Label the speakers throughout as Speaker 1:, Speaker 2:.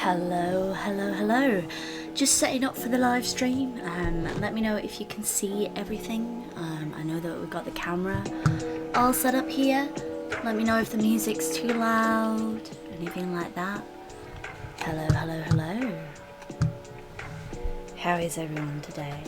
Speaker 1: Hello, hello, hello. Just setting up for the live stream. Let me know if you can see everything. I know that we've got the camera all set up here. Let me know if the music's too loud, anything like that. Hello, hello, hello. How is everyone today?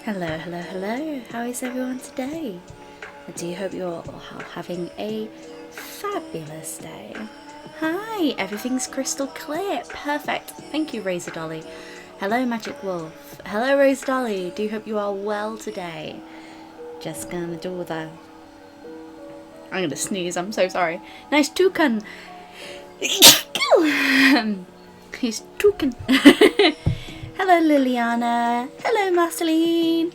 Speaker 1: Hello, hello, hello. How is everyone today? I do hope you're all having a fabulous day. Hi, everything's crystal clear. Perfect. Thank you, Razor Dolly. Hello, Magic Wolf. Hello, Rose Dolly. Do hope you are well today. Just gonna do the... I'm gonna sneeze. I'm so sorry. Nice toucan. He's toucan. Hello, Liliana. Hello, Marceline.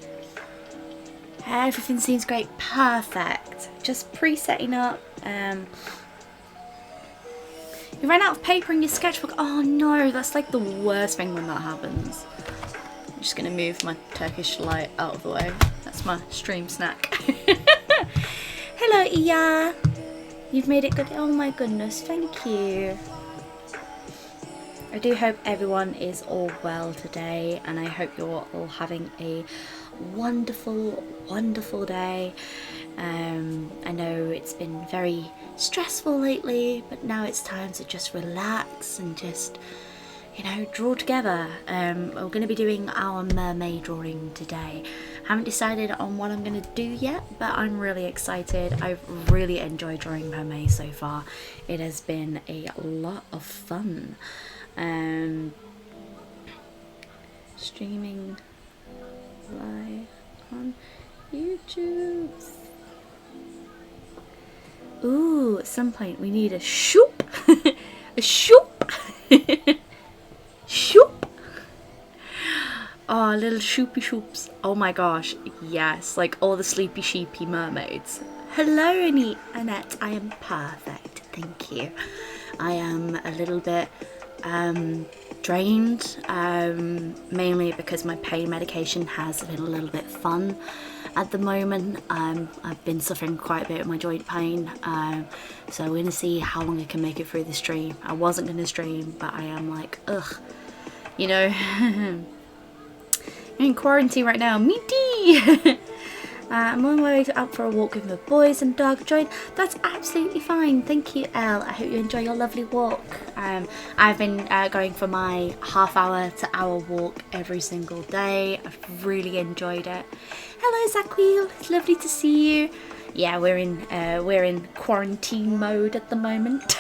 Speaker 1: Everything seems great. Perfect. Just pre-setting up. You ran out of paper in your sketchbook. Oh no, that's like the worst thing when that happens. I'm just gonna move my Turkish light out of the way. That's my stream snack. Hello, Iya. You've made it good. Oh my goodness, thank you. I do hope everyone is all well today, and I hope you're all having a wonderful, wonderful day. I know it's been very stressful lately, but now it's time to just relax and just, you know, draw together. We're going to be doing our mermaid drawing today. Haven't decided on what I'm going to do yet, but I'm really excited. I've really enjoyed drawing Mermay so far. It has been a lot of fun. Streaming live on YouTube. Ooh, at some point we need a shoop. A shoop. Shoop. Oh, little shoopy shoops. Oh my gosh, yes, like all the sleepy sheepy mermaids. Hello, Annette. I am perfect, thank you. I am a little bit drained, mainly because my pain medication has been a little bit fun at the moment. I've been suffering quite a bit of my joint pain, so we're going to see how long I can make it through the stream. I wasn't going to stream, but I am like, ugh, you know. I'm in quarantine right now, meaty. I'm on my way out for a walk with the boys and dog. Join. That's absolutely fine. Thank you, Elle. I hope you enjoy your lovely walk. I've been going for my half-hour to hour walk every single day. I've really enjoyed it. Hello, Zaquil. It's lovely to see you. Yeah, we're in quarantine mode at the moment.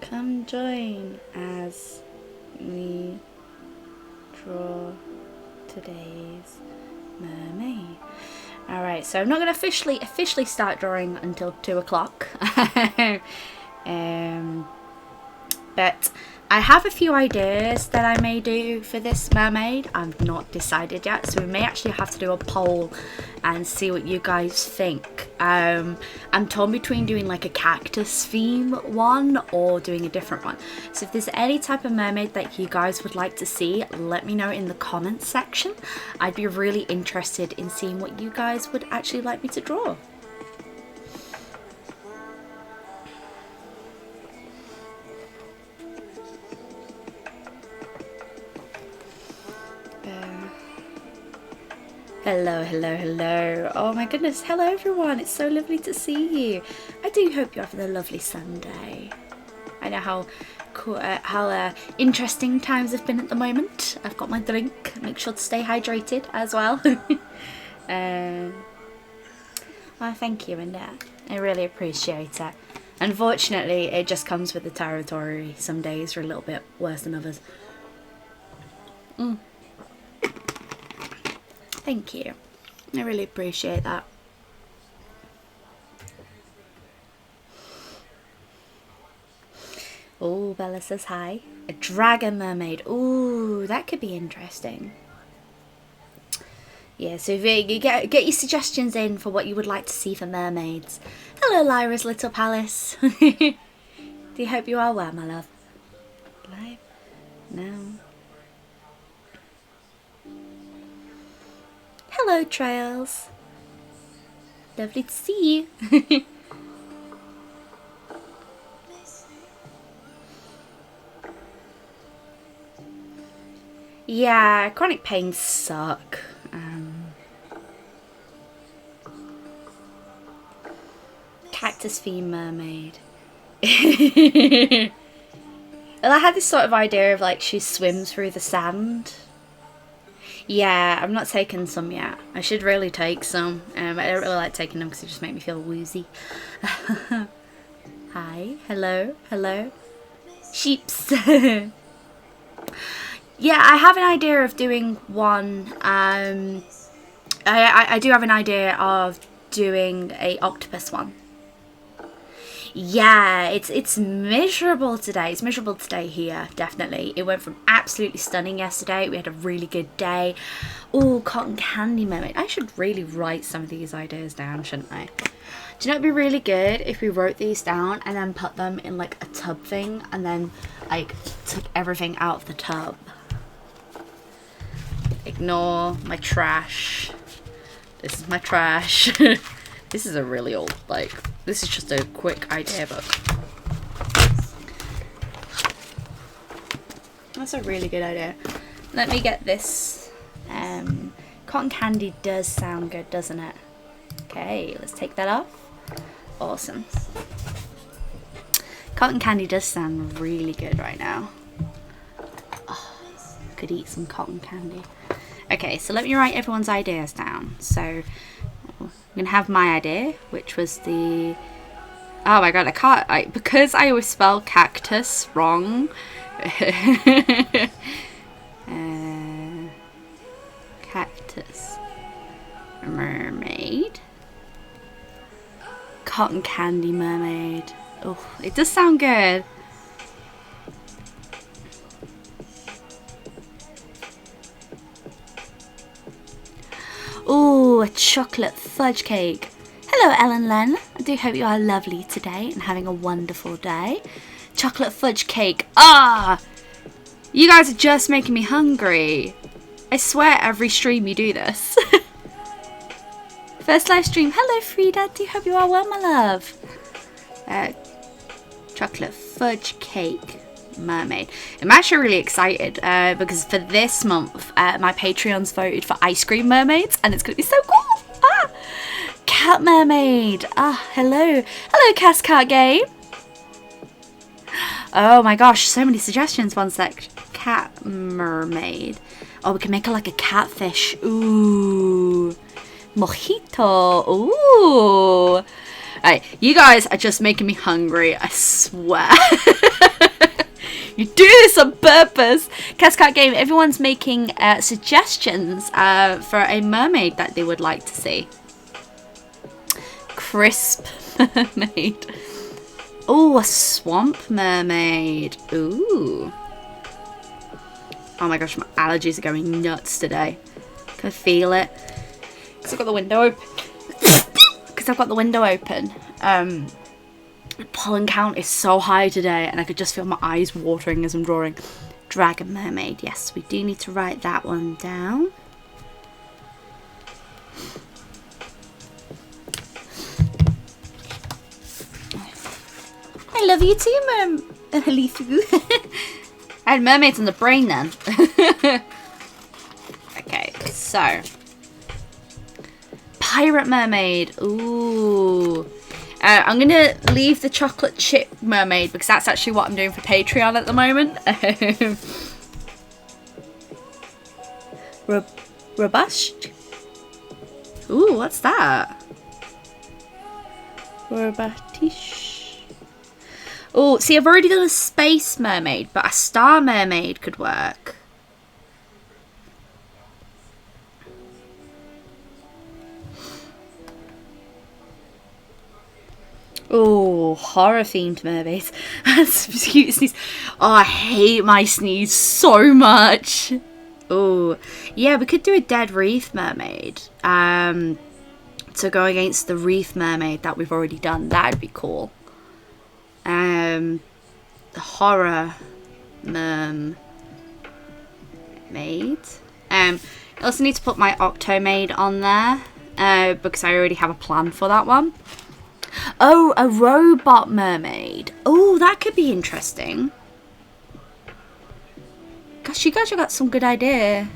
Speaker 1: Come join as we draw today's mermaid. Alright, so I'm not going to officially start drawing until 2 o'clock. But I have a few ideas that I may do for this mermaid. I've not decided yet, so we may actually have to do a poll and see what you guys think. I'm torn between doing like a cactus theme one or doing a different one. So if there's any type of mermaid that you guys would like to see, let me know in the comments section. I'd be really interested in seeing what you guys would actually like me to draw. Hello, hello, hello. Oh my goodness, hello everyone. It's so lovely to see you. I do hope you're having a lovely Sunday. I know how cool, interesting times have been at the moment. I've got my drink. Make sure to stay hydrated as well. Oh, thank you, Annette. I really appreciate it. Unfortunately, it just comes with the territory. Some days are a little bit worse than others. Thank you. I really appreciate that. Oh, Bella says hi. A dragon mermaid. Ooh, that could be interesting. Yeah, so you get your suggestions in for what you would like to see for mermaids. Hello, Lyra's little palace. Do you hope you are well, my love? Live? No. Hello, Trails. Lovely to see you. Yeah, chronic pains suck. Cactus theme mermaid. Well, I had this sort of idea of like she swims through the sand. Yeah, I've not taken some yet. I should really take some. I don't really like taking them because they just make me feel woozy. Hi, hello, hello. Sheeps. Yeah, I have an idea of doing one. I do have an idea of doing a octopus one. Yeah, it's miserable today. It's miserable today here, definitely. It went from absolutely stunning yesterday. We had a really good day. Oh, cotton candy mermaid. I should really write some of these ideas down, shouldn't I? Do you know it'd be really good if we wrote these down and then put them in like a tub thing and then like took everything out of the tub. Ignore my trash. This is my trash. This is a really old, like, this is just a quick idea book. That's a really good idea. Let me get this. Cotton candy does sound good, doesn't it? Okay, let's take that off. Awesome. Cotton candy does sound really good right now. Oh, could eat some cotton candy. Okay, so let me write everyone's ideas down. So I'm gonna have my idea, which was the, oh my god, I can't, because I always spell cactus wrong. Cactus mermaid, cotton candy mermaid. Oh, it does sound good. Oh, a chocolate fudge cake. Hello, Ellen Len. I do hope you are lovely today and having a wonderful day. Chocolate fudge cake. Ah! You guys are just making me hungry. I swear every stream you do this. First live stream. Hello, Frida. Do hope you are well, my love. Chocolate fudge cake mermaid. I'm actually really excited because for this month my Patreons voted for ice cream mermaids and it's gonna be so cool. Ah, cat mermaid. Ah, hello Cascart game. Oh my gosh, so many suggestions. One sec. Cat mermaid. Oh, we can make her like a catfish. Ooh, mojito. Ooh. Alright, you guys are just making me hungry, I swear. You do this on purpose. Cascade Game, everyone's making suggestions for a mermaid that they would like to see. Crisp mermaid. Oh, a swamp mermaid. Ooh. Oh my gosh, my allergies are going nuts today. Can I feel it? Because I've got the window open. Because I've got the window open. Pollen count is so high today and I could just feel my eyes watering as I'm drawing. Dragon mermaid. Yes, we do need to write that one down. I love you too, I had mermaids on the brain then. Okay, so pirate mermaid. Ooh. I'm going to leave the chocolate chip mermaid because that's actually what I'm doing for Patreon at the moment. Robust? Ooh, what's that? Robustish. Oh, see, I've already done a space mermaid, but a star mermaid could work. Oh, horror themed mermaids. Oh, I hate my sneeze so much. Oh, yeah, we could do a dead reef mermaid. To go against the reef mermaid that we've already done. That'd be cool. The horror mermaid. I also need to put my Octomaid on there. Because I already have a plan for that one. Oh, a robot mermaid. Oh, that could be interesting. Gosh, you guys have got some good idea.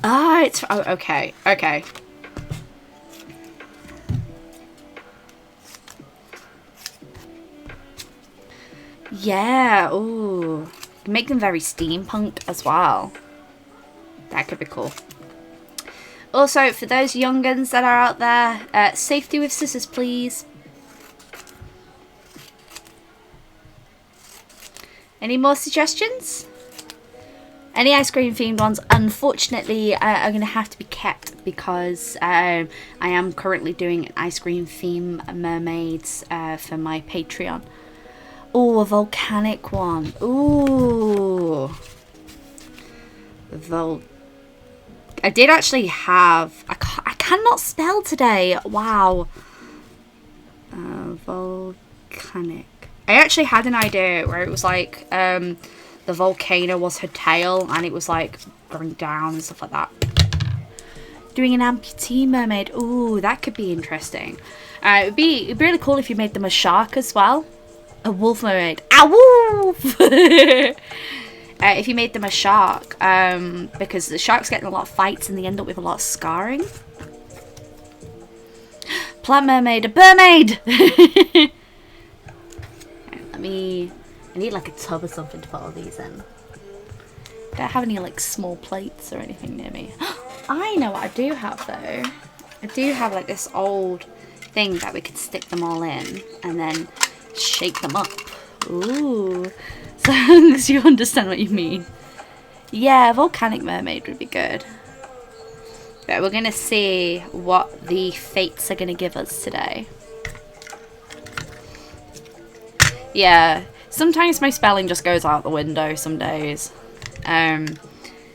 Speaker 1: Ah, it's... Oh, okay. Okay. Yeah, ooh. Make them very steampunk as well. That could be cool. Also, for those young'uns that are out there, safety with scissors, please. Any more suggestions? Any ice cream themed ones, unfortunately, are going to have to be kept because I am currently doing an ice cream theme mermaids for my Patreon. Oh, a volcanic one. Ooh. I did actually have... I cannot spell today. Wow. Volcanic. I actually had an idea where it was like... the volcano was her tail and it was like going down and stuff like that. Doing an amputee mermaid. Ooh, that could be interesting. It'd be really cool if you made them a shark as well. A wolf mermaid. A wolf! If you made them a shark, because the sharks get in a lot of fights and they end up with a lot of scarring. Plant mermaid, a mermaid! I need like a tub or something to put all these in. Don't have any like small plates or anything near me. I know what I do have though. I do have like this old thing that we could stick them all in and then shake them up. Ooh. So long as you understand what you mean. Yeah, volcanic mermaid would be good. But we're gonna see what the fates are gonna give us today. Yeah, sometimes my spelling just goes out the window some days.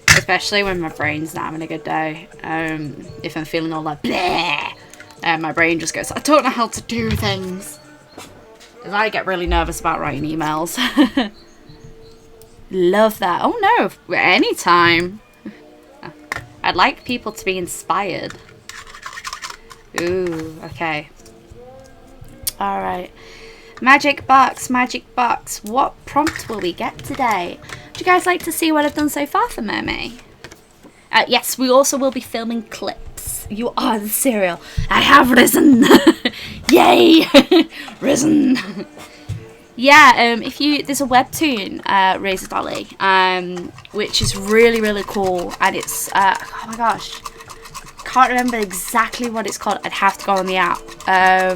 Speaker 1: Especially when my brain's not having a good day. If I'm feeling all like bleh, my brain just goes, I don't know how to do things. And I get really nervous about writing emails. Love that. Oh no, anytime. I'd like people to be inspired. Ooh, okay. Alright. Magic box, magic box. What prompt will we get today? Would you guys like to see what I've done so far for Mermay? Yes, we also will be filming clips. You are the cereal. I have risen. Yay! Risen. Yeah, there's a webtoon, Razor Dolly, which is really cool, and it's oh my gosh, can't remember exactly what it's called. I'd have to go on the app. I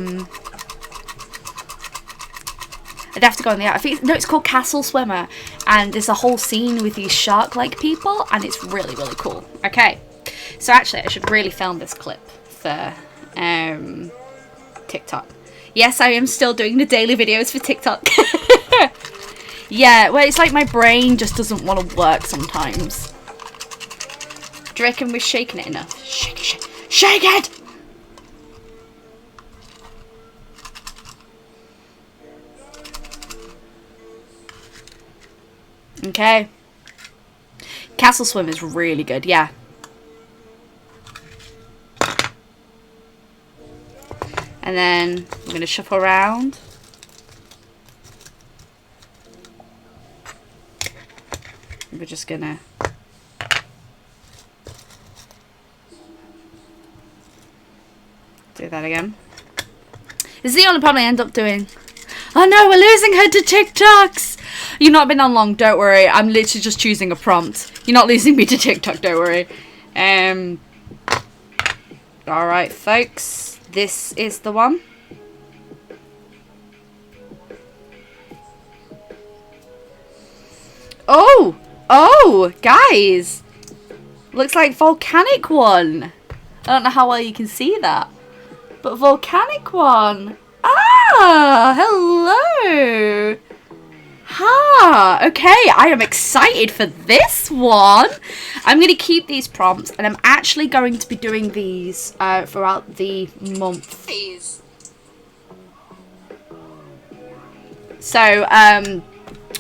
Speaker 1: think it's called Castle Swimmer, and there's a whole scene with these shark-like people, and it's really cool. Okay, so actually I should really film this clip for TikTok. Yes, I am still doing the daily videos for TikTok. Yeah, well, it's like my brain just doesn't want to work sometimes. Do you reckon we're shaking it enough? Shake it, shake it! Okay. Castle Swim is really good, yeah. And then I'm going to shuffle around. We're just going to... do that again. This is the only problem I end up doing. Oh no, we're losing her to TikToks! You've not been on long, don't worry. I'm literally just choosing a prompt. You're not losing me to TikTok, don't worry. Alright, folks. This is the one. Oh, guys. Looks like Volcanic one. I don't know how well you can see that. But Volcanic one. Ah, hello. Okay, I am excited for this one. I'm going to keep these prompts, and I'm actually going to be doing these throughout the month.
Speaker 2: Please.
Speaker 1: So,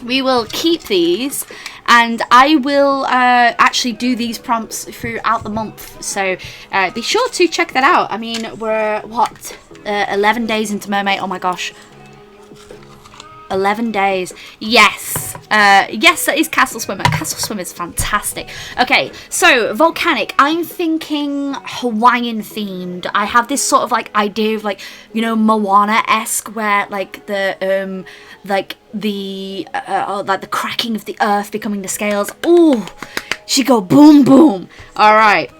Speaker 1: we will keep these, and I will actually do these prompts throughout the month. So, be sure to check that out. I mean, we're, what, 11 days into Mermaid? Oh my gosh. 11 days. Yes. Yes, that is Castle Swimmer. Castle Swimmer is fantastic. Okay, so Volcanic. I'm thinking Hawaiian themed. I have this sort of like idea of like, you know, Moana-esque, where like the like the cracking of the earth becoming the scales. Ooh, she go boom boom. All right.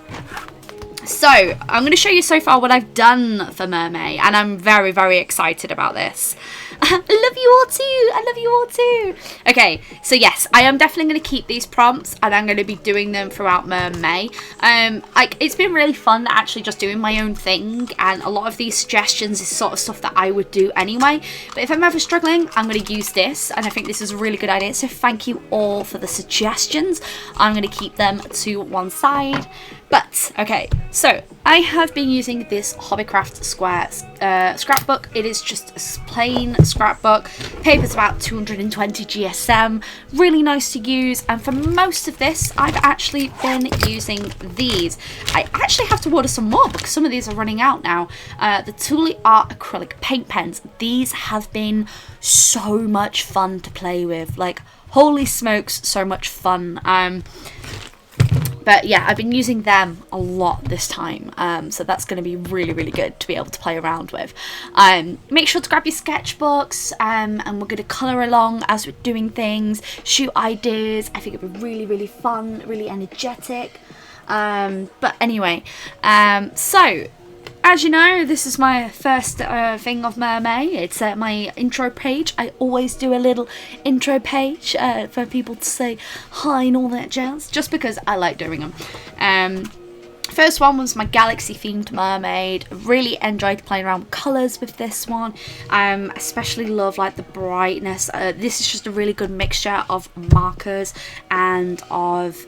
Speaker 1: So, I'm going to show you so far what I've done for Mermaid, and I'm very, very excited about this. I love you all too. I love you all too. Okay, so yes, I am definitely going to keep these prompts, and I'm going to be doing them throughout Mermaid. Like, it's been really fun actually just doing my own thing, and a lot of these suggestions is sort of stuff that I would do anyway. But if I'm ever struggling, I'm going to use this, and I think this is a really good idea. So thank you all for the suggestions. I'm going to keep them to one side. But, okay, so I have been using this Hobbycraft Square scrapbook. It is just a plain scrapbook. Paper's about 220 GSM. Really nice to use. And for most of this, I've actually been using these. I actually have to order some more because some of these are running out now. The Thule Art acrylic paint pens. These have been so much fun to play with. Like, holy smokes, so much fun. But yeah, I've been using them a lot this time, so that's going to be really, really good to be able to play around with. Make sure to grab your sketchbooks, and we're going to colour along as we're doing things, shoot ideas. I think it'll be really, really fun, really energetic. But anyway, so as you know, this is my first thing of Mermaid. It's my intro page. I always do a little intro page for people to say hi and all that jazz, just because I like doing them. First one was my galaxy themed Mermaid. Really enjoyed playing around with colours with this one. Especially love like the brightness. This is just a really good mixture of markers and of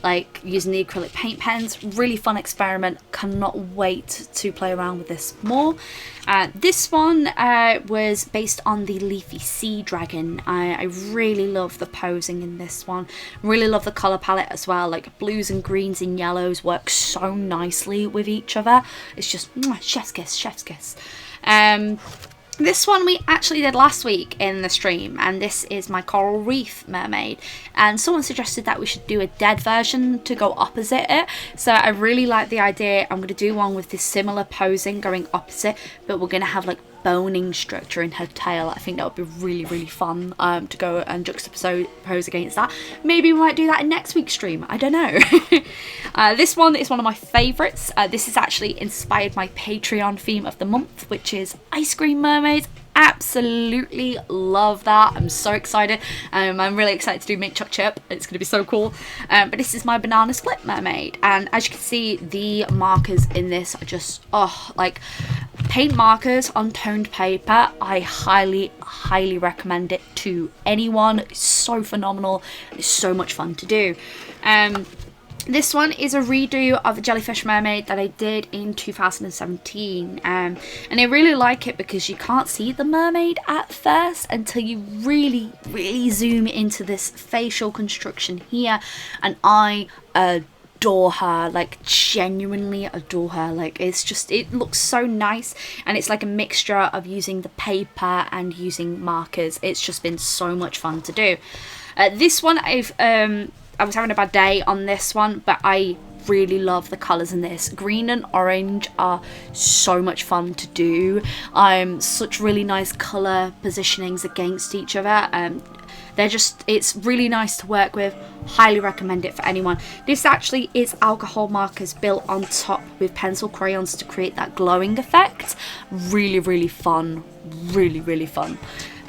Speaker 1: like using the acrylic paint pens. Really fun experiment. Cannot wait to play around with this more. This one was based on the Leafy Sea Dragon. I really love the posing in this one. Really love the colour palette as well. Like blues and greens and yellows work so nicely with each other. It's just chef's kiss, chef's kiss. This one we actually did last week in the stream, and this is my Coral Reef Mermaid, and someone suggested that we should do a dead version to go opposite it, so I really like the idea. I'm going to do one with this similar posing going opposite, but we're going to have like boning structure in her tail. I think that would be really, really fun to go and juxtapose against that. Maybe we might do that in next week's stream, I don't know. This one is one of my favourites. This is actually inspired my Patreon theme of the month, which is ice cream mermaids. Absolutely love that. I'm so excited. I'm really excited to do Mint Choc Chirp. It's going to be so cool. But this is my banana split mermaid, and as you can see, the markers in this are just like paint markers on toned paper. I highly recommend it to anyone. It's so phenomenal. It's so much fun to do. This one is a redo of a Jellyfish Mermaid that I did in 2017, and I really like it because you can't see the mermaid at first until you really zoom into this facial construction here, and I adore her, like genuinely adore her. Like it's just, it looks so nice, and it's like a mixture of using the paper and using markers. It's just been so much fun to do. This one I was having a bad day on this one, but I really love the colours in this. Green and orange are so much fun to do. Such really nice colour positionings against each other. They're just, it's really nice to work with. Highly recommend it for anyone. This actually is alcohol markers built on top with pencil crayons to create that glowing effect. Really fun. Really fun.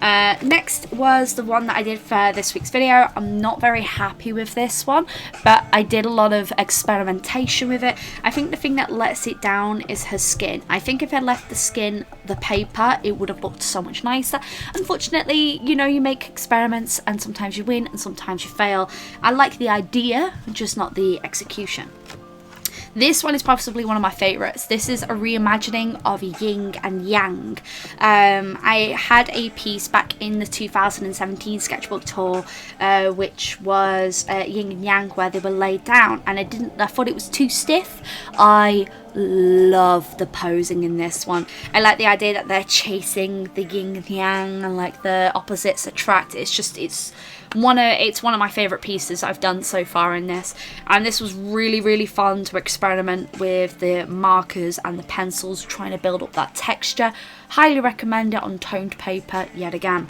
Speaker 1: Next was the one that I did for this week's video. I'm not very happy with this one, but I did a lot of experimentation with it. I think the thing that lets it down is her skin. I think if I left the skin the paper, it would have looked so much nicer. Unfortunately, you know, you make experiments and sometimes you win and sometimes you fail. I like the idea, just not the execution. This one is possibly one of my favourites. This is a reimagining of yin and yang. I had a piece back in the 2017 sketchbook tour, which was yin and yang, where they were laid down, and I thought it was too stiff. I love the posing in this one. I like the idea that they're chasing the yin and yang, and like the opposites attract. It's one of my favourite pieces I've done so far in this, and this was really fun to experiment with the markers and the pencils, trying to build up that texture. Highly recommend it on toned paper yet again.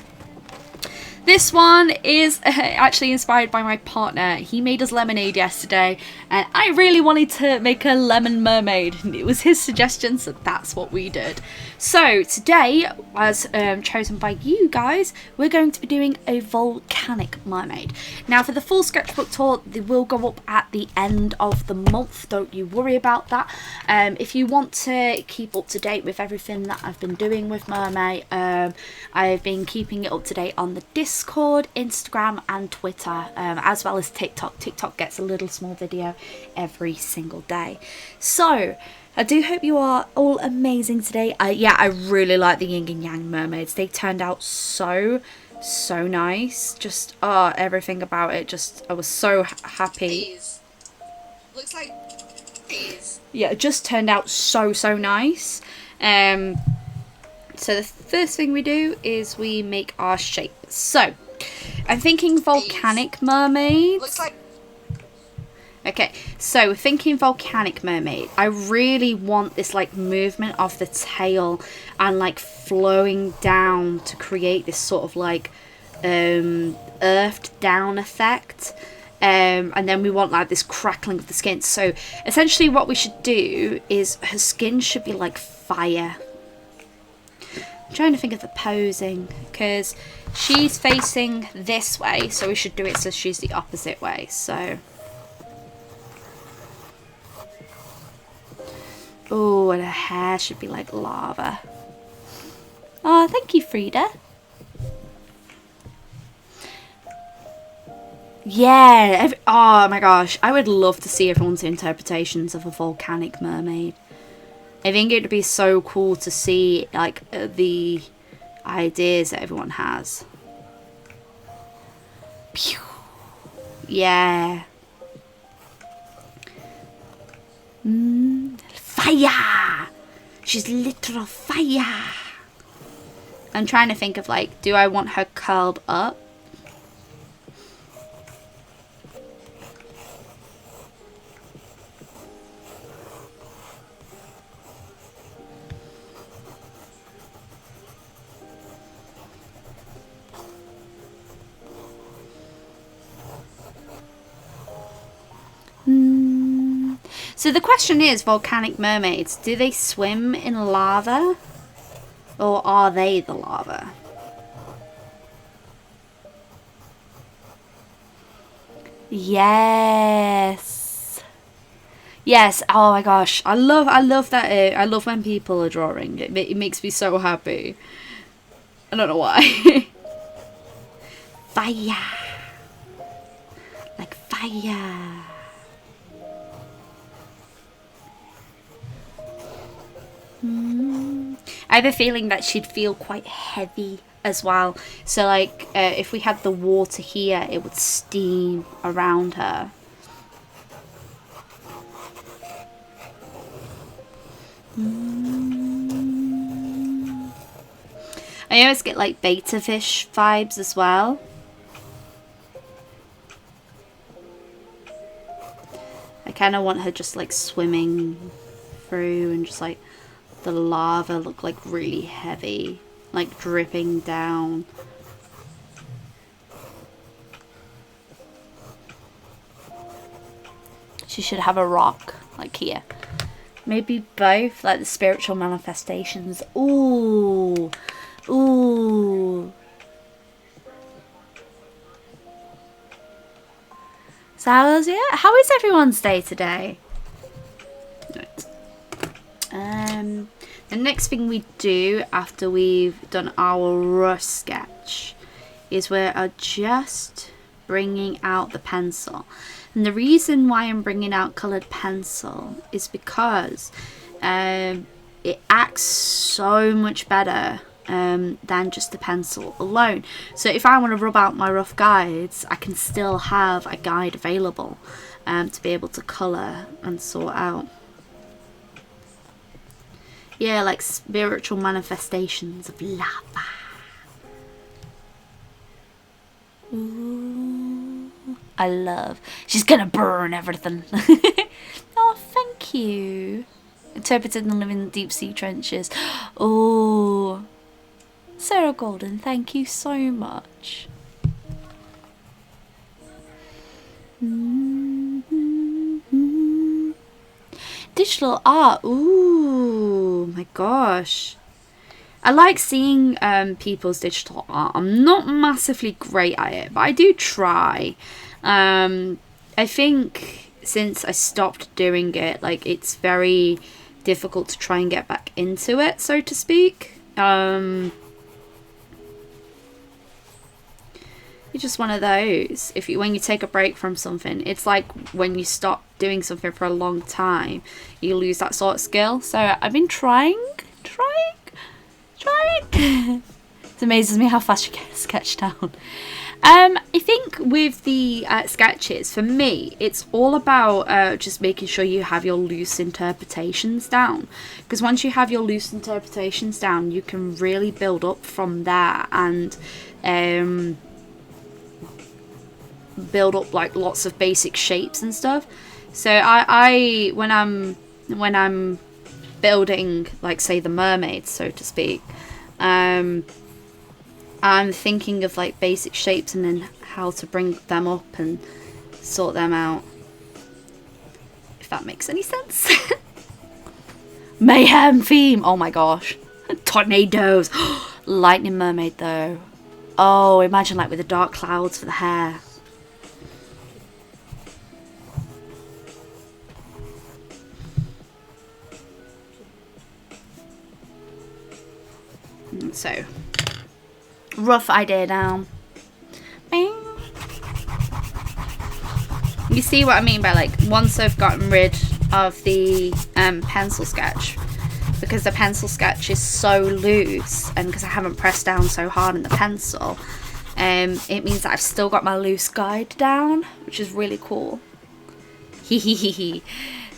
Speaker 1: This one is actually inspired by my partner. He made us lemonade yesterday, and I really wanted to make a lemon mermaid. It was his suggestion, so that's what we did. So today, as chosen by you guys, we're going to be doing a volcanic mermaid. Now, for the full sketchbook tour, they will go up at the end of the month. Don't you worry about that. If you want to keep up to date with everything that I've been doing with Mermay, I've been keeping it up to date on the Discord, Instagram and Twitter, as well as TikTok. TikTok gets a little small video every single day. So I do hope you are all amazing today. Yeah, I really like the yin and yang mermaids. They turned out so nice. Just everything about it, just I was so happy.
Speaker 2: These. Looks like these.
Speaker 1: Yeah, it just turned out so nice. So the first thing we do is we make our shape. So I'm thinking volcanic mermaids.
Speaker 2: Looks like.
Speaker 1: Okay, so we're thinking volcanic mermaid. I really want this like movement of the tail and like flowing down to create this sort of like earthed down effect. And then we want like this crackling of the skin. So essentially what we should do is her skin should be like fire. I'm trying to think of the posing, because she's facing this way, so we should do it so she's the opposite way. So oh, and her hair should be like lava. Oh, thank you, Frida. Yeah, oh my gosh, I would love to see everyone's interpretations of a volcanic mermaid. I think it would be so cool to see like the ideas that everyone has. Pew. Yeah. Fire! She's literal fire! I'm trying to think of like, do I want her curled up? So the question is, volcanic mermaids, do they swim in lava? Or are they the lava? Yes. Yes, oh my gosh. I love that. I love when people are drawing. It makes me so happy. I don't know why. Fire. Like fire. I have a feeling that she'd feel quite heavy as well. So like if we had the water here, it would steam around her. I always get like beta fish vibes as well. I kind of want her just like swimming through and just like the lava look like really heavy, like dripping down. She should have a rock like here. Maybe both, like the spiritual manifestations. Ooh, ooh. So how is everyone's day today? Right. The next thing we do after we've done our rough sketch is we're just bringing out the pencil. And the reason why I'm bringing out coloured pencil is because it acts so much better than just the pencil alone. So if I want to rub out my rough guides, I can still have a guide available to be able to colour and sort out. Yeah, like spiritual manifestations of lava. Ooh, I love. She's gonna burn everything. Oh, thank you. Interpreted and live in the deep sea trenches. Oh, Sarah Golden, thank you so much. Digital art. Ooh, my gosh. I like seeing people's digital art. I'm not massively great at it, but I do try. I think since I stopped doing it, like, it's very difficult to try and get back into it, so to speak. It's just one of those. When you take a break from something, it's like when you stop doing something for a long time, you lose that sort of skill. So I've been trying. It amazes me how fast you get a sketch down. I think with the sketches, for me, it's all about just making sure you have your loose interpretations down. Because once you have your loose interpretations down, you can really build up from there and build up like lots of basic shapes and stuff. So I when I'm building, like, say, the mermaid, so to speak, I'm thinking of like basic shapes and then how to bring them up and sort them out, if that makes any sense. Mayhem theme, oh my gosh. Tornadoes. Lightning mermaid though. Oh, imagine like with the dark clouds for the hair. So, rough idea now. You see what I mean by, like, once I've gotten rid of the pencil sketch, because the pencil sketch is so loose, and because I haven't pressed down so hard on the pencil, it means that I've still got my loose guide down, which is really cool.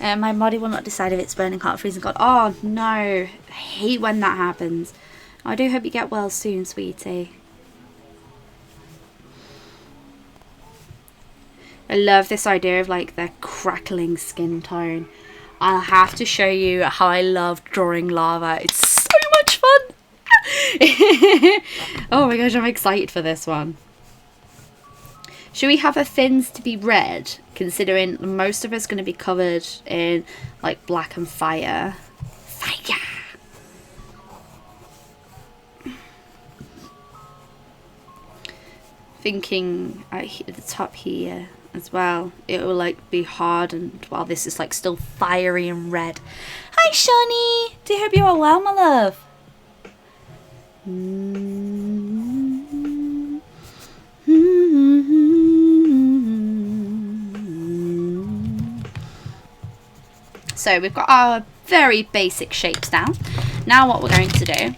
Speaker 1: My body will not decide if it's burning hot or freezing cold. Oh no, I hate when that happens. I do hope you get well soon, sweetie. I love this idea of like the crackling skin tone. I'll have to show you how I love drawing lava. It's so much fun. Oh my gosh, I'm excited for this one. Should we have the fins to be red, considering most of it's going to be covered in like black and fire? Fire! Thinking at the top here as well, it will like be hardened while this is like still fiery and red. Hi Shani, do hope you are well, my love. So we've got our very basic shapes down. Now what we're going to do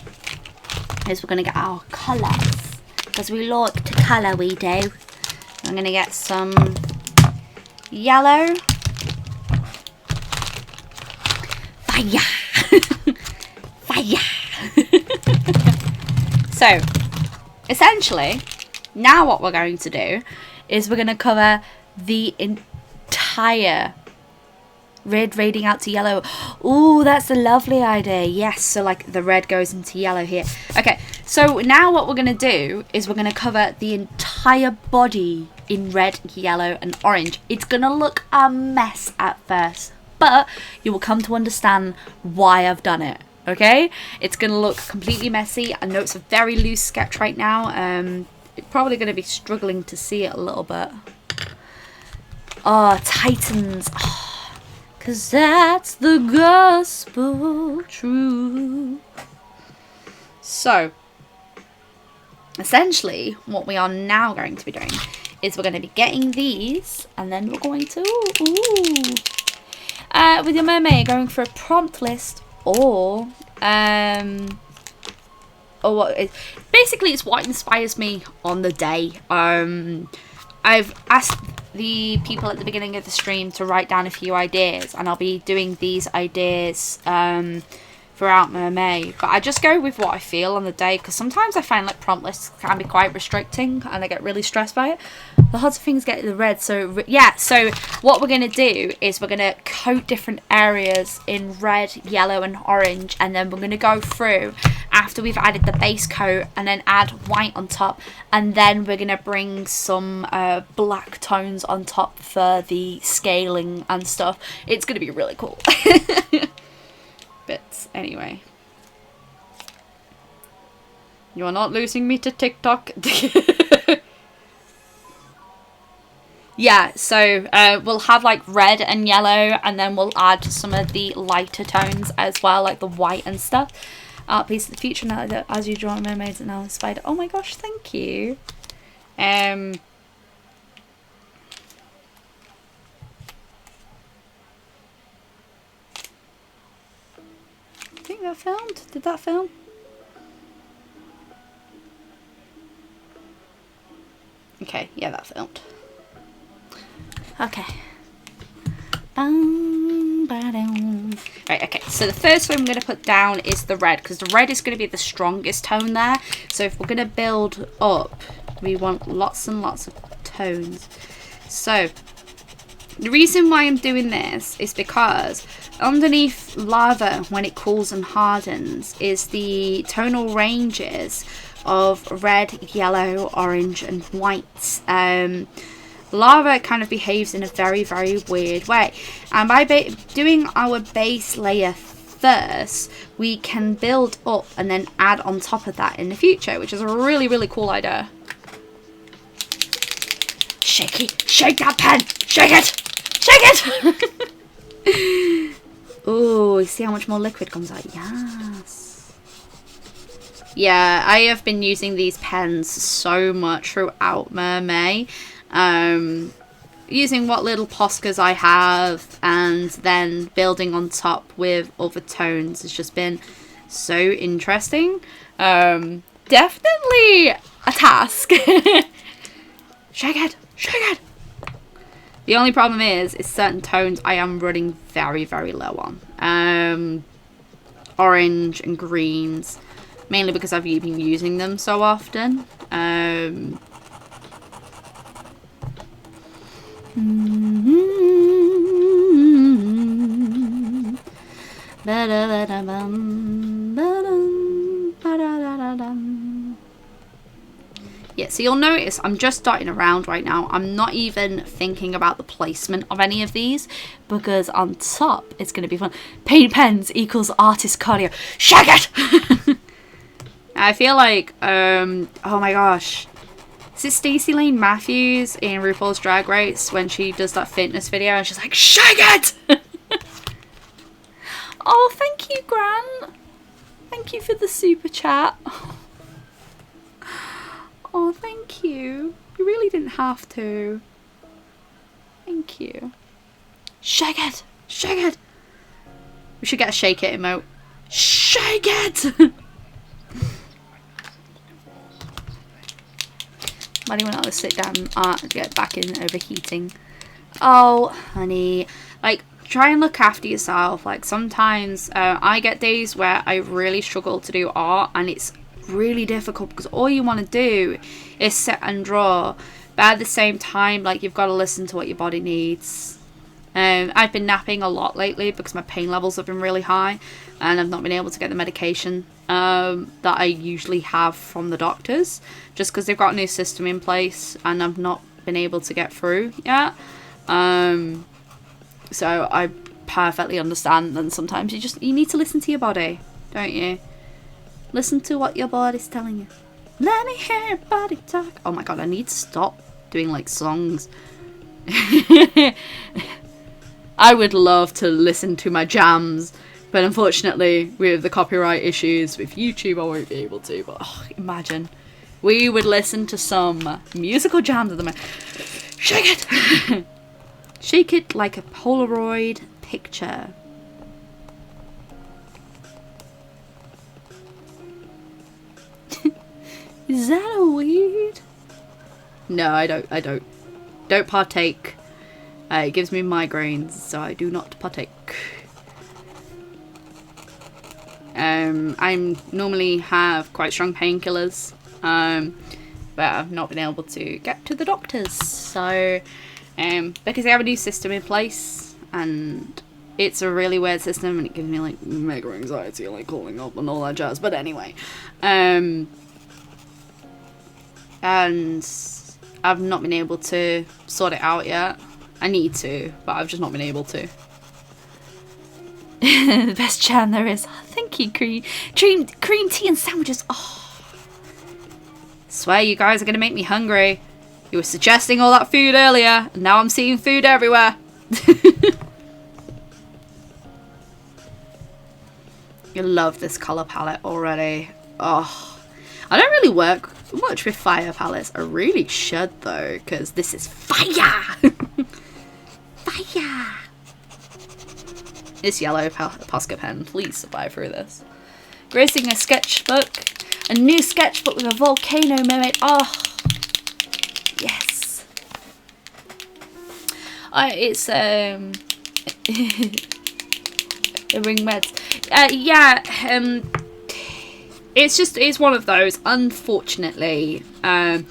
Speaker 1: is we're going to get our colours, because we like to colour, we do. I'm going to get some yellow. Fire! Fire! So, essentially, now what we're going to do is we're going to cover the entire red raiding out to yellow. Oh, that's a lovely idea. Yes, so like the red goes into yellow here. Okay, so now what we're going to do is we're going to cover the entire body in red, yellow and orange. It's going to look a mess at first, but you will come to understand why I've done it. Okay, it's going to look completely messy. I know it's a very loose sketch right now. You're probably going to be struggling to see it a little bit. Oh, Titans. Oh, 'cause that's the gospel truth. So, essentially, what we are now going to be doing is we're going to be getting these, and then we're going to, with your mermaid, going for a prompt list, or what is, basically it's what inspires me on the day. I've asked the people at the beginning of the stream to write down a few ideas, and I'll be doing these ideas throughout Mermaid, but I just go with what I feel on the day, because sometimes I find like prompt lists can be quite restricting and I get really stressed by it. The hotter things get the red, so yeah, so what we're going to do is we're going to coat different areas in red, yellow and orange, and then we're going to go through after we've added the base coat and then add white on top, and then we're going to bring some black tones on top for the scaling and stuff. It's going to be really cool. But anyway, you are not losing me to TikTok. Yeah, so we'll have like red and yellow, and then we'll add some of the lighter tones as well, like the white and stuff. Art piece of the future, now that as you draw mermaids and now inspired. Oh my gosh, thank you. I think that filmed. Did that film? Okay, yeah, that filmed. Okay. Right, okay, so the first one I'm going to put down is the red, because the red is going to be the strongest tone there. So if we're going to build up, we want lots and lots of tones. So the reason why I'm doing this is because underneath lava, when it cools and hardens, is the tonal ranges of red, yellow, orange and white. Lava kind of behaves in a very, very weird way, and by doing our base layer first, we can build up and then add on top of that in the future, which is a really, really cool idea. Shake it, shake that pen, shake it, shake it. Oh, you see how much more liquid comes out? Yes. Yeah, I have been using these pens so much throughout Mermay. Using what little Poscas I have and then building on top with other tones has just been so interesting. Definitely a task. Shake it, shake it. The only problem is certain tones I am running very, very low on. Orange and greens, mainly because I've been using them so often. Yeah, so you'll notice I'm just darting around right now. I'm not even thinking about the placement of any of these, because on top it's going to be fun. Paint pens equals artist cardio. Shake it! I feel like, oh my gosh. Is it Stacey Lane Matthews in RuPaul's Drag Race when she does that fitness video and she's like, shake it! Oh, thank you, Grant. Thank you for the super chat. Oh, thank you. You really didn't have to. Thank you. Shake it! Shake it! We should get a shake it emote. Shake it! Anyone else sit down and get back in overheating? Oh, honey. Like, try and look after yourself. Like, sometimes I get days where I really struggle to do art, and it's really difficult because all you want to do is sit and draw, but at the same time, like, you've got to listen to what your body needs. I've been napping a lot lately because my pain levels have been really high, and I've not been able to get the medication that I usually have from the doctors, just because they've got a new system in place and I've not been able to get through yet. So I perfectly understand, and sometimes you need to listen to your body, don't you? Listen to what your body's telling you. Let me hear your body talk. Oh my god, I need to stop doing like songs. I would love to listen to my jams, but unfortunately with the copyright issues with YouTube I won't be able to. But imagine we would listen to some musical jams at the moment. Shake it! Shake it like a Polaroid picture. Is that a weed? No, I don't. Don't partake. It gives me migraines, so I do not partake. I normally have quite strong painkillers, but I've not been able to get to the doctors. So, because they have a new system in place, and it's a really weird system, and it gives me like mega anxiety, like calling up and all that jazz. But anyway, and I've not been able to sort it out yet. I need to, but I've just not been able to. The best jam there is. Oh, thank you, cream tea and sandwiches. Oh, swear you guys are gonna make me hungry. You were suggesting all that food earlier, and now I'm seeing food everywhere. You love this colour palette already. Oh, I don't really work much with fire palettes. I really should though, because this is fire. Fire. This yellow Posca pen, please survive through this. Gracing a sketchbook. A new sketchbook with a volcano mermaid. Oh, yes. It's a ring meds. Yeah. It's one of those. Unfortunately, I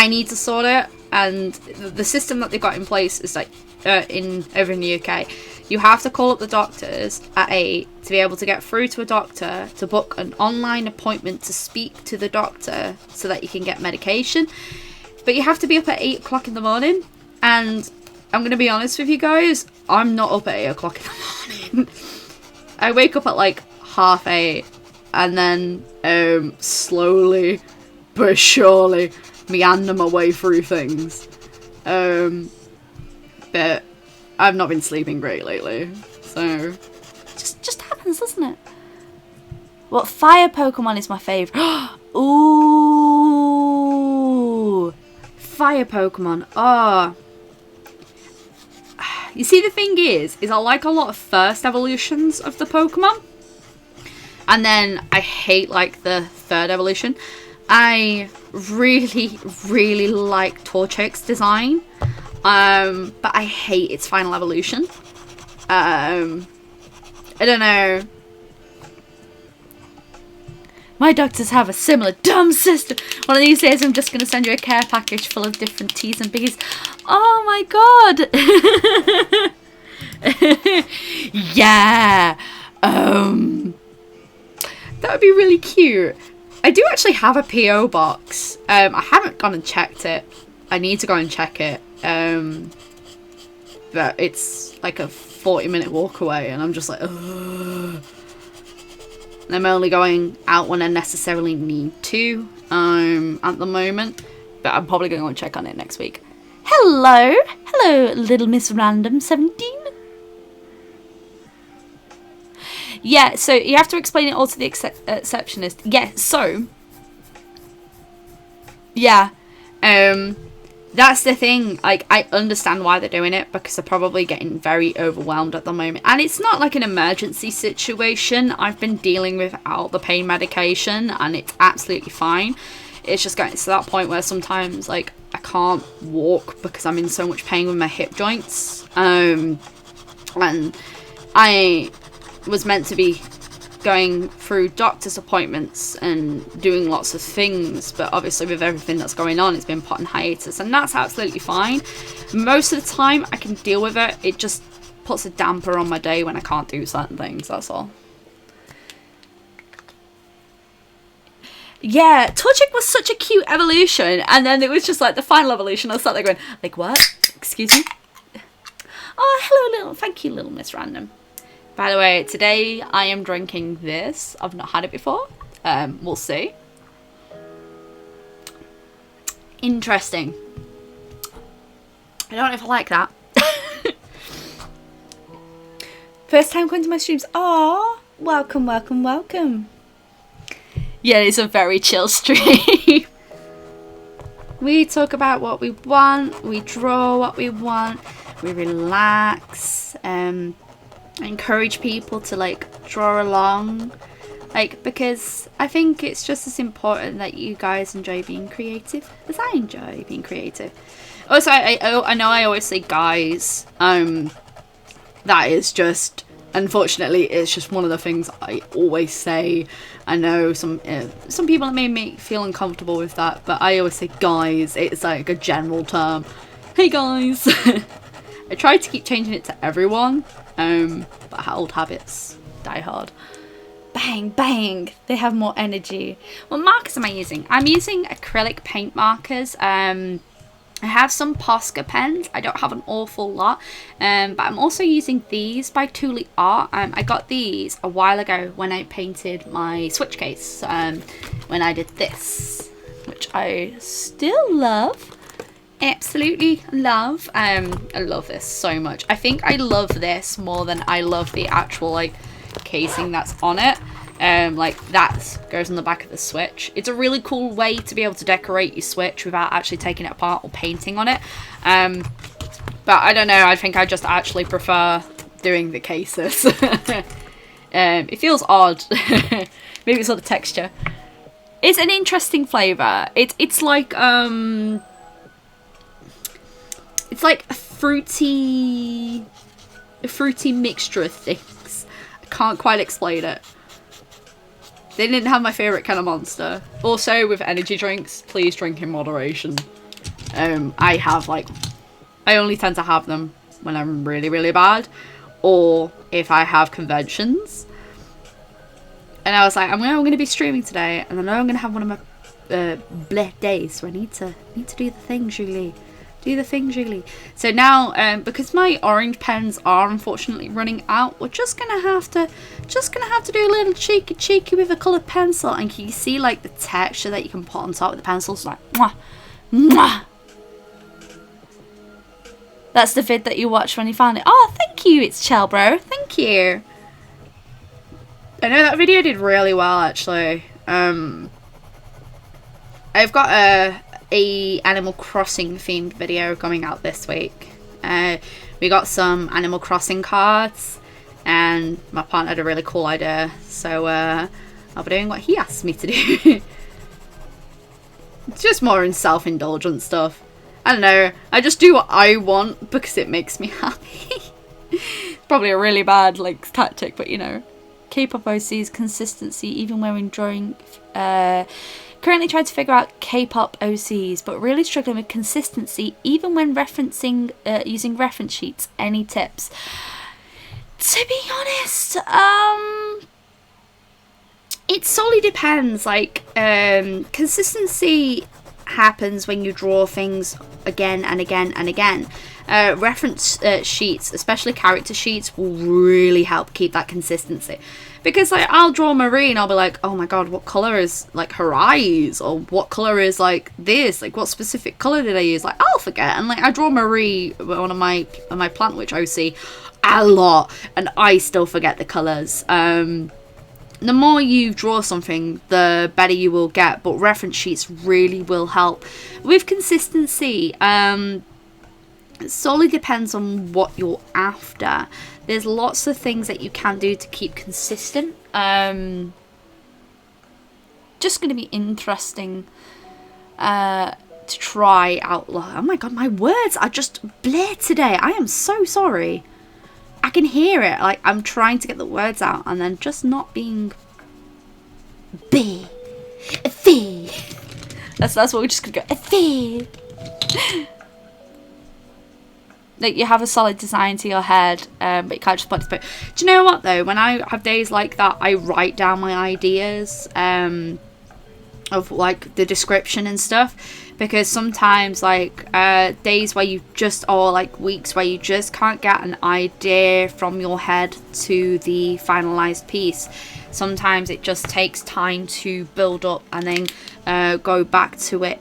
Speaker 1: need to sort it, and the system that they got in place is like over in the UK. You have to call up the doctors at 8 to be able to get through to a doctor to book an online appointment to speak to the doctor so that you can get medication. But you have to be up at 8 o'clock in the morning, and I'm going to be honest with you guys, I'm not up at 8 o'clock in the morning. I wake up at like 8:30 and then slowly but surely meander my way through things. But I've not been sleeping great lately, so just happens, doesn't it? What fire Pokemon is my favourite? Ooh, fire Pokemon. Oh, you see, the thing is I like a lot of first evolutions of the Pokemon, and then I hate like the third evolution. I really like Torchic's design. But I hate its final evolution. I don't know. My doctors have a similar dumb system. One of these days I'm just going to send you a care package full of different T's and B's. Oh my god. Yeah. That would be really cute. I do actually have a P.O. box. I haven't gone and checked it. I need to go and check it. But it's like a 40-minute walk away, and I'm just like, ugh. And I'm only going out when I necessarily need to at the moment, but I'm probably going to go and check on it next week. Hello, little Miss Random 17. Yeah, so you have to explain it all to the exceptionist. Yeah, so yeah, that's the thing. Like, I understand why they're doing it, because they're probably getting very overwhelmed at the moment, and it's not like an emergency situation. I've been dealing without the pain medication, and it's absolutely fine. It's just getting to that point where sometimes, like, I can't walk because I'm in so much pain with my hip joints. And I was meant to be going through doctor's appointments and doing lots of things, but obviously with everything that's going on, it's been put on hiatus, and that's absolutely fine. Most of the time I can deal with it. It just puts a damper on my day when I can't do certain things, that's all. Yeah, Torchic was such a cute evolution, and then it was just like the final evolution. I was sat there going, like, what? Excuse me? Oh, hello, thank you, little Miss Random. By the way, today I am drinking this. I've not had it before. We'll see. Interesting. I don't know if I like that. First time coming to my streams. Aww, welcome, welcome, welcome. Yeah, it's a very chill stream. We talk about what we want, we draw what we want, we relax, I encourage people to like draw along, like, because I think it's just as important that you guys enjoy being creative as I enjoy being creative. Also, I know I always say guys, that is just, unfortunately, it's just one of the things I always say. I know some people may make me feel uncomfortable with that, but I always say guys. It's like a general term. Hey guys. I try to keep changing it to everyone, but old habits die hard. Bang, bang. They have more energy. What markers am I using? I'm using acrylic paint markers. I have some Posca pens. I don't have an awful lot, but I'm also using these by Thule Art. I got these a while ago when I painted my Switch case, when I did this, which I still love, absolutely love. I love this so much. I think I love this more than I love the actual like casing that's on it. Like that goes on the back of the Switch. It's a really cool way to be able to decorate your Switch without actually taking it apart or painting on it. But I don't know, I think I just actually prefer doing the cases. It feels odd. Maybe it's all the texture. It's an interesting flavour. It's like a fruity mixture of things. I can't quite explain it. They didn't have my favourite kind of monster. Also, with energy drinks, please drink in moderation. I only tend to have them when I'm really, really bad, or if I have conventions. And I was like, I'm going to be streaming today, and I know I'm going to have one of my bleh days, so I need to do the thing, Julie. Do the thing, Julie. So now, because my orange pens are unfortunately running out, we're just gonna have to do a little cheeky with a coloured pencil. And can you see like the texture that you can put on top of the pencils? Like, mwah, mwah. That's the vid that you watched when you found it. Oh, thank you, it's Chell, bro. Thank you. I know that video did really well, actually. I've got a Animal Crossing themed video coming out this week. We got some Animal Crossing cards, and my partner had a really cool idea, so I'll be doing what he asked me to do. It's just more in self-indulgent stuff. I don't know, I just do what I want because it makes me happy. It's probably a really bad like tactic, but you know. K-pop OC's consistency even when drawing. Currently trying to figure out K-pop OCs, but really struggling with consistency even when referencing using reference sheets. Any tips? To be honest, it solely depends. Like, consistency happens when you draw things again and again and again. Reference sheets, especially character sheets, will really help keep that consistency. Because like I'll draw Marie and I'll be like, oh my god, what colour is like her eyes? Or what colour is like this? Like what specific colour did I use? Like I'll forget. And like I draw Marie, one of my Plant Witch OC, a lot, and I still forget the colours. The more you draw something, the better you will get, but reference sheets really will help. With consistency, it solely depends on what you're after. There's lots of things that you can do to keep consistent. Just going to be interesting to try out. Oh my god, my words are just bleh today. I am so sorry. I can hear it. Like I'm trying to get the words out and then just not being b. That's what we're just gonna go. Like you have a solid design to your head, but you can't just put it. Do you know what though? When I have days like that, I write down my ideas of like the description and stuff, because sometimes like days where you just, or like weeks where you just can't get an idea from your head to the finalized piece. Sometimes it just takes time to build up and then go back to it.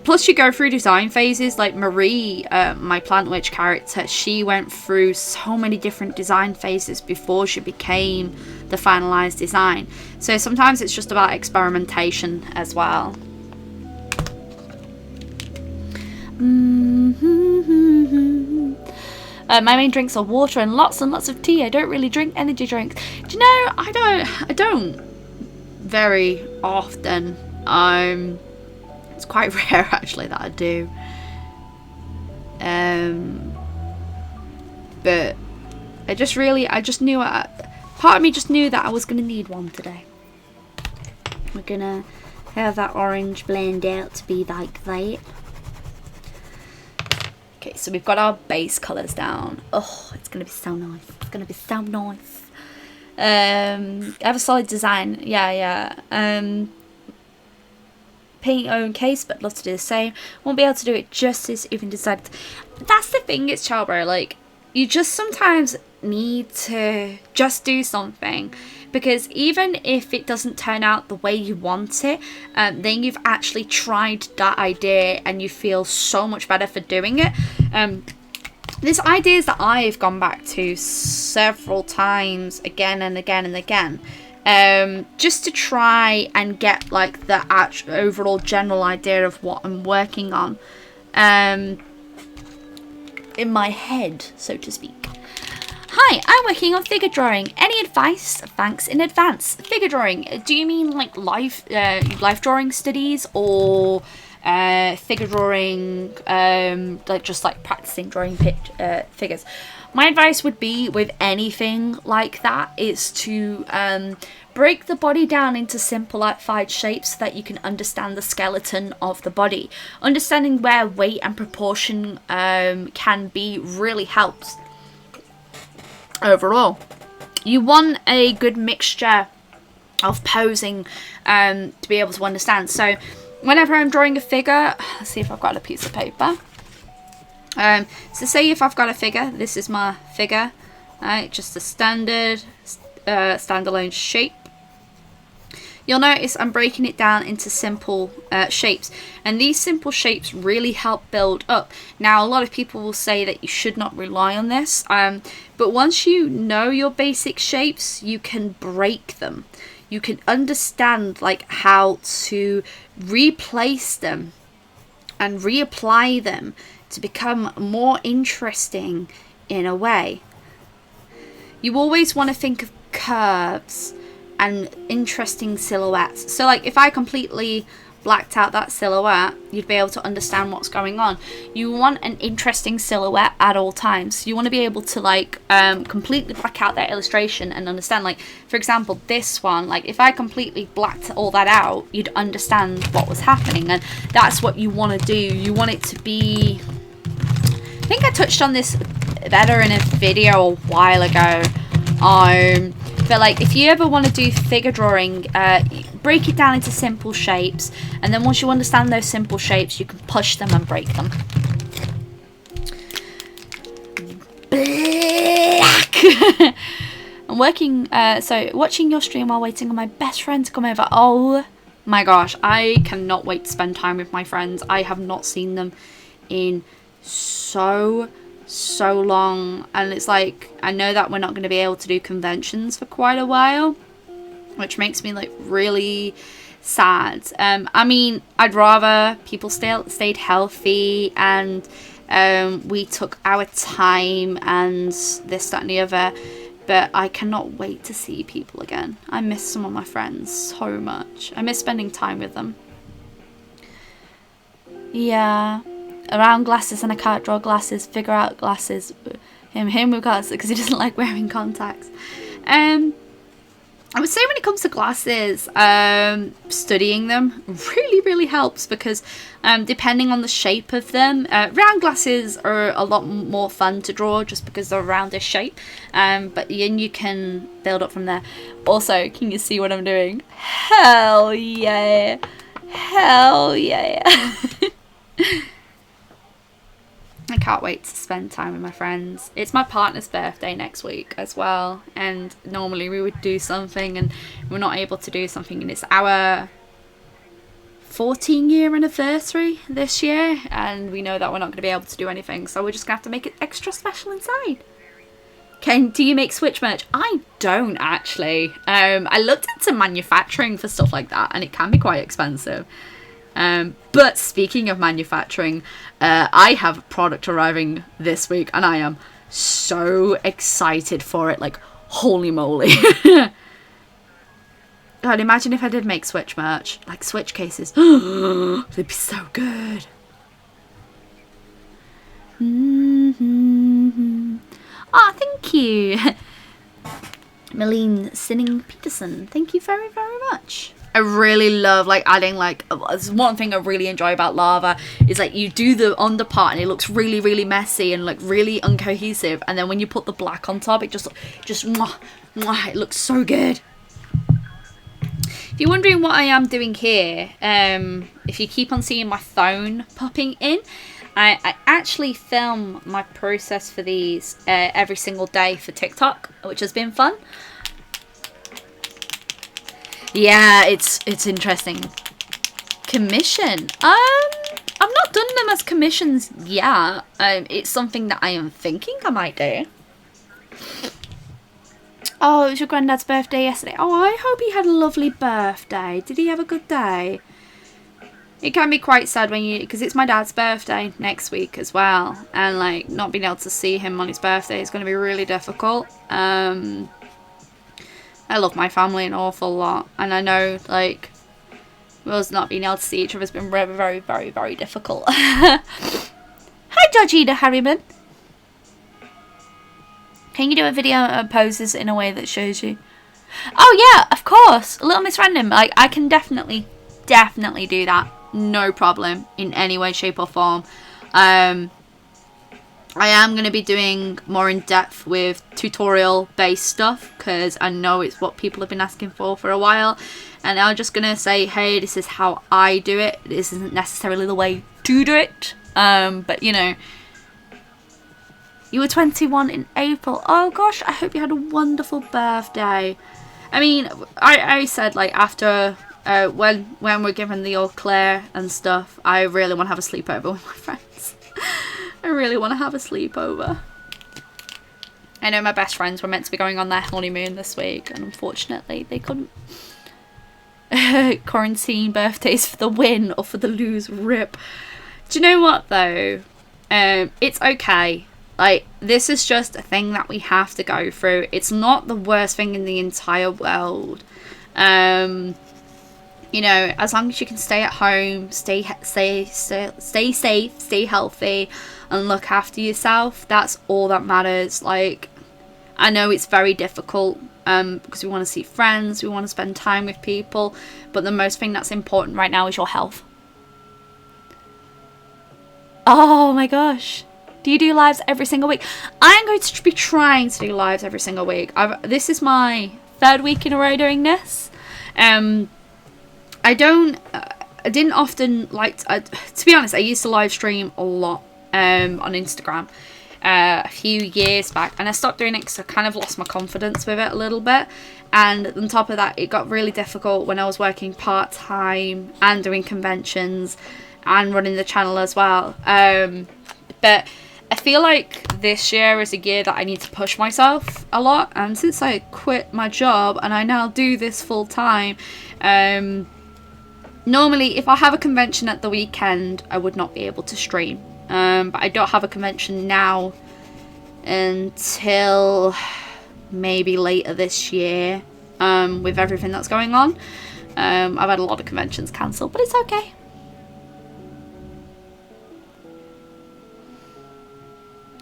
Speaker 1: plus you go through design phases. Like Marie, my Plant Witch character, she went through so many different design phases before she became the finalized design. So sometimes it's just about experimentation as well. My main drinks are water and lots of tea. I don't really drink energy drinks. Do you know, I don't very often. It's quite rare actually that I do. But I just knew, part of me just knew that I was gonna need one today. We're gonna have that orange blend out to be like that. Okay, so we've got our base colours down. Oh, it's gonna be so nice. It's gonna be so nice. I have a solid design. Yeah. Paint your own case, but love to do the same. Won't be able to do it justice even decided. That's the thing, it's Charbro. Like, you just sometimes need to just do something, because even if it doesn't turn out the way you want it, then you've actually tried that idea and you feel so much better for doing it. There's ideas that I've gone back to several times, again and again and again, just to try and get like the actual overall general idea of what I'm working on in my head, so to speak. Hi, I'm working on figure drawing. Any advice? Thanks in advance. Figure drawing. Do you mean like life drawing studies, or figure drawing, like just like practicing drawing figures? My advice would be with anything like that is to break the body down into simplified shapes so that you can understand the skeleton of the body. Understanding where weight and proportion can be really helps. Overall, you want a good mixture of posing to be able to understand. So whenever I'm drawing a figure, let's see if I've got a piece of paper. So say if I've got a figure, this is my figure, right? Just a standard standalone shape. You'll notice I'm breaking it down into simple shapes, and these simple shapes really help build up. Now, a lot of people will say that you should not rely on this, but once you know your basic shapes, you can break them. You can understand like how to replace them and reapply them to become more interesting in a way. You always want to think of curves and interesting silhouettes. So like if I completely blacked out that silhouette, you'd be able to understand what's going on. You want an interesting silhouette at all times. You want to be able to like completely black out that illustration and understand, like for example this one, like if I completely blacked all that out, you'd understand what was happening, and that's what you want to do. You want it to be, I think I touched on this better in a video a while ago, but like if you ever want to do figure drawing, break it down into simple shapes, and then once you understand those simple shapes, you can push them and break them. Black. I'm working, so watching your stream while waiting on my best friend to come over. Oh my gosh, I cannot wait to spend time with my friends. I have not seen them in so long, and it's like I know that we're not going to be able to do conventions for quite a while, which makes me like really sad. I mean, I'd rather people stayed healthy and we took our time and this, that and the other, but I cannot wait to see people again. I miss some of my friends so much. I miss spending time with them. Yeah. Around glasses, and I can't draw glasses. Figure out glasses. Him with glasses because he doesn't like wearing contacts. I would say when it comes to glasses, studying them really helps, because depending on the shape of them, round glasses are a lot more fun to draw just because they're a roundish shape. But then you can build up from there. Also, can you see what I'm doing? Hell yeah! Hell yeah! I can't wait to spend time with my friends. It's my partner's birthday next week as well, and normally we would do something and we're not able to do something, and it's our 14-year anniversary this year, and we know that we're not going to be able to do anything, so we're just going to have to make it extra special inside. Do you make Switch merch? I don't actually. I looked into manufacturing for stuff like that, and it can be quite expensive. But speaking of manufacturing, I have a product arriving this week, and I am so excited for it. Like, holy moly. God, imagine if I did make Switch merch, like Switch cases. They'd be so good. Oh, thank you. Malene Sinning Peterson, thank you very, very much. I really love like adding like, one thing I really enjoy about lava is like you do the under part and it looks really, really messy and like really uncohesive, and then when you put the black on top, it just mwah, mwah, it looks so good. If you're wondering what I am doing here, if you keep on seeing my phone popping in, I actually film my process for these every single day for TikTok, which has been fun. Yeah, it's interesting. Commission. I've not done them as commissions yet. It's something that I am thinking I might do. Oh, it was your granddad's birthday yesterday. Oh, I hope he had a lovely birthday. Did he have a good day? It can be quite sad when because it's my dad's birthday next week as well, and like not being able to see him on his birthday is going to be really difficult. I love my family an awful lot, and I know like us not being able to see each other has been very, very, very, very difficult. Hi, Georgina Harriman. Can you do a video of poses in a way that shows you? Oh yeah, of course. Little Miss Random. Like I can definitely do that. No problem in any way, shape or form. I am going to be doing more in depth with tutorial based stuff because I know it's what people have been asking for a while, and I'm just going to say, hey, this is how I do it. This isn't necessarily the way to do it, but you know, you were 21 in April. Oh gosh, I hope you had a wonderful birthday. I mean, I said like after when we're given the all clear and stuff, I really want to have a sleepover with my friends. I really want to have a sleepover. I know my best friends were meant to be going on their honeymoon this week, and unfortunately they couldn't. Quarantine birthdays for the win or for the lose, rip. Do you know what though? It's okay. Like, this is just a thing that we have to go through. It's not the worst thing in the entire world. You know, as long as you can stay at home, stay safe, stay healthy, and look after yourself, that's all that matters. Like, I know it's very difficult because we want to see friends, we want to spend time with people, but the most thing that's important right now is your health. Oh my gosh. Do you do lives every single week? I'm going to be trying to do lives every single week. This is my 3rd week in a row doing this. I didn't often like to be honest, I used to live stream a lot on Instagram a few years back, and I stopped doing it because I kind of lost my confidence with it a little bit, and on top of that it got really difficult when I was working part-time and doing conventions and running the channel as well. But I feel like this year is a year that I need to push myself a lot, and since I quit my job and I now do this full time, normally if I have a convention at the weekend I would not be able to stream, but I don't have a convention now until maybe later this year, with everything that's going on. I've had a lot of conventions cancelled, but it's okay.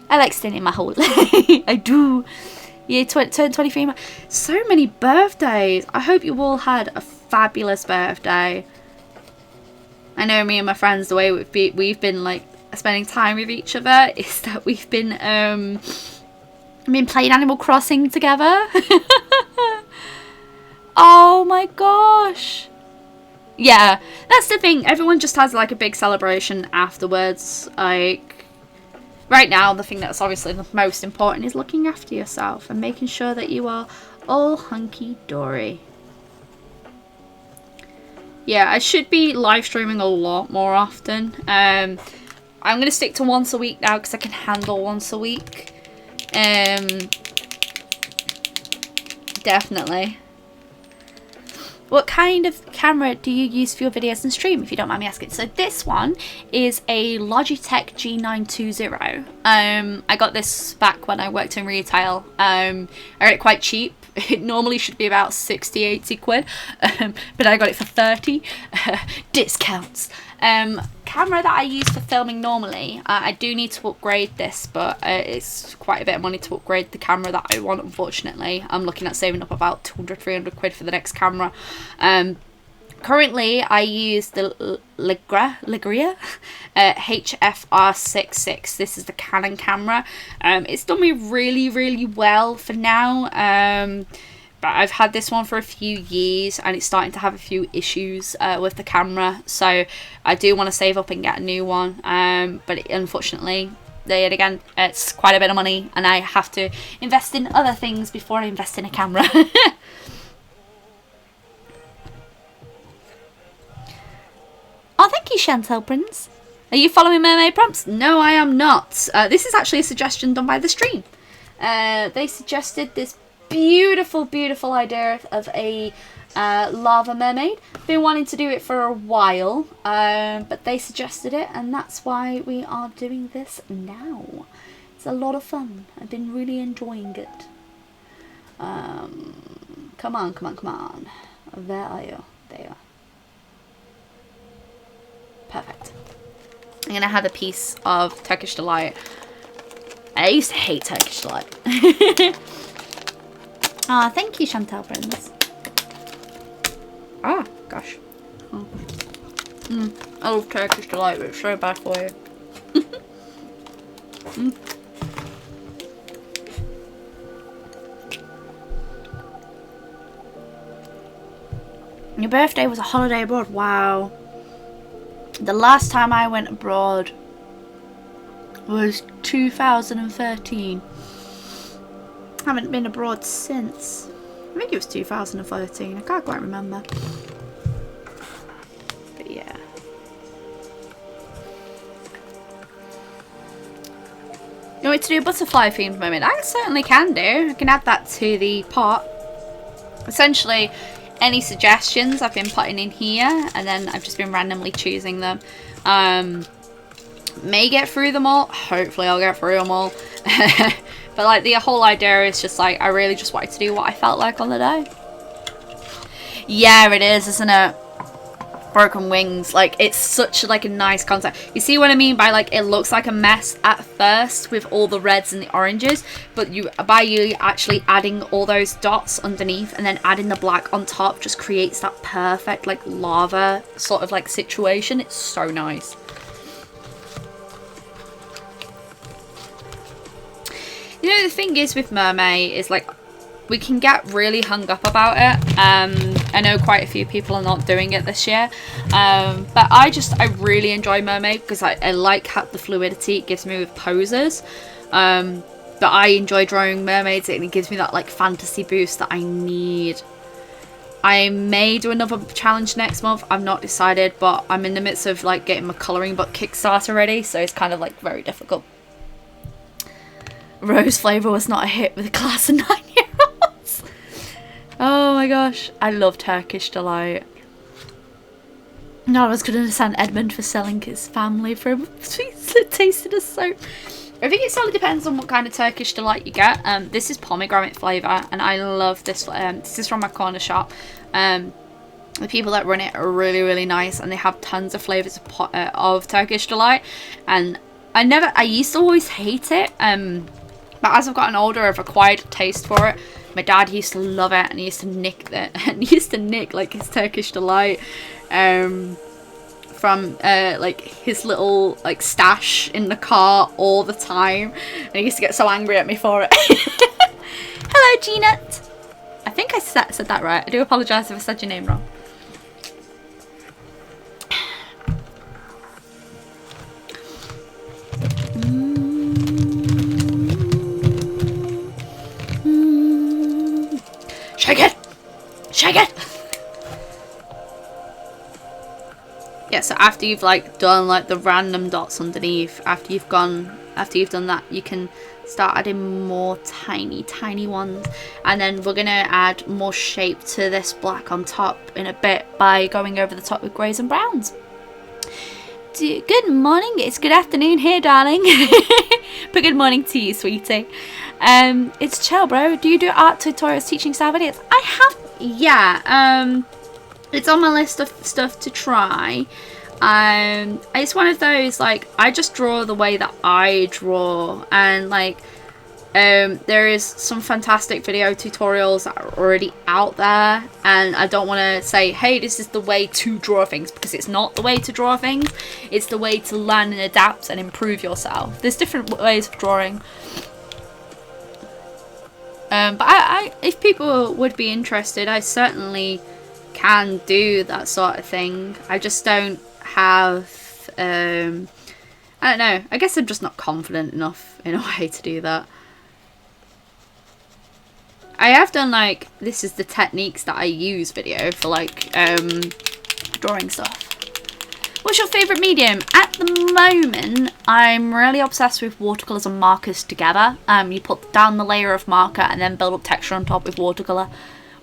Speaker 1: I like staying in my hole. I do. Yeah, turned 23. So many birthdays. I hope you all had a fabulous birthday. I know me and my friends, the way we've been like spending time with each other is that we've been playing Animal Crossing together. Oh my gosh. Yeah, that's the thing. Everyone just has like a big celebration afterwards. Like, right now, the thing that's obviously the most important is looking after yourself and making sure that you are all hunky-dory. yeah, I should be live streaming a lot more often. I'm going to stick to once a week now because I can handle once a week. Definitely. What kind of camera do you use for your videos and stream, if you don't mind me asking? So this one is a Logitech G920. I got this back when I worked in retail. I got it quite cheap. It normally should be about 60, 80 quid, but I got it for 30. Discounts. Camera that I use for filming normally, I do need to upgrade this, but it's quite a bit of money to upgrade the camera that I want, unfortunately. I'm looking at saving up about 200, 300 quid for the next camera. Currently, I use the Ligria HFR66. This is the Canon camera. It's done me really, really well for now. But I've had this one for a few years and it's starting to have a few issues with the camera. So I do want to save up and get a new one. But unfortunately, yet again, it's quite a bit of money and I have to invest in other things before I invest in a camera. Oh, thank you, Chantel Prince. Are you following Mermaid prompts? No, I am not. This is actually a suggestion done by the stream. They suggested this beautiful, beautiful idea of a lava mermaid. Been wanting to do it for a while, but they suggested it, and that's why we are doing this now. It's a lot of fun. I've been really enjoying it. Come on, come on, come on. Where are you? There you are. Perfect. I'm gonna have a piece of Turkish delight. I used to hate Turkish delight. Ah, thank you, Chantal Prince. Ah, gosh. Oh. I love Turkish delight, but it's so bad for you. Your birthday was a holiday abroad. Wow. The last time I went abroad was 2013. I haven't been abroad since. I think it was 2013. I can't quite remember. But yeah. You want me to do a butterfly themed moment? I certainly can do. I can add that to the pot. Essentially, any suggestions I've been putting in here, and then I've just been randomly choosing them. May get through them all. Hopefully I'll get through them all. But like the whole idea is just like, I really just wanted to do what I felt like on the day. Yeah, it is, isn't it? Broken wings. Like, it's such like a nice concept. You see what I mean by like, it looks like a mess at first with all the reds and the oranges, but you actually adding all those dots underneath and then adding the black on top just creates that perfect like lava sort of like situation. It's so nice. You know, the thing is with Mermay is like, we can get really hung up about it. I know quite a few people are not doing it this year. But I really enjoy Mermaid because I like how the fluidity it gives me with poses. But I enjoy drawing mermaids and it gives me that like fantasy boost that I need. I may do another challenge next month. I'm not decided, but I'm in the midst of like getting my colouring book Kickstarter ready. So it's kind of like very difficult. Rose flavour was not a hit with a class of 9-year-olds. Oh my gosh, I love Turkish delight. No, I was going to understand Edmund for selling his family for a sweet tasted as soap. I think it solely depends on what kind of Turkish delight you get. This is pomegranate flavour, and I love this. This is from my corner shop. The people that run it are really, really nice, and they have tons of flavours of Turkish delight. And I used to always hate it. But as I've gotten older, I've acquired a taste for it. My dad used to love it, and he used to nick it, and he used to nick like his Turkish delight from like his little like stash in the car all the time, and he used to get so angry at me for it. Hello, Jeanette. I think I said that right. I do apologise if I said your name wrong. Shake it! Shake it! after you've like done like the random dots underneath, after you've done that, you can start adding more tiny ones, and then we're gonna add more shape to this black on top in a bit by going over the top with greys and browns. Good morning, it's good afternoon here, darling. But good morning to you, sweetie. It's chill, bro. Do you do art tutorials, teaching style videos? I have, yeah. It's on my list of stuff to try. It's one of those, like, I just draw the way that I draw, and like there is some fantastic video tutorials that are already out there, and I don't want to say, hey, this is the way to draw things, because it's not the way to draw things. It's the way to learn and adapt and improve yourself. There's different ways of drawing, but I if people would be interested, I certainly can do that sort of thing. I just don't have I don't know, I guess I'm just not confident enough in a way to do that. I have done like, this is the techniques that I use video for like drawing stuff. What's your favourite medium? At the moment, I'm really obsessed with watercolours and markers together. You put down the layer of marker and then build up texture on top with watercolour.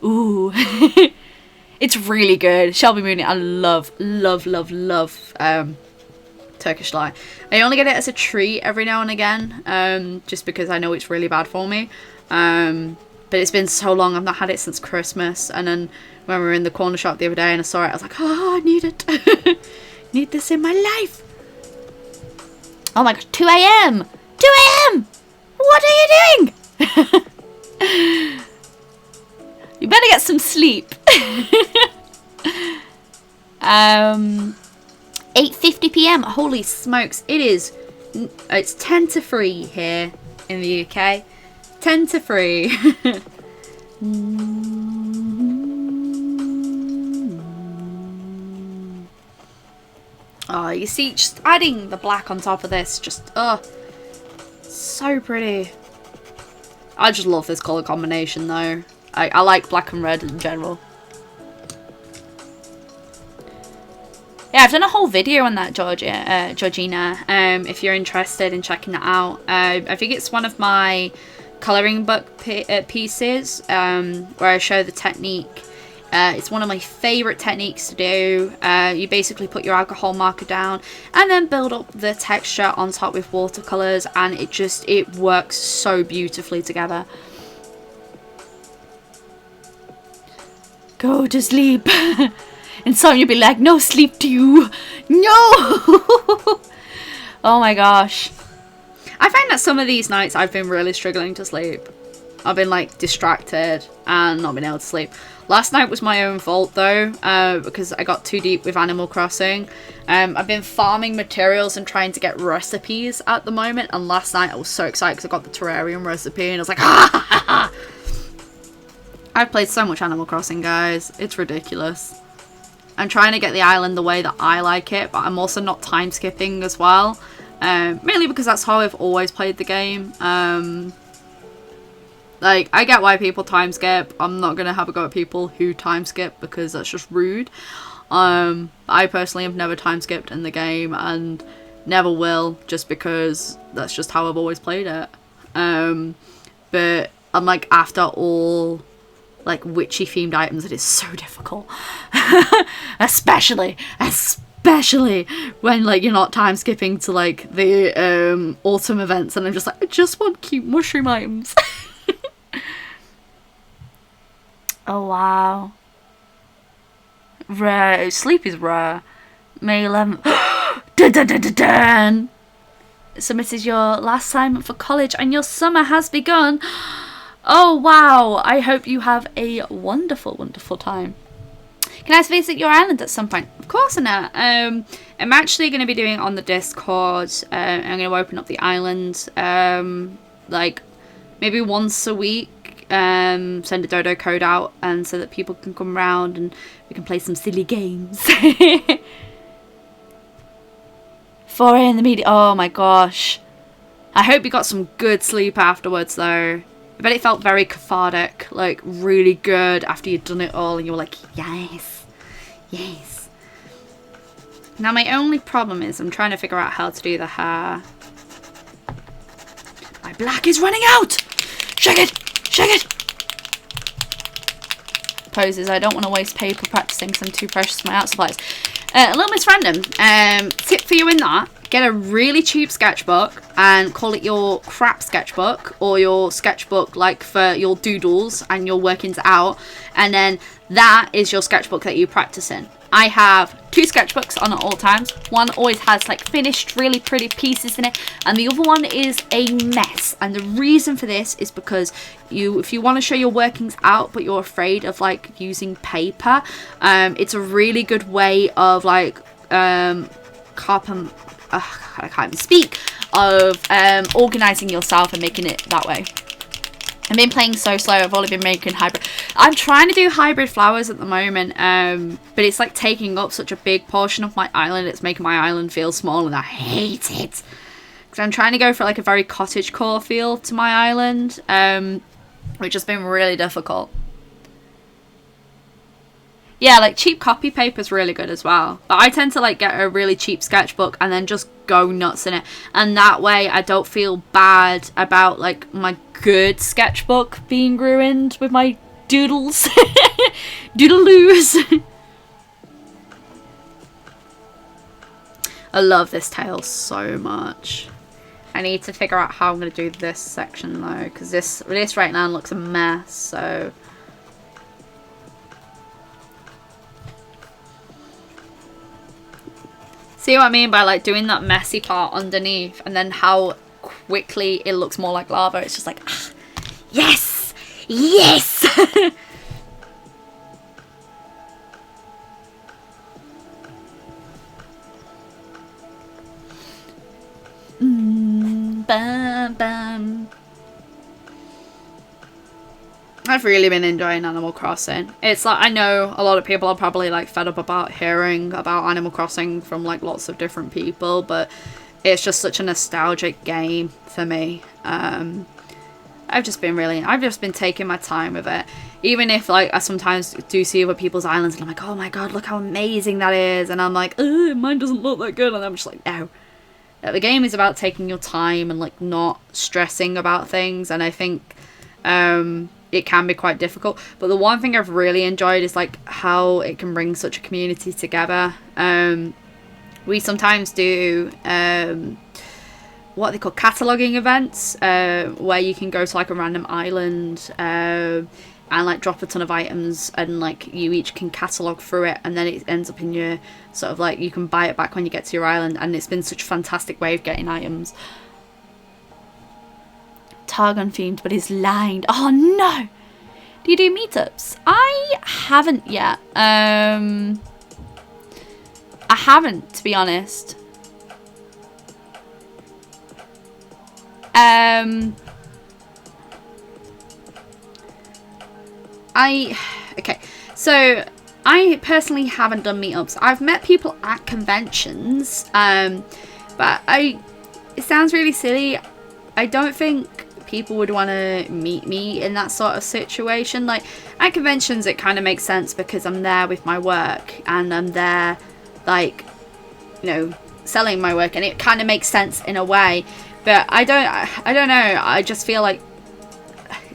Speaker 1: Ooh. It's really good. Shelby Mooney, I love Turkish Light. I only get it as a treat every now and again, just because I know it's really bad for me. But it's been so long, I've not had it since Christmas. And then when we were in the corner shop the other day and I saw it, I was like, oh, I need it. Need this in my life. Oh my gosh, 2 a.m. 2 a.m. What are you doing? You better get some sleep. 8:50 p.m. Holy smokes, it's 10 to 3 here in the UK. 10 to 3. Oh, you see, just adding the black on top of this, just, so pretty. I just love this colour combination though. I like black and red in general. Yeah, I've done a whole video on that, Georgina, if you're interested in checking that out. I think it's one of my colouring book pieces, where I show the technique. It's one of my favourite techniques to do. You basically put your alcohol marker down and then build up the texture on top with watercolours, and it works so beautifully together. Go to sleep. And some you'll be like, no sleep to you. No. Oh my gosh. I find that some of these nights I've been really struggling to sleep. I've been like distracted and not been able to sleep. Last night was my own fault though, because I got too deep with Animal Crossing. I've been farming materials and trying to get recipes at the moment, and last night I was so excited because I got the terrarium recipe and I was like, ah! I've played so much Animal Crossing, guys. It's ridiculous. I'm trying to get the island the way that I like it, but I'm also not time skipping as well. Mainly because that's how I've always played the game. Like, I get why people time skip. I'm not going to have a go at people who time skip because that's just rude. I personally have never time skipped in the game and never will, just because that's just how I've always played it. But I'm like, after all like witchy themed items, it is so difficult. especially when like you're not time skipping to like the autumn events, and I'm just like, I just want cute mushroom items. Oh wow, rare. Sleep is rare. May 11th. Dun, dun, dun, dun, dun. Submitted your last assignment for college and your summer has begun. Oh wow, I hope you have a wonderful, wonderful time. Can I visit your island at some point? Of course, Anna. I'm actually going to be doing it on the Discord. I'm going to open up the island like maybe once a week. Send a dodo code out, and so that people can come round and we can play some silly games. 4 a.m. in the media. Oh my gosh. I hope you got some good sleep afterwards though. I bet it felt very cathartic, like really good after you'd done it all and you were like, yes, yes. Now my only problem is I'm trying to figure out how to do the hair. My black is running out! Shake it! Shake it! Poses. I don't want to waste paper practicing because I'm too precious for my art supplies. A little Miss Random. Tip for you in that. Get a really cheap sketchbook and call it your crap sketchbook or your sketchbook like for your doodles and your workings out. And then that is your sketchbook that you practice in. I have 2 sketchbooks on at all times. One always has like finished really pretty pieces in it, and the other one is a mess. And the reason for this is because if you want to show your workings out but you're afraid of like using paper, it's a really good way of like I can't even speak, of organizing yourself and making it that way. I've been playing so slow. I've only been making hybrid. I'm trying to do hybrid flowers at the moment, but it's like taking up such a big portion of my island. It's making my island feel small, and I hate it. Because I'm trying to go for like a very cottagecore feel to my island, which has been really difficult. Yeah, like cheap copy paper is really good as well. But I tend to like get a really cheap sketchbook and then just go nuts in it. And that way I don't feel bad about like my good sketchbook being ruined with my doodles. Doodaloos. I love this tail so much. I need to figure out how I'm going to do this section though. Because this right now looks a mess. So... see what I mean by like doing that messy part underneath and then how quickly it looks more like lava. It's just like, ah, yes! Yes! Bam, bam. I've really been enjoying Animal Crossing. It's like, I know a lot of people are probably like fed up about hearing about Animal Crossing from like lots of different people, but it's just such a nostalgic game for me. I've just been taking my time with it. Even if like I sometimes do see other people's islands and I'm like, oh my god, look how amazing that is, and I'm like, mine doesn't look that good, and I'm just like, no. The game is about taking your time and like not stressing about things, and I think it can be quite difficult. But the one thing I've really enjoyed is like how it can bring such a community together. We sometimes do what they call cataloguing events, where you can go to like a random island and like drop a ton of items, and like you each can catalogue through it, and then it ends up in your sort of like, you can buy it back when you get to your island, and it's been such a fantastic way of getting items. Targon themed, but he's lined. Oh no! Do you do meetups? I haven't yet. I haven't, to be honest. Okay, so I personally haven't done meetups. I've met people at conventions, but it sounds really silly. I don't think people would want to meet me in that sort of situation. Like at conventions it kind of makes sense because I'm there with my work and I'm there like, you know, selling my work, and it kind of makes sense in a way. But I don't know, I just feel like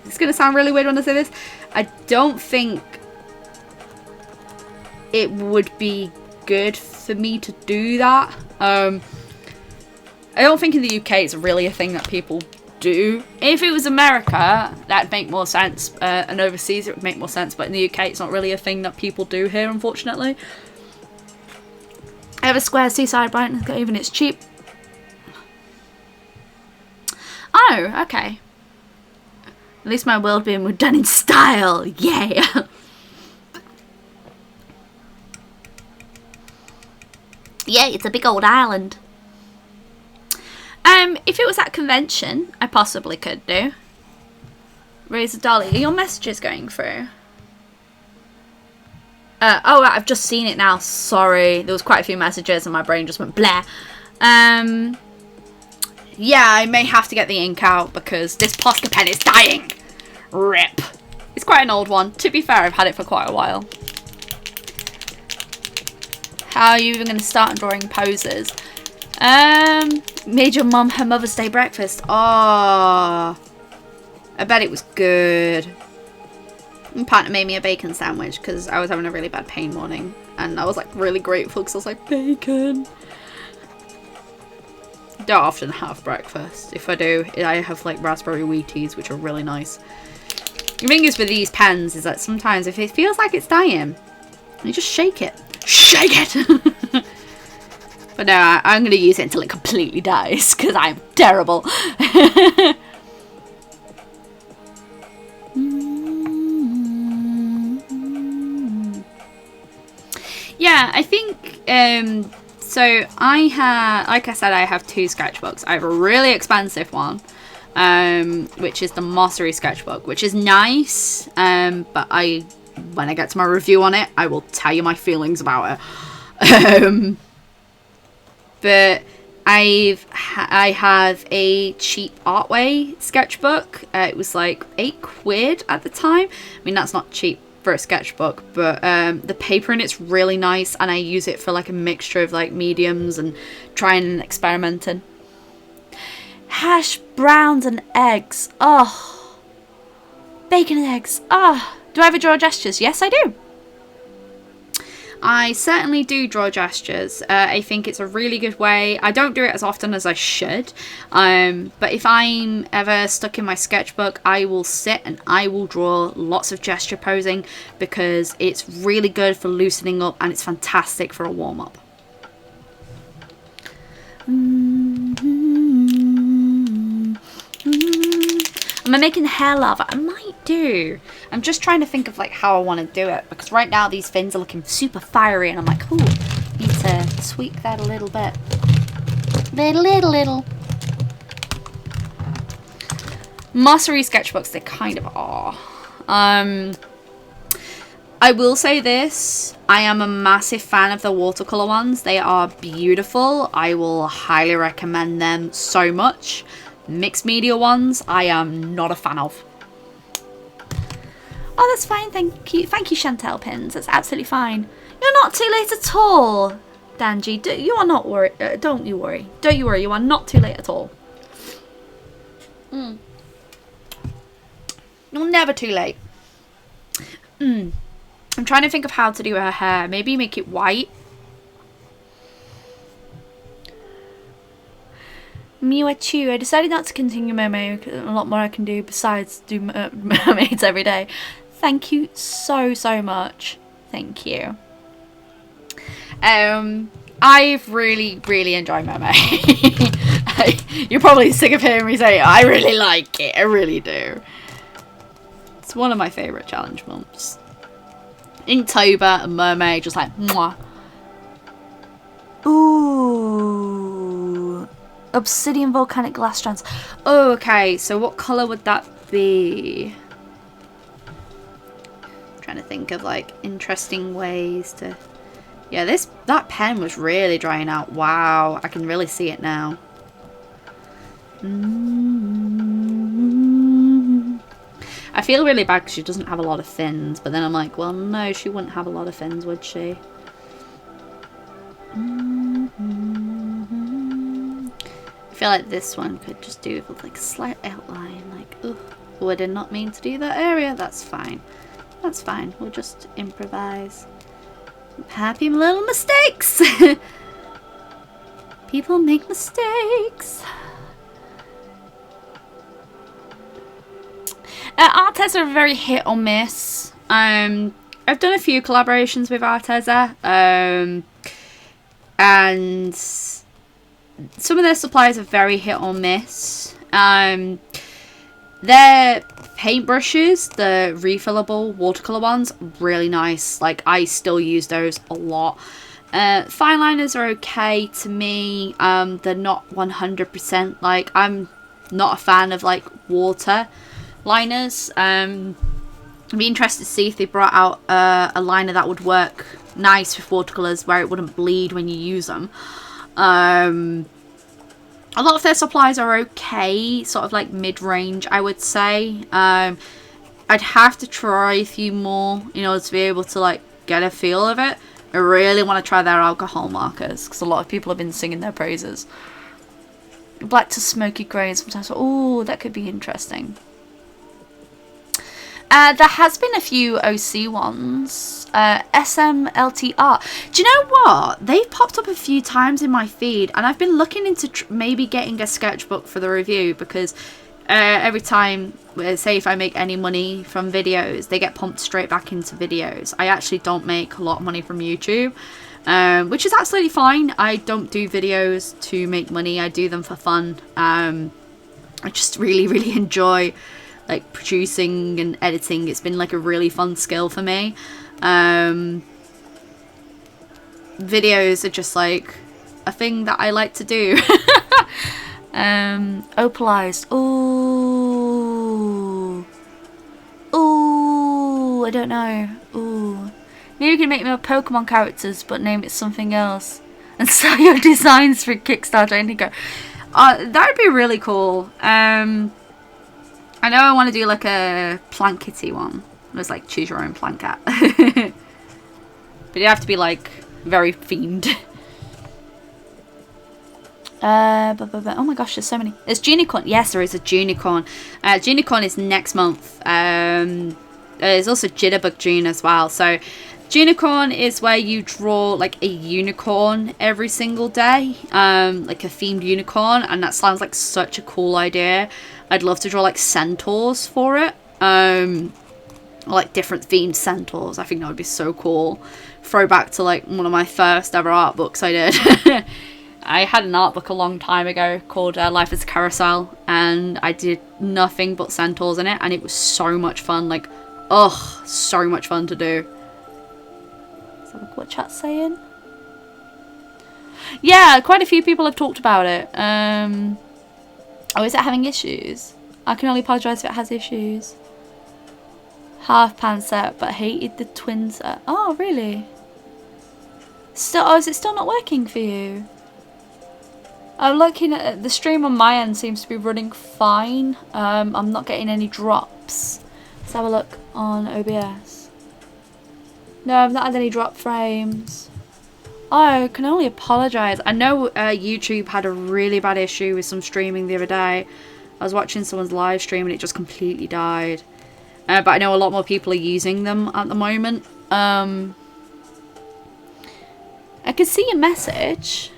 Speaker 1: it's gonna sound really weird when I say this. I don't think it would be good for me to do that. I don't think in the UK it's really a thing that people do. If it was America, that'd make more sense, and overseas it would make more sense, but in the UK it's not really a thing that people do here, unfortunately. I have a square seaside brightness even it's cheap. Oh, okay. At least my world being done in style. Yay! Yeah, it's a big old island. If it was at convention, I possibly could do. Razor Dolly, are your messages going through? Oh, I've just seen it now. Sorry, there was quite a few messages and my brain just went blah. Yeah, I may have to get the ink out because this Posca pen is dying. RIP. It's quite an old one. To be fair, I've had it for quite a while. How are you even going to start on drawing poses? Made your mum her Mother's Day breakfast. Oh, I bet it was good. My partner made me a bacon sandwich because I was having a really bad pain morning. And I was like really grateful because I was like, bacon. Don't often have breakfast. If I do, I have like raspberry Wheaties, which are really nice. The thing is with these pens is that sometimes if it feels like it's dying, you just shake it. Shake it! But no, I'm going to use it until it completely dies because I'm terrible. Yeah, I think, so I have, like I said, I have 2 sketchbooks. I have a really expensive one, which is the Mossery sketchbook, which is nice, but when I get to my review on it, I will tell you my feelings about it. But I have a cheap Artway sketchbook. It was like £8 at the time. I mean, that's not cheap for a sketchbook, but the paper in it's really nice, and I use it for like a mixture of like mediums and trying and experimenting. Hash browns and eggs. Oh, bacon and eggs. Oh, do I ever draw gestures? Yes, I do. I certainly do draw gestures. I think it's a really good way. I don't do it as often as I should, but if I'm ever stuck in my sketchbook, I will sit and I will draw lots of gesture posing because it's really good for loosening up and it's fantastic for a warm-up. Am I making hair lava? I might do. I'm just trying to think of like how I want to do it because right now these fins are looking super fiery and I'm like, ooh, need to tweak that a little bit. Little. Mossery sketchbooks, they kind of are. I will say this, I am a massive fan of the watercolor ones. They are beautiful. I will highly recommend them so much. Mixed media ones, I am not a fan of. Oh, that's fine, thank you. Thank you, Chantel Pins. That's absolutely fine. You're not too late at all, Danji. You are not worried. Don't you worry. Don't you worry. You are not too late at all. You're never too late. I'm trying to think of how to do her hair. Maybe make it white. Miwachu, I decided not to continue Mermaid. A lot more I can do besides do mermaids every day. Thank you so much. Thank you. I've really enjoyed Mermaid. You're probably sick of hearing me say it. I really like it. I really do. It's one of my favourite challenge months. Inktober and Mermaid, just like mwah. Ooh. Obsidian volcanic glass strands. Oh, okay. So what colour would that be? I'm trying to think of like interesting ways to. Yeah, that pen was really drying out. Wow, I can really see it now. I feel really bad because she doesn't have a lot of fins, but then I'm like, well, no, she wouldn't have a lot of fins, would she? I feel like this one could just do with like a slight outline, like, oh, I did not mean to do that area. That's fine. That's fine. We'll just improvise. Happy little mistakes. People make mistakes. Arteza are very hit or miss. I've done a few collaborations with Arteza, and some of their supplies are very hit or miss. Their paintbrushes, the refillable watercolor ones, really nice. Like, I still use those a lot. Fine liners are okay to me. They're not 100%. Like, I'm not a fan of like water liners. I'd be interested to see if they brought out a liner that would work nice with watercolors where it wouldn't bleed when you use them. A lot of their supplies are okay, sort of like mid-range, I would say. I'd have to try a few more in order to be able to like get a feel of it. I really want to try their alcohol markers because a lot of people have been singing their praises. Black to smoky grey and sometimes. Oh, that could be interesting. There has been a few OC ones. SMLTR. Do you know what? They've popped up a few times in my feed, and I've been looking into maybe getting a sketchbook for the review because every time, say if I make any money from videos, they get pumped straight back into videos. I actually don't make a lot of money from YouTube, which is absolutely fine. I don't do videos to make money. I do them for fun. I just really enjoy like producing and editing. It's been like a really fun skill for me. Videos are just like a thing that I like to do. Opalized. Ooh, I don't know. Ooh, maybe you can make more Pokemon characters but name it something else and sell your designs for Kickstarter. Indigo. That would be really cool. I know I want to do like a Plankety one. It was like choose your own Plankat. But you have to be like very themed. Oh my gosh, there's so many. There's Junicorn. Yes, there is a Junicorn. Junicorn is next month. There's also Jitterbug June as well. So Junicorn is where you draw like a unicorn every single day. Like a themed unicorn. And that sounds like such a cool idea. I'd love to draw like centaurs for it. Or like different themed centaurs. I think that would be so cool. Throwback to like one of my first ever art books I did. I had an art book a long time ago called Life as a Carousel, and I did nothing but centaurs in it, and it was so much fun. Like, oh, so much fun to do. Let's have a look what chat's saying. Yeah, quite a few people have talked about it. Oh, is it having issues? I can only apologise if it has issues. Half pan set, but hated the twin set. Oh, really? Still, oh, is it still not working for you? I'm looking at the stream on my end, seems to be running fine. I'm not getting any drops. Let's have a look on OBS. No, I've not had any drop frames. Oh, I can only apologise. I know YouTube had a really bad issue with some streaming the other day. I was watching someone's live stream and it just completely died. But I know a lot more people are using them at the moment. I can see your message.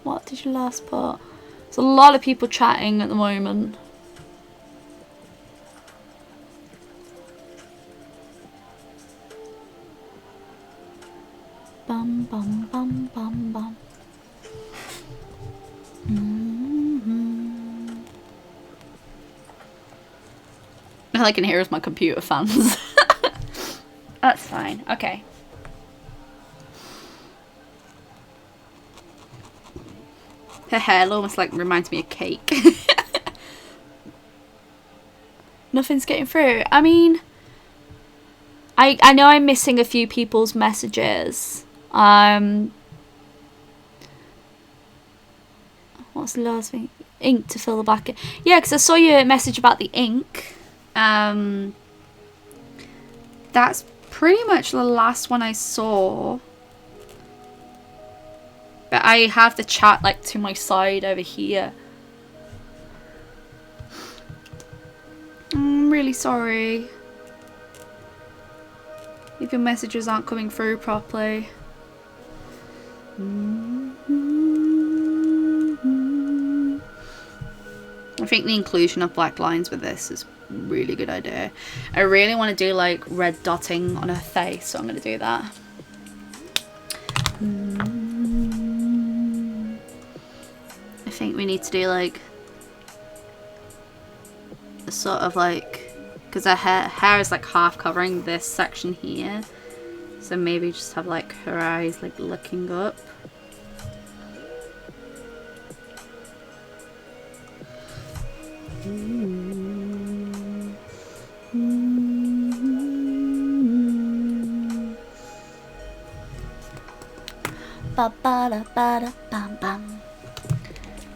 Speaker 1: What did you last put? There's a lot of people chatting at the moment. Bum bum bum bum bum. All I can hear is my computer fans. That's fine. Okay. Her hair almost like reminds me of cake. Nothing's getting through. I mean, I know I'm missing a few people's messages. What's the last thing? Ink to fill the back. Yeah, because I saw your message about the ink. That's pretty much the last one I saw. But I have the chat like to my side over here. I'm really sorry if your messages aren't coming through properly. I think the inclusion of black lines with this is a really good idea. I really want to do like red dotting on her face, so I'm going to do that. I think we need to do like a sort of like, because her hair is like half covering this section here, so maybe just have like her eyes like looking up.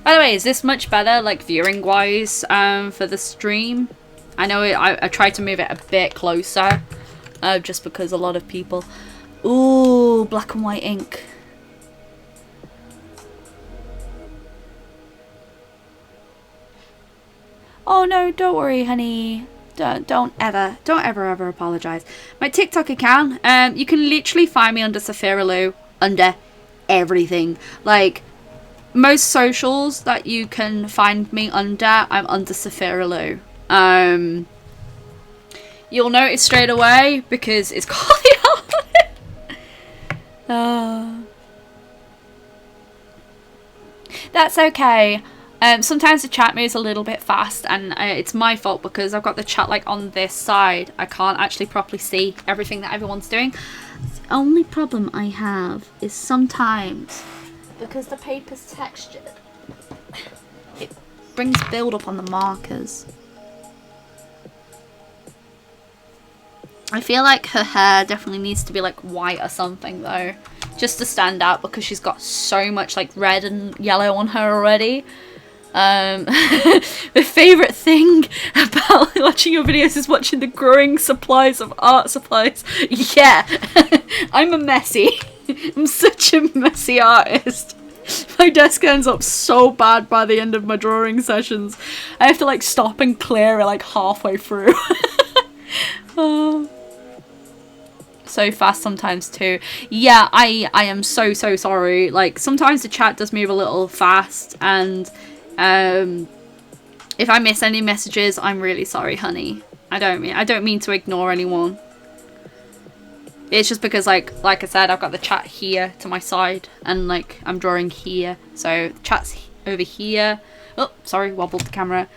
Speaker 1: By the way, is this much better, like viewing wise, for the stream? I know I tried to move it a bit closer, just because a lot of people Ooh, black and white ink. Oh no, don't worry, honey. Don't ever apologize. My TikTok account, you can literally find me under Sophiralou, under everything. Like, most socials that you can find me under, I'm under Sophiralou. You'll notice straight away because it's got the art. That's okay. Sometimes the chat moves a little bit fast, and it's my fault because I've got the chat like on this side. I can't actually properly see everything that everyone's doing. The only problem I have is sometimes, because the paper's textured, it brings build up on the markers. I feel like her hair definitely needs to be like white or something though, just to stand out, because she's got so much like red and yellow on her already. My favourite thing about watching your videos is watching the growing supplies of art supplies. Yeah, I'm a messy. I'm such a messy artist. My desk ends up so bad by the end of my drawing sessions. I have to like stop and clear it like halfway through. Oh. So fast sometimes too. Yeah, I am so sorry. Like, sometimes the chat does move a little fast, and if I miss any messages, I'm really sorry, honey. I don't mean to ignore anyone. It's just because like I said, I've got the chat here to my side, and like I'm drawing here, so the chat's over here. Oh, sorry, wobbled the camera.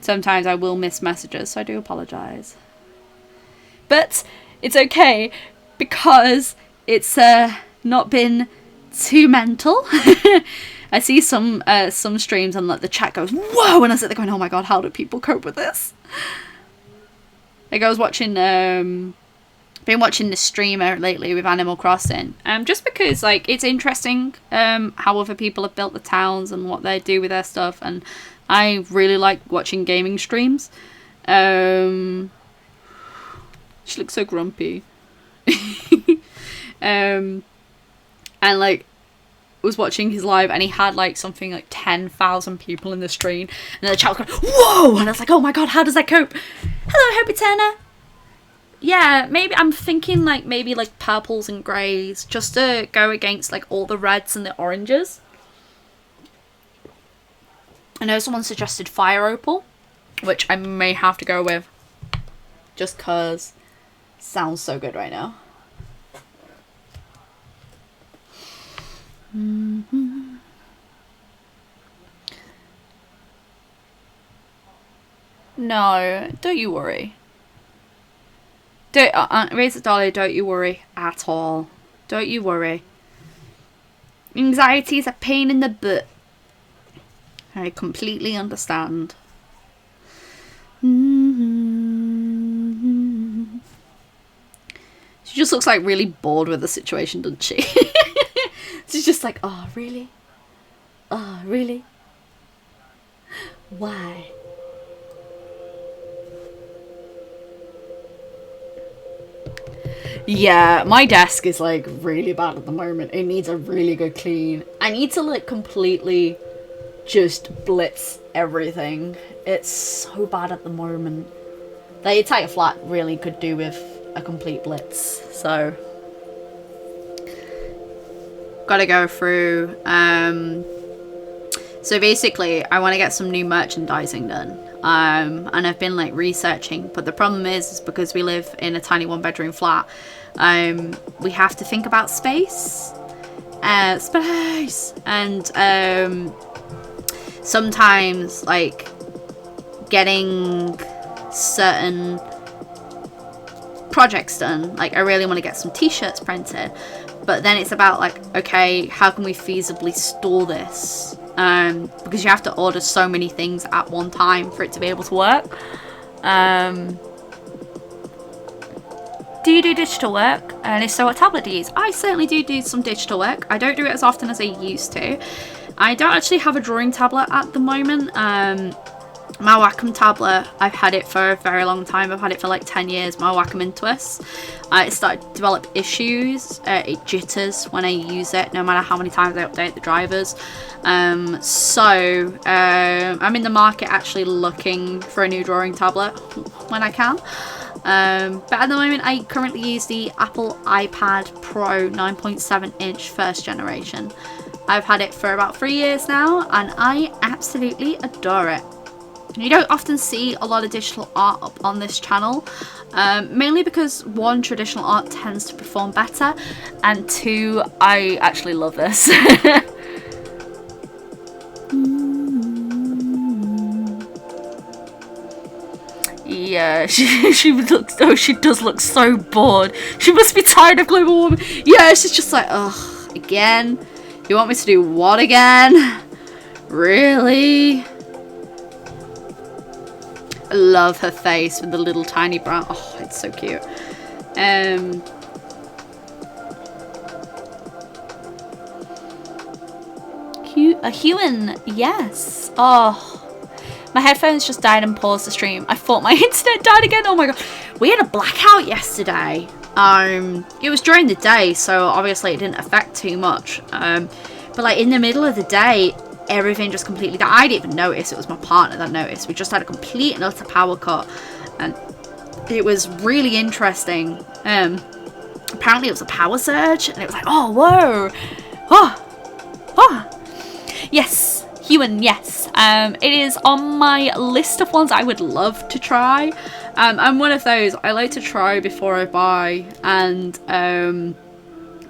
Speaker 1: Sometimes I will miss messages, so I do apologize. But it's okay, because it's not been too mental. I see some streams and like the chat goes, whoa, and I sit there going, oh my god, how do people cope with this? Like, I was watching been watching this streamer lately with Animal Crossing, just because like it's interesting how other people have built the towns and what they do with their stuff, and I really like watching gaming streams. She looks so grumpy. And like, was watching his live, and he had like something like 10,000 people in the stream, and the chat was going, whoa, and I was like, oh my god, how does that cope? Hello, Happy Turner. Yeah, maybe I'm thinking like maybe like purples and greys, just to go against like all the reds and the oranges. I know someone suggested fire opal, which I may have to go with, just cause sounds so good right now. Mm-hmm. No, don't you worry. Razor Dolly, don't you worry at all. Don't you worry. Anxiety is a pain in the butt. I completely understand. Mm-hmm. She just looks like really bored with the situation, doesn't she? She's just like, oh, really? Oh, really? Why? Yeah, my desk is like really bad at the moment. It needs a really good clean. I need to like completely just blitz everything. It's so bad at the moment. The entire flat really could do with a complete blitz. So gotta go through. So basically I want to get some new merchandising done. And I've been like researching, but the problem is because we live in a tiny 1-bedroom flat, we have to think about space, and sometimes like getting certain projects done. Like, I really want to get some t-shirts printed, but then it's about like, okay, how can we feasibly store this? Because you have to order so many things at one time for it to be able to work. Do you do digital work? And if so, what tablet do you use? I certainly do some digital work. I don't do it as often as I used to. I don't actually have a drawing tablet at the moment. My Wacom tablet, I've had it for a very long time. I've had it for like 10 years. My Wacom Intuos. It started to develop issues. It jitters when I use it, no matter how many times I update the drivers. So I'm in the market actually looking for a new drawing tablet when I can. But at the moment I currently use the Apple iPad Pro 9.7 inch first generation. I've had it for about 3 years now and I absolutely adore it. You don't often see a lot of digital art up on this channel, mainly because one, traditional art tends to perform better, and two, I actually love this. Yeah, she looks, oh, she does look so bored. She must be tired of global warming. Yeah, she's just like, ugh, again? You want me to do what again? Really? I love her face with the little tiny brown. Oh, it's so cute. A Hewan, yes. Oh, my headphones just died and paused the stream. I thought my internet died again. Oh my god, we had a blackout yesterday. It was during the day, so obviously it didn't affect too much. But like in the middle of the day, everything just completely died. I didn't even notice. It was my partner that noticed. We just had a complete and utter power cut, and it was really interesting. Apparently it was a power surge, and it was like, oh, whoa, oh, yes, Hewan, yes. It is on my list of ones I would love to try. I'm one of those, I like to try before I buy, and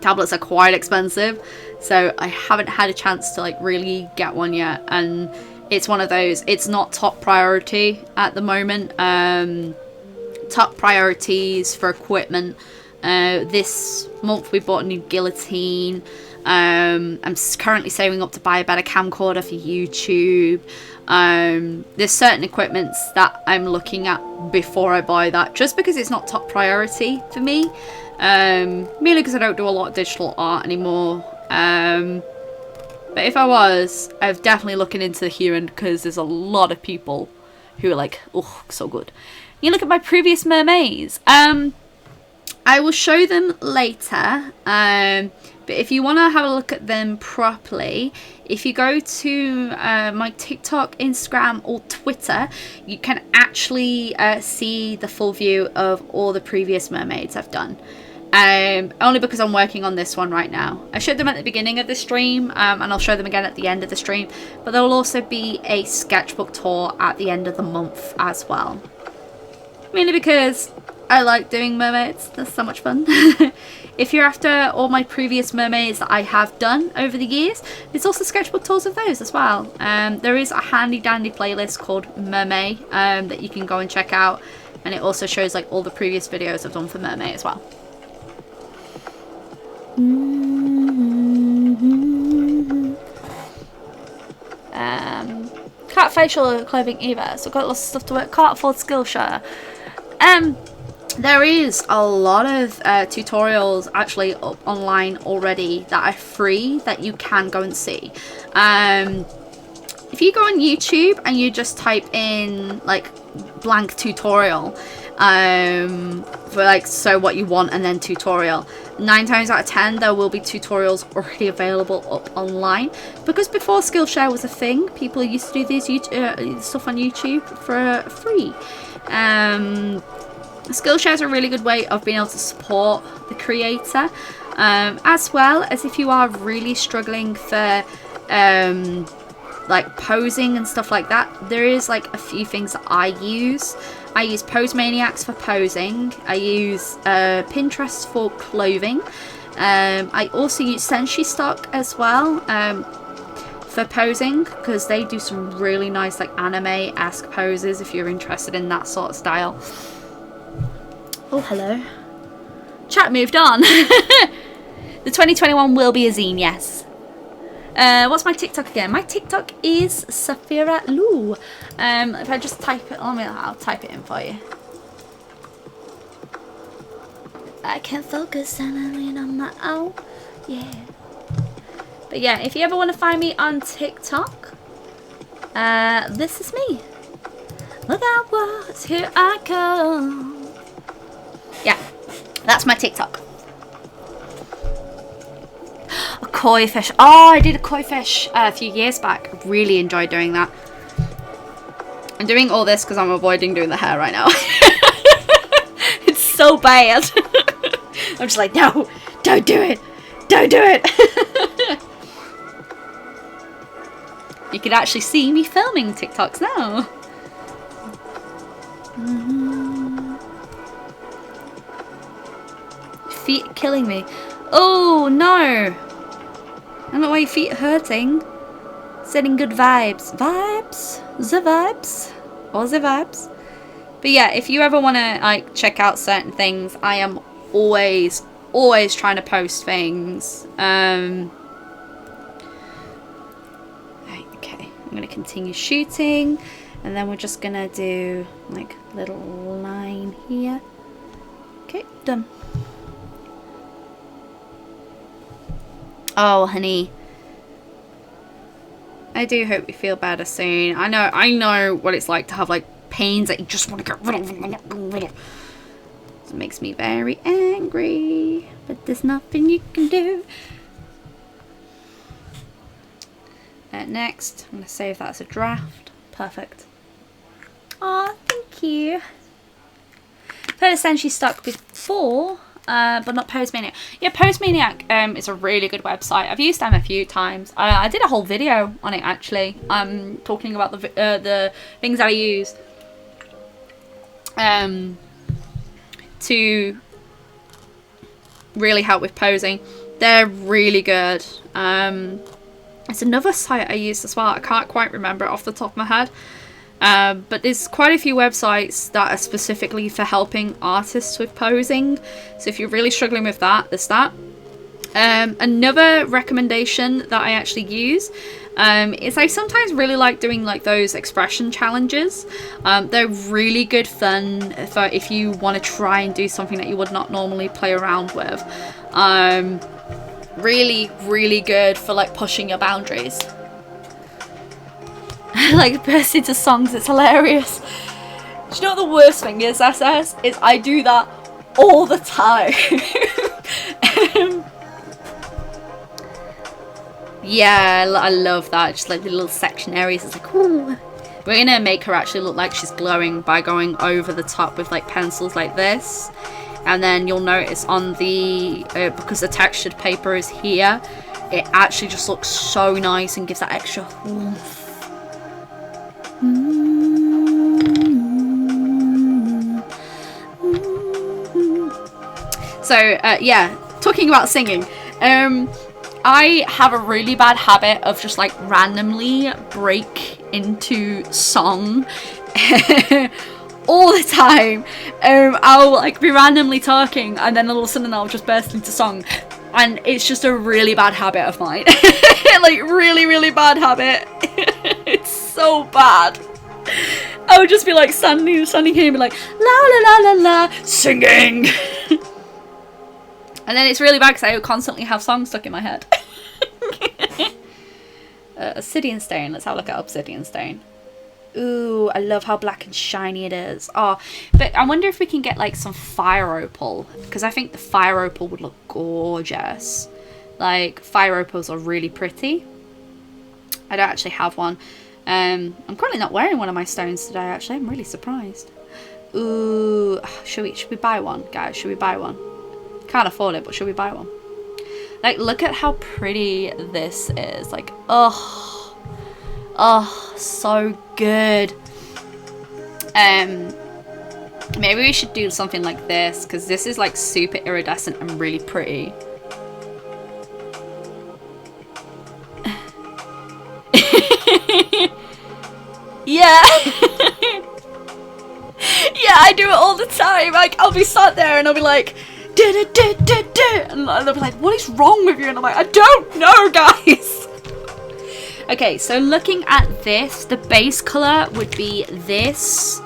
Speaker 1: tablets are quite expensive, so I haven't had a chance to like really get one yet, and it's one of those, it's not top priority at the moment. Top priorities for equipment, this month we bought a new guillotine. I'm currently saving up to buy a better camcorder for YouTube. There's certain equipments that I'm looking at before I buy that, just because it's not top priority for me. Mainly because I don't do a lot of digital art anymore. But if I was, I'm definitely looking into the Huron, because there's a lot of people who are like, oh, so good. You look at my previous Mermaids. I will show them later. But if you want to have a look at them properly, if you go to my TikTok, Instagram or Twitter, you can actually see the full view of all the previous Mermaids I've done. Only because I'm working on this one right now. I showed them at the beginning of the stream, and I'll show them again at the end of the stream. But there will also be a sketchbook tour at the end of the month as well. Mainly because I like doing mermaids. They're so much fun. If you're after all my previous mermaids that I have done over the years, there's also sketchbook tours of those as well. There is a handy dandy playlist called Mermay that you can go and check out, and it also shows like all the previous videos I've done for Mermay as well. Can't facial clothing either, so I've got lots of stuff to work. Can't afford Skillshare. There is a lot of tutorials actually up online already that are free that you can go and see. If you go on YouTube and you just type in like blank tutorial for like so what you want and then tutorial, 9 times out of 10 there will be tutorials already available up online, because before Skillshare was a thing, people used to do these stuff on YouTube for free. Skillshare is a really good way of being able to support the creator, as well as if you are really struggling for like posing and stuff like that. There is like a few things that I use. I use Pose Maniacs for posing. I use Pinterest for clothing. I also use Senshi Stock as well for posing, because they do some really nice like anime-esque poses if you're interested in that sort of style. Oh, hello. Chat moved on. The 2021 will be a zine, yes. What's my TikTok again? My TikTok is Sophiralou. If I just type it, I'll type it in for you. I can focus and I lean on my own. Yeah. But yeah, if you ever want to find me on TikTok, this is me. Look out, what? Here I come. Yeah, that's my TikTok. A koi fish. Oh, I did a koi fish a few years back. Really enjoyed doing that. I'm doing all this because I'm avoiding doing the hair right now. It's so bad. I'm just like, no, don't do it. Don't do it. You can actually see me filming TikToks now. Feet killing me. Oh no. I don't know why your feet are hurting. Sending good vibes. Vibes? The vibes? Or the vibes? But yeah, if you ever want to like check out certain things, I am always trying to post things. Right, okay. I'm going to continue shooting. And then we're just going to do like a little line here. Okay, done. Oh, honey. I do hope you feel better soon. I know what it's like to have like pains that you just want to get rid of. It makes me very angry, but there's nothing you can do. Next, I'm going to save that as a draft. Perfect. Oh, thank you. I've essentially stuck before, but not Postmaniac. Yeah, Postmaniac is a really good website. I've used them a few times. I did a whole video on it actually, talking about the things that I use to really help with posing. They're really good. It's another site I use as well. I can't quite remember it off the top of my head. But there's quite a few websites that are specifically for helping artists with posing. So if you're really struggling with that, there's that. Another recommendation that I actually use is I sometimes really like doing like those expression challenges. They're really good fun for if you want to try and do something that you would not normally play around with. Really good for like pushing your boundaries. Like burst into songs, it's hilarious. Do you know what the worst thing is, SS? Is I do that all the time. Yeah, I love that. Just like the little section areas. It's like, ooh. We're gonna make her actually look like she's glowing by going over the top with like pencils like this. And then you'll notice on the, because the textured paper is here, it actually just looks so nice and gives that extra oomph. So yeah, talking about singing, I have a really bad habit of just like randomly break into song all the time. I'll like be randomly talking and then all of a sudden I'll just burst into song, and it's just a really bad habit of mine. Like really bad habit. It's so bad. I would just be like standing here and be like la la la la la singing. And then it's really bad because I would constantly have songs stuck in my head. Obsidian stone. Let's have a look at obsidian stone. Ooh, I love how black and shiny it is. Oh, but I wonder if we can get like some fire opal, because I think the fire opal would look gorgeous. Like fire opals are really pretty. I don't actually have one. I'm currently not wearing one of my stones today. Actually, I'm really surprised. Ooh, should we buy one, guys? Should we buy one? Can't afford it, but should we buy one? Like, look at how pretty this is. Like, oh, so good. Maybe we should do something like this, because this is like super iridescent and really pretty. Yeah. Yeah, I do it all the time. Like, I'll be sat there and I'll be like, and they'll be like, what is wrong with you? And I'm like, I don't know, guys. Okay, so looking at this, the base color would be this.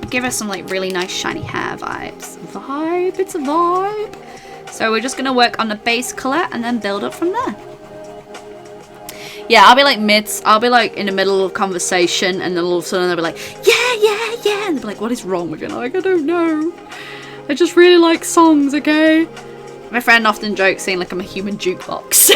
Speaker 1: Give us some like really nice shiny hair vibes. It's a vibe. So we're just gonna work on the base color and then build up from there. Yeah, I'll be like I'll be like in the middle of conversation, and then all of a sudden they'll be like, yeah, and they'll be like, what is wrong with you? And I'm like, I don't know. I just really like songs, okay? My friend often jokes saying like I'm a human jukebox.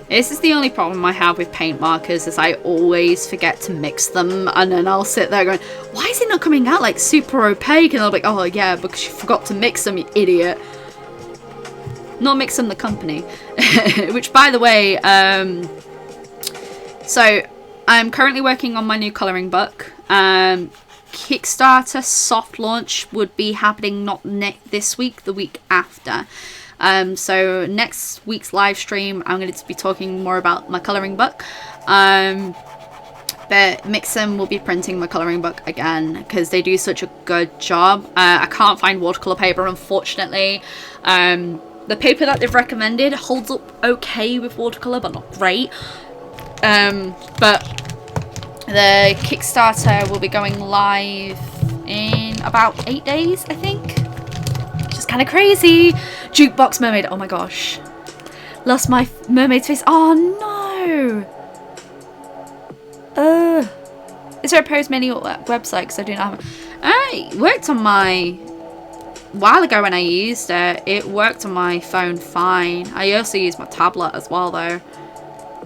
Speaker 1: This is the only problem I have with paint markers, is I always forget to mix them, and then I'll sit there going, why is it not coming out like super opaque? And I'll be like, oh yeah, because you forgot to mix them, you idiot. Not mix them, the company. Which, by the way, so I'm currently working on my new colouring book. Kickstarter soft launch would be happening not this week, the week after. So next week's live stream, I'm going to be talking more about my colouring book. But Mixam will be printing my colouring book again, because they do such a good job. I can't find watercolour paper, unfortunately. The paper that they've recommended holds up okay with watercolour, but not great. But the Kickstarter will be going live in about 8 days, I think. Which is kind of crazy. Jukebox Mermaid. Oh my gosh. Lost my mermaid's face. Oh no. Is there a post menu website? Because I do not have. It worked on my. A while ago when I used it, it worked on my phone fine. I also use my tablet as well, though.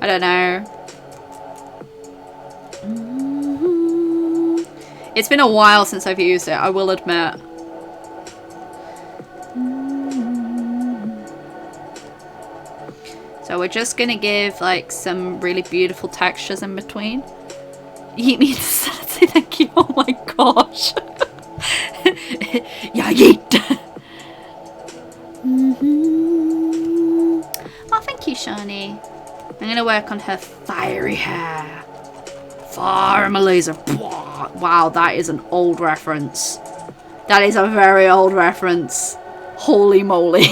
Speaker 1: I don't know. It's been a while since I've used it, I will admit. So we're just gonna give like some really beautiful textures in between. Yeet me to say thank you. Oh my gosh. Yeah, yeet. Oh, thank you, Shani. I'm gonna work on her fiery hair. Fire my laser. Wow, that is an old reference. That is a very old reference. Holy moly.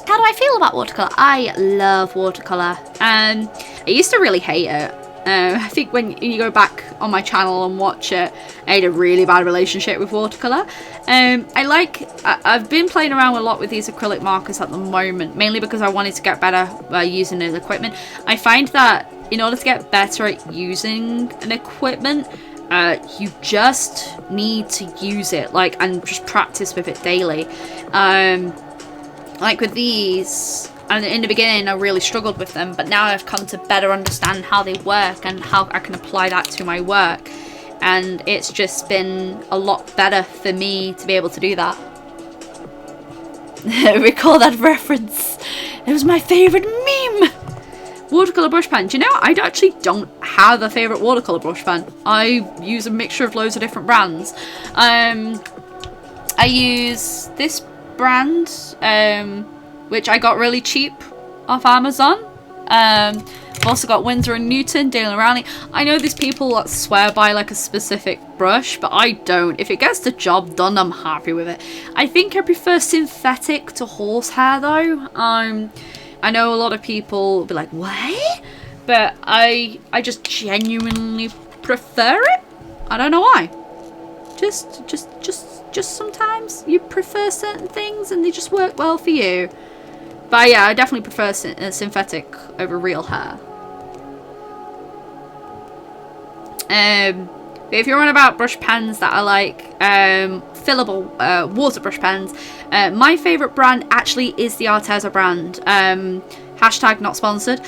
Speaker 1: How do I feel about watercolour? I love watercolour. I used to really hate it. I think when you go back on my channel and watch it, I had a really bad relationship with watercolour. I've been playing around a lot with these acrylic markers at the moment, mainly because I wanted to get better using the equipment. I find that in order to get better at using an equipment, you just need to use it, and just practice with it daily. Like with these, and in the beginning I really struggled with them, but now I've come to better understand how they work and how I can apply that to my work, and it's just been a lot better for me to be able to do that. Recall that reference. It was my favourite meme. Watercolour brush pen. Do you know, I actually don't have a favourite watercolour brush pen. I use a mixture of loads of different brands. I use this brand, which I got really cheap off Amazon. I've also got Winsor & Newton, Dale & Rowley. I know there's people that swear by like a specific brush, but I don't. If it gets the job done, I'm happy with it. I think I prefer synthetic to horsehair though. I know a lot of people will be like, what? But I just genuinely prefer it. I don't know why. Just sometimes you prefer certain things and they just work well for you. But yeah, I definitely prefer synthetic over real hair. If you're on about brush pens that are like fillable water brush pens, my favourite brand actually is the Arteza brand. Hashtag not sponsored.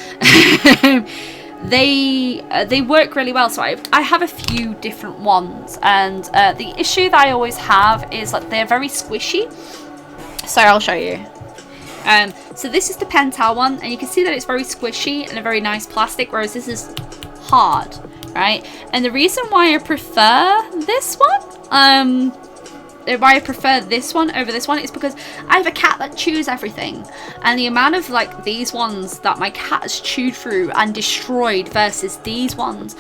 Speaker 1: They work really well, so I have a few different ones, and the issue that I always have is that they're very squishy. So I'll show you. So this is the Pentel one, and you can see that it's very squishy and a very nice plastic, whereas this is hard, right? And the reason why I prefer this one, over this one is because I have a cat that chews everything, and the amount of like these ones that my cat has chewed through and destroyed versus these ones,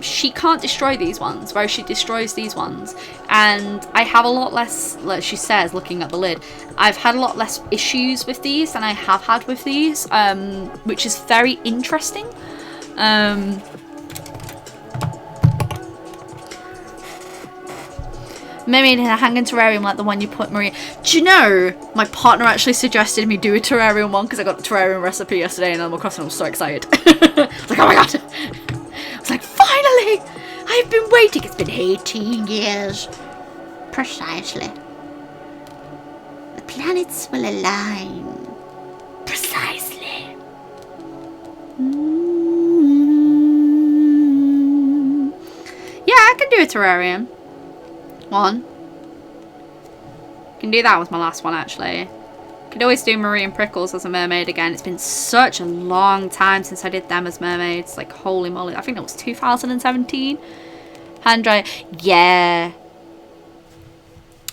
Speaker 1: she can't destroy these ones, whereas she destroys these ones. And I have a lot less, like she says looking at the lid, I've had a lot less issues with these than I have had with these, which is very interesting. Mermaid in a hanging terrarium like the one you put Maria. Do you know, my partner actually suggested me do a terrarium one because I got the terrarium recipe yesterday and Animal Crossing. I was so excited. I was like, oh my god. I was like, finally! I've been waiting. It's been 18 years. Precisely. The planets will align. Precisely. Yeah, I can do a terrarium. One. Can do that with my last one actually. Could always do Marie and Prickles as a mermaid again. It's been such a long time since I did them as mermaids. Like holy moly. I think it was 2017. Hand dryer. Yeah.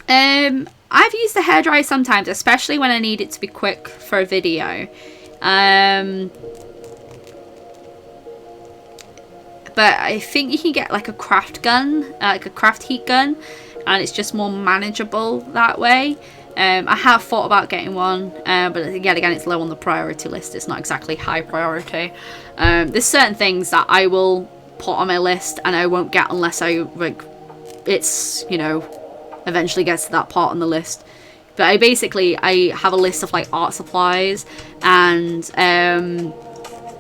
Speaker 1: I've used the hairdryer sometimes, especially when I need it to be quick for a video. But I think you can get like a craft gun, like a craft heat gun, and it's just more manageable that way. I have thought about getting one, but yet again, it's low on the priority list. It's not exactly high priority. There's certain things that I will put on my list and I won't get unless I, like, it's, you know, eventually gets to that part on the list. But I have a list of like art supplies, and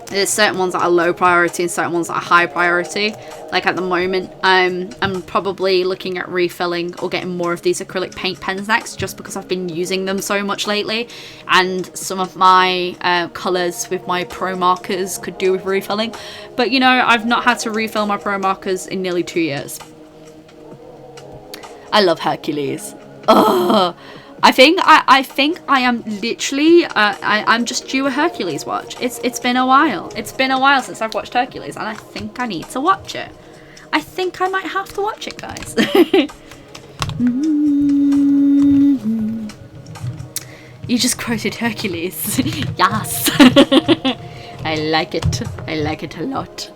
Speaker 1: there's certain ones that are low priority and certain ones that are high priority. Like at the moment, I'm probably looking at refilling or getting more of these acrylic paint pens next, just because I've been using them so much lately. And some of my colours with my pro markers could do with refilling. But you know, I've not had to refill my pro markers in nearly 2 years. I love Hercules. Ugh. I think I am literally I'm just due a Hercules watch. It's been a while. It's been a while since I've watched Hercules, and I think I need to watch it. I think I might have to watch it, guys. You just quoted Hercules. Yes. I like it. I like it a lot.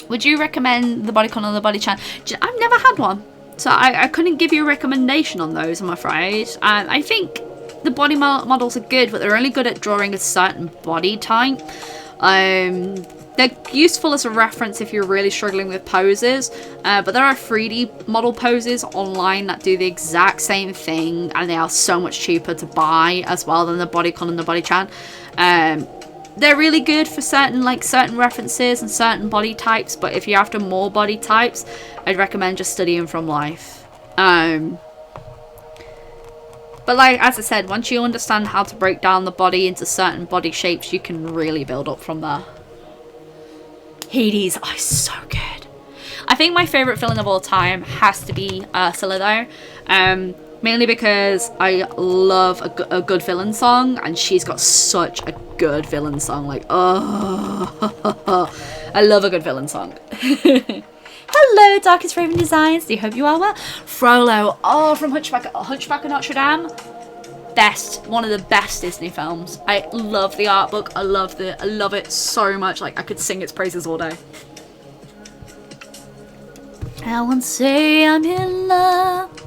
Speaker 1: Would you recommend the bodycon or the body chan? I've never had one. So I couldn't give you a recommendation on those, I'm afraid. I think the body models are good, but they're only good at drawing a certain body type. They're useful as a reference if you're really struggling with poses, but there are 3D model poses online that do the exact same thing, and they are so much cheaper to buy as well than the bodycon and the body chan. They're really good for certain references and certain body types, but if you're after more body types, I'd recommend just studying from life. But like, as I said, once you understand how to break down the body into certain body shapes, you can really build up from there. Hades, oh, so good. I think my favourite villain of all time has to be Ursula though. Mainly because I love a good villain song, and she's got such a good villain song. Like, oh, I love a good villain song. Hello, Darkest Raven Designs. Do you hope you are well? Frollo, oh, from Hunchback of Notre Dame. Best, one of the best Disney films. I love the art book. I love it so much. Like, I could sing its praises all day. I won't say I'm in love.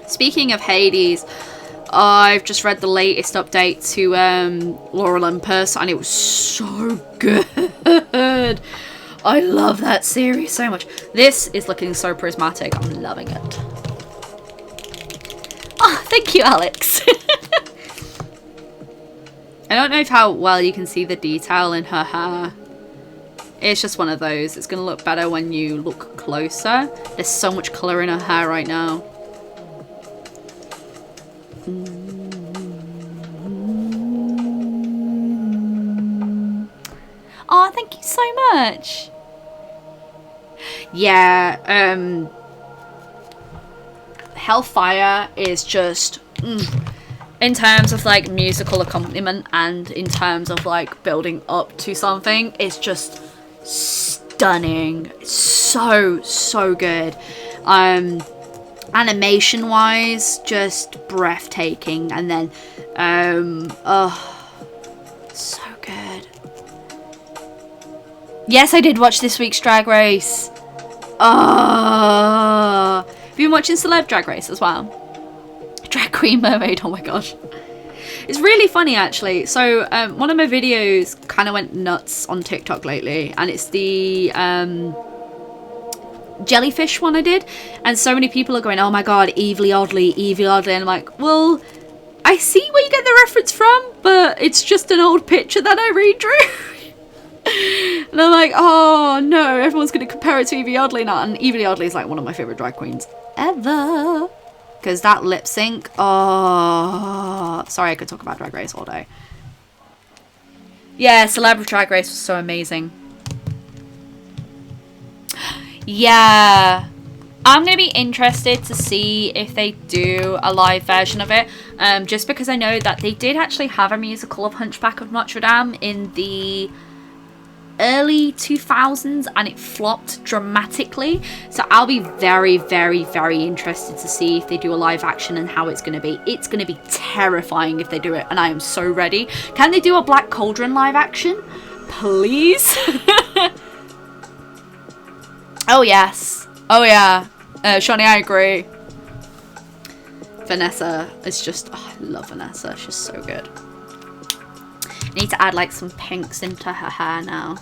Speaker 1: Speaking of Hades, I've just read the latest update to Lore Olympus, and it was so good. I love that series so much. This is looking so prismatic. I'm loving it. Oh, thank you, Alex. I don't know how well you can see the detail in her hair. It's just one of those. It's going to look better when you look closer. There's so much colour in her hair right now. Oh, thank you so much. Yeah, Hellfire is just... in terms of like musical accompaniment and in terms of like building up to something, it's just stunning. It's so good. Animation wise, just breathtaking. And then oh, so good. Yes, I did watch this week's Drag Race. Oh, have you been watching Celeb Drag Race as well? Drag Queen Mermaid, oh my gosh. It's really funny actually. So one of my videos kind of went nuts on TikTok lately, and it's the jellyfish one I did, and so many people are going, oh my god, Evilly Oddly, Evilly Oddly, and I'm like, well, I see where you get the reference from, but it's just an old picture that I redrew. And I'm like, oh no, everyone's going to compare it to Evilly Oddly now, and Evilly Oddly is like one of my favourite drag queens ever. Because that lip sync, oh, sorry, I could talk about Drag Race all day. Yeah, Celebrity Drag Race was so amazing. Yeah, I'm going to be interested to see if they do a live version of it. Just because I know that they did actually have a musical of Hunchback of Notre Dame in the early 2000s, and it flopped dramatically. So I'll be very, very, very interested to see if they do a live action and how it's going to be. It's going to be terrifying if they do it, and I am so ready. Can they do a Black Cauldron live action? Please? Oh yes. Oh yeah. Shawnee, I agree. Vanessa is just, oh, I love Vanessa. She's so good. I need to add like some pinks into her hair now.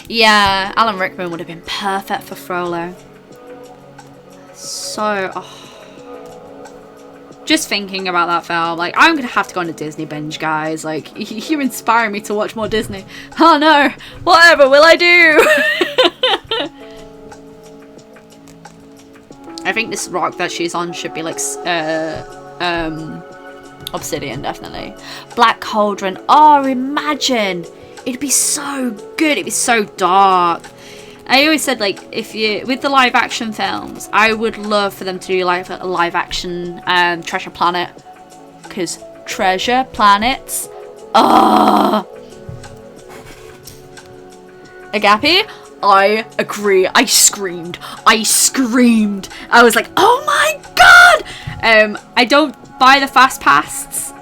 Speaker 1: Yeah, Alan Rickman would have been perfect for Frollo. So, oh. Just thinking about that film, like, I'm gonna have to go on a Disney binge, guys. Like, you're inspiring me to watch more Disney. Oh no, whatever will I do? I think this rock that she's on should be like obsidian, definitely. Black Cauldron. Oh, imagine. It'd be so good. It'd be so dark. I always said, like, if you, with the live action films, I would love for them to do like a live action Treasure Planet. Because Treasure Planets. Agape? I agree. I screamed. I was like, oh my god! I don't buy the fast pass,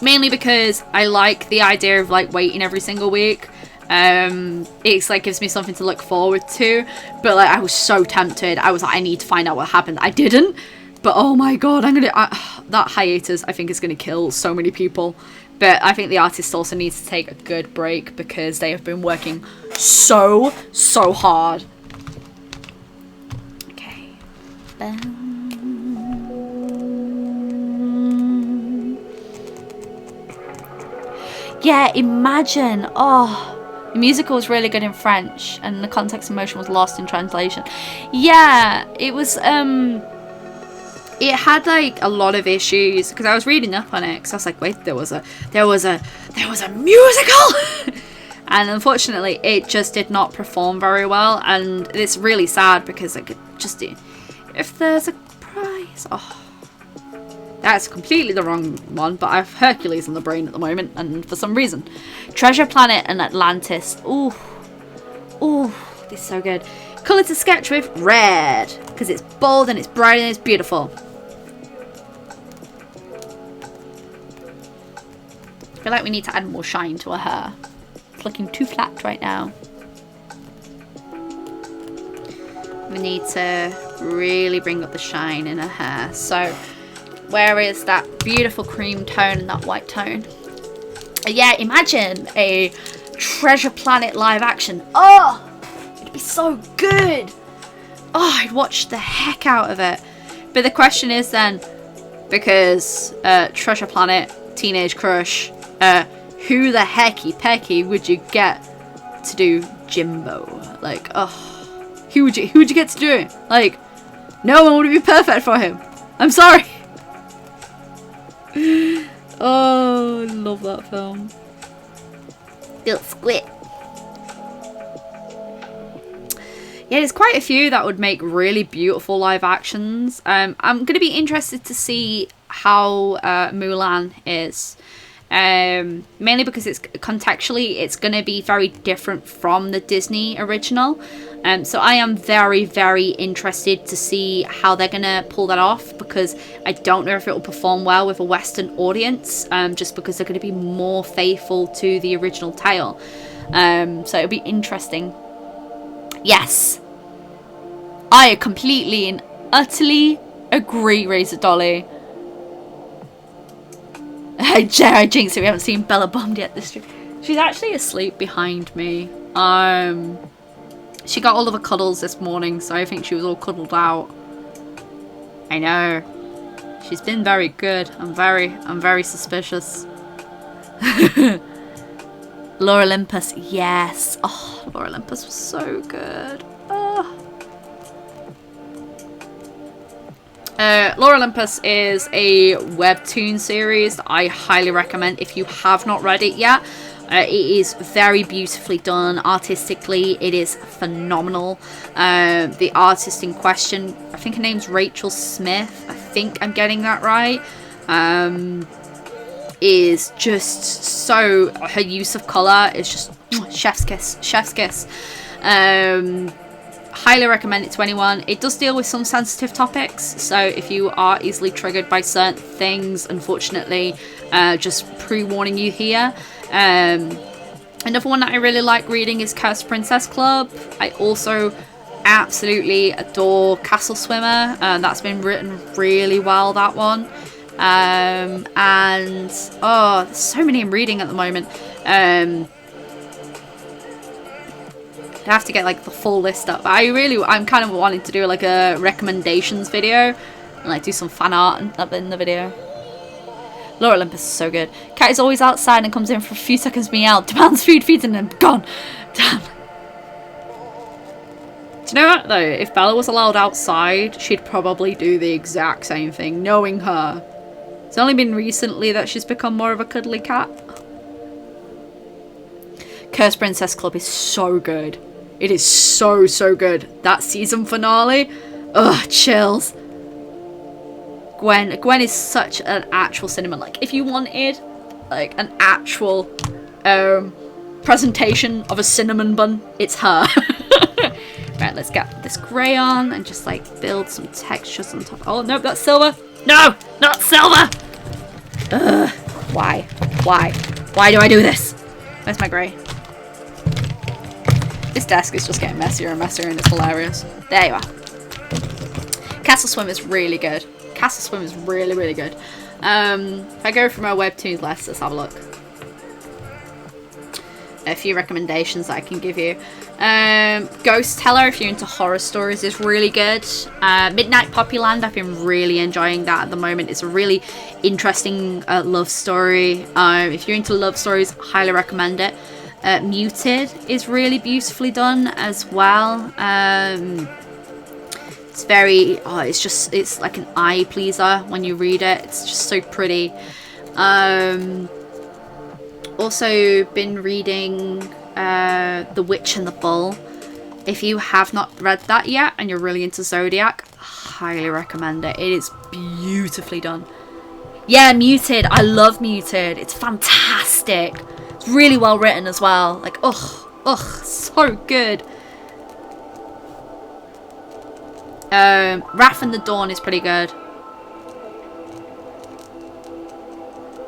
Speaker 1: mainly because I like the idea of like waiting every single week. It's like gives me something to look forward to, but like I was so tempted. I was like, I need to find out what happened. I didn't, but oh my god, that hiatus I think is gonna kill so many people. But I think the artist also needs to take a good break because they have been working so hard. Okay. Yeah, imagine. Oh, the musical was really good in French and the context and emotion was lost in translation. Yeah, it was, it had like a lot of issues because I was reading up on it because I was like, wait, there was a musical. And unfortunately it just did not perform very well, and it's really sad because I could just do, if there's a prize, oh, that's completely the wrong one, but I have Hercules in the brain at the moment, and for some reason Treasure Planet and Atlantis, ooh, this is so good. Colour to sketch with red because it's bold and it's bright and it's beautiful. I feel like we need to add more shine to her hair. It's looking too flat right now. We need to really bring up the shine in her hair. So, where is that beautiful cream tone and that white tone? Yeah, imagine a Treasure Planet live action. Oh, it'd be so good. Oh, I'd watch the heck out of it. But the question is then, because Treasure Planet, Teenage Crush, who the hecky pecky would you get to do Jimbo? Like, oh, who would you get to do it? Like, no one would be perfect for him. I'm sorry. Oh, I love that film. Little squid. Yeah, there's quite a few that would make really beautiful live actions. I'm going to be interested to see how Mulan is. Mainly because it's contextually it's going to be very different from the Disney original, so I am very, very interested to see how they're going to pull that off, because I don't know if it will perform well with a Western audience, just because they're going to be more faithful to the original tale, so it'll be interesting. Yes, I completely utterly agree, Razor Dolly. I jinxed it. We haven't seen Bella bombed yet this stream. She's actually asleep behind me. She got all of her cuddles this morning, so I think she was all cuddled out. I know. She's been very good. I'm very suspicious. Laura Olympus, yes. Oh, Laura Olympus was so good. Oh. Laura Olympus is a webtoon series that I highly recommend if you have not read it yet. It is very beautifully done artistically. It is phenomenal. The artist in question, I think her name's Rachel Smith. I think I'm getting that right. Is just so, her use of colour is just chef's kiss, chef's kiss. Highly recommend it to anyone. It does deal with some sensitive topics, so if you are easily triggered by certain things, unfortunately, just pre-warning you here. Another one that I really like reading is Cursed Princess Club. I also absolutely adore Castle Swimmer, and that's been written really well, that one. And oh, there's so many I'm reading at the moment. I have to get like the full list up. I'm kind of wanting to do like a recommendations video and like do some fan art in the video. Laura Olympus is so good. Cat is always outside and comes in for a few seconds, meow, demands food, feeds, and then gone. Damn. Do you know what though? If Bella was allowed outside, she'd probably do the exact same thing, knowing her. It's only been recently that she's become more of a cuddly cat. Cursed Princess Club is so good. It is so good. That season finale, ugh, chills. Gwen is such an actual cinnamon. Like, if you wanted like an actual presentation of a cinnamon bun, it's her. Right, let's get this grey on and just like build some textures on top. Oh no, that's silver. No, not silver. Ugh. Why do I do this? Where's my grey? This desk is just getting messier and messier and it's hilarious. There you are. Castle Swim is really good. Castle Swim is really good. If I go from our webtoons list, let's have a look. A few recommendations that I can give you. Ghost Teller, if you're into horror stories, is really good. Midnight Poppyland, I've been really enjoying that at the moment. It's a really interesting love story. If you're into love stories, highly recommend it. Muted is really beautifully done as well. It's very, it's like an eye pleaser when you read it. It's just so pretty. Also been reading The Witch and the Bull. If you have not read that yet and you're really into Zodiac, highly recommend it. It is beautifully done. Yeah, Muted. I love Muted. It's fantastic. It's really well written as well. Like, ugh, so good. Wrath and the Dawn is pretty good.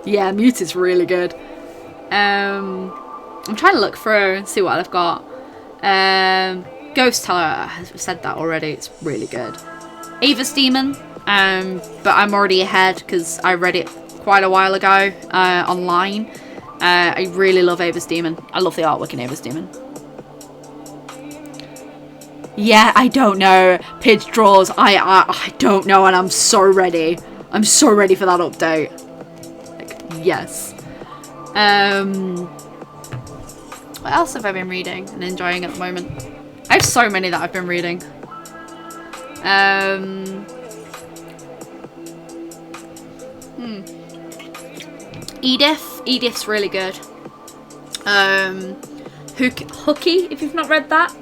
Speaker 1: Yeah, Muted's really good. I'm trying to look through and see what I've got. Ghost Teller, I've said that already. It's really good. Ava's Demon, but I'm already ahead because I read it quite a while ago online. I really love Ava's Demon. I love the artwork in Ava's Demon. Yeah, I don't know. Pidge draws. I don't know, and I'm so ready. I'm so ready for that update. Like, yes. What else have I been reading and enjoying at the moment? I have so many that I've been reading. Edith's really good. Hooky, if you've not read that.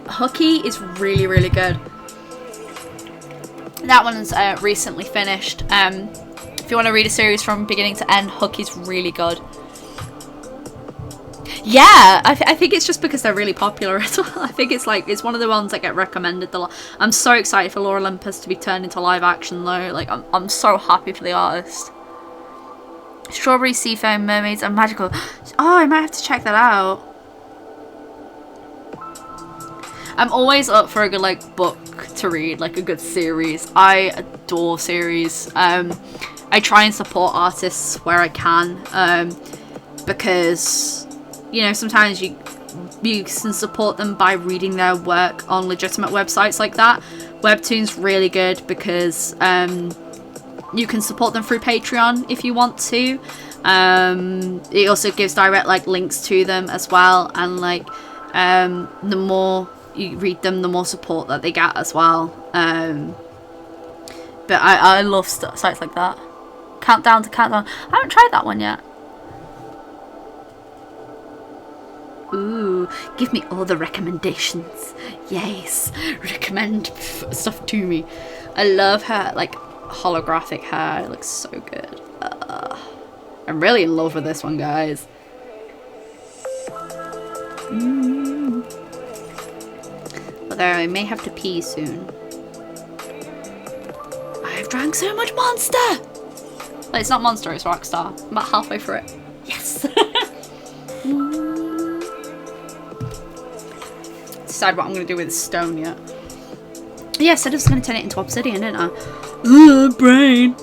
Speaker 1: Hooky is really good. That one's recently finished. If you want to read a series from beginning to end, Hooky's really good. Yeah, I think it's just because they're really popular as well. I think it's like, it's one of the ones that get recommended a lot. I'm so excited for Laura Olympus to be turned into live action though. Like, I'm so happy for the artist. Strawberry Sea Foam Mermaids and Magical. Oh, I might have to check that out. I'm always up for a good like book to read, like a good series. I adore series. I try and support artists where I can, because you know, sometimes you can support them by reading their work on legitimate websites like that. Webtoon's really good because you can support them through Patreon if you want to. It also gives direct like links to them as well, and like the more you read them, the more support that they get as well. But I love sites like that. Countdown to Countdown. I haven't tried that one yet. Ooh, give me all the recommendations. Yes, recommend stuff to me. I love her like holographic hair. It looks so good. I'm really in love with this one, guys. Although I may have to pee soon. I've drank so much Monster! Well, it's not Monster, it's Rockstar. I'm about halfway through it. Yes! Decide what I'm going to do with the stone yet. Yeah, I said I was going to turn it into obsidian, didn't I? Ugh, brain!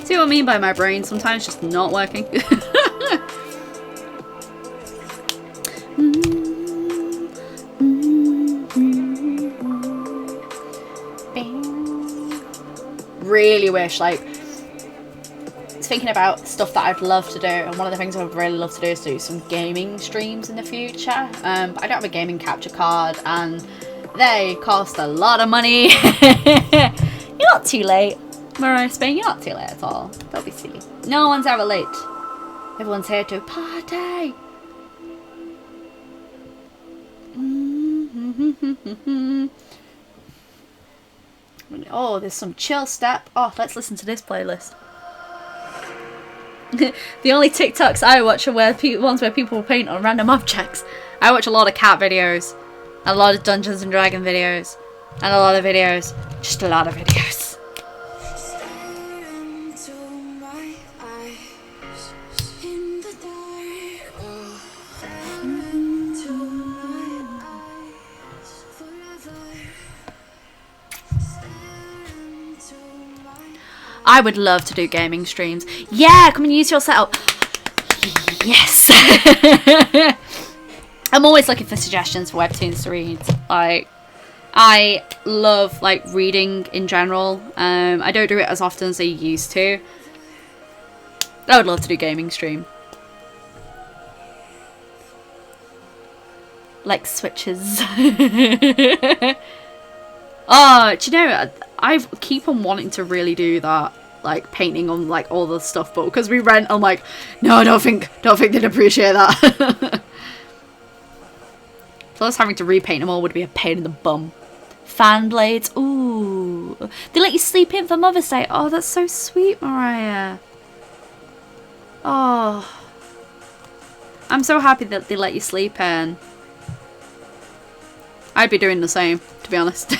Speaker 1: See what I mean by my brain? Sometimes just not working. Really wish, like, thinking about stuff that I'd love to do, and one of the things I would really love to do is do some gaming streams in the future. But I don't have a gaming capture card, and they cost a lot of money. You're not too late, Mariah Spain. You're not too late at all. Don't be silly. No one's ever late. Everyone's here to party. Oh, there's some chill step. Oh, let's listen to this playlist. The only TikToks I watch are ones where people paint on random objects. I watch a lot of cat videos, a lot of Dungeons and Dragons videos, and a lot of videos. Just a lot of videos. I would love to do gaming streams. Yeah, come and use your setup. Yes. I'm always looking for suggestions for webtoons to read. Like, I love like reading in general. I don't do it as often as I used to. I would love to do gaming stream. Like switches. Oh, do you know, I keep on wanting to really do that, like painting on like all the stuff, but because we rent, I'm like, no, I don't think they'd appreciate that. Plus, having to repaint them all would be a pain in the bum. Fan blades, ooh, they let you sleep in for Mother's Day. Oh, that's so sweet, Mariah. Oh, I'm so happy that they let you sleep in. I'd be doing the same, to be honest.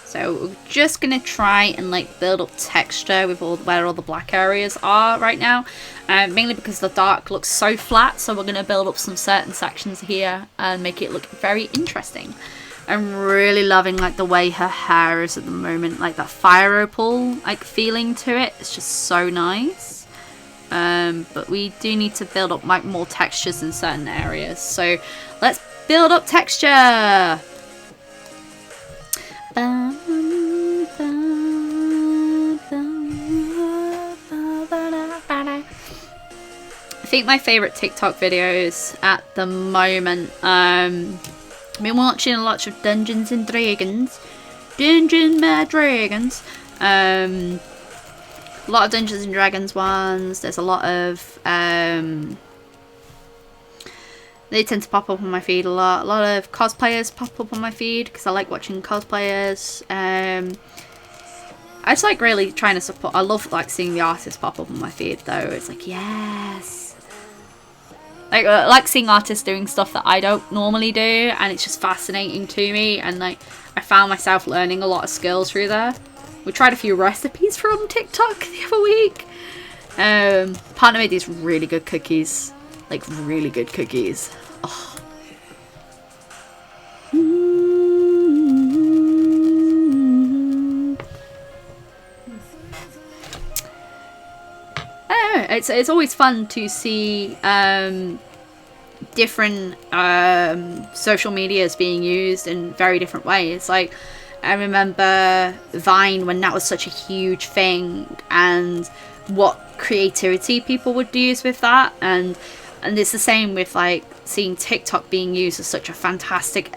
Speaker 1: So we're just gonna try and like build up texture with where all the black areas are right now, mainly because the dark looks so flat. So we're gonna build up some certain sections here and make it look very interesting. I'm really loving like the way her hair is at the moment, like that fire opal like feeling to it. It's just so nice. But we do need to build up like more textures in certain areas. So let's build up texture. I think my favorite TikTok videos at the moment, I've been watching a lot of Dungeons and Dragons. A lot of Dungeons and Dragons ones. There's a lot of they tend to pop up on my feed a lot. A lot of cosplayers pop up on my feed because I like watching cosplayers. I just like really trying to support. I love like seeing the artists pop up on my feed though. It's like, yes, like I like seeing artists doing stuff that I don't normally do, and it's just fascinating to me. And like I found myself learning a lot of skills through there. We tried a few recipes from TikTok the other week. Partner made these really good cookies. Like, really good cookies. Oh. I don't know, it's always fun to see different social medias being used in very different ways. Like, I remember Vine when that was such a huge thing, and what creativity people would use with that, and it's the same with like seeing TikTok being used as such a fantastic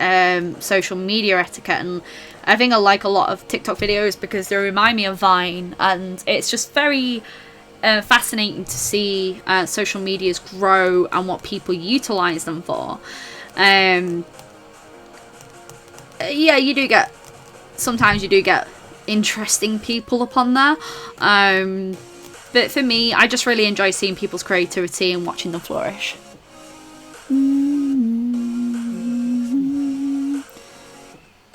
Speaker 1: social media etiquette. And I think I like a lot of TikTok videos because they remind me of Vine, and it's just very fascinating to see social medias grow and what people utilize them for. Yeah, you do get, sometimes you do get interesting people upon there, but for me, I just really enjoy seeing people's creativity and watching them flourish.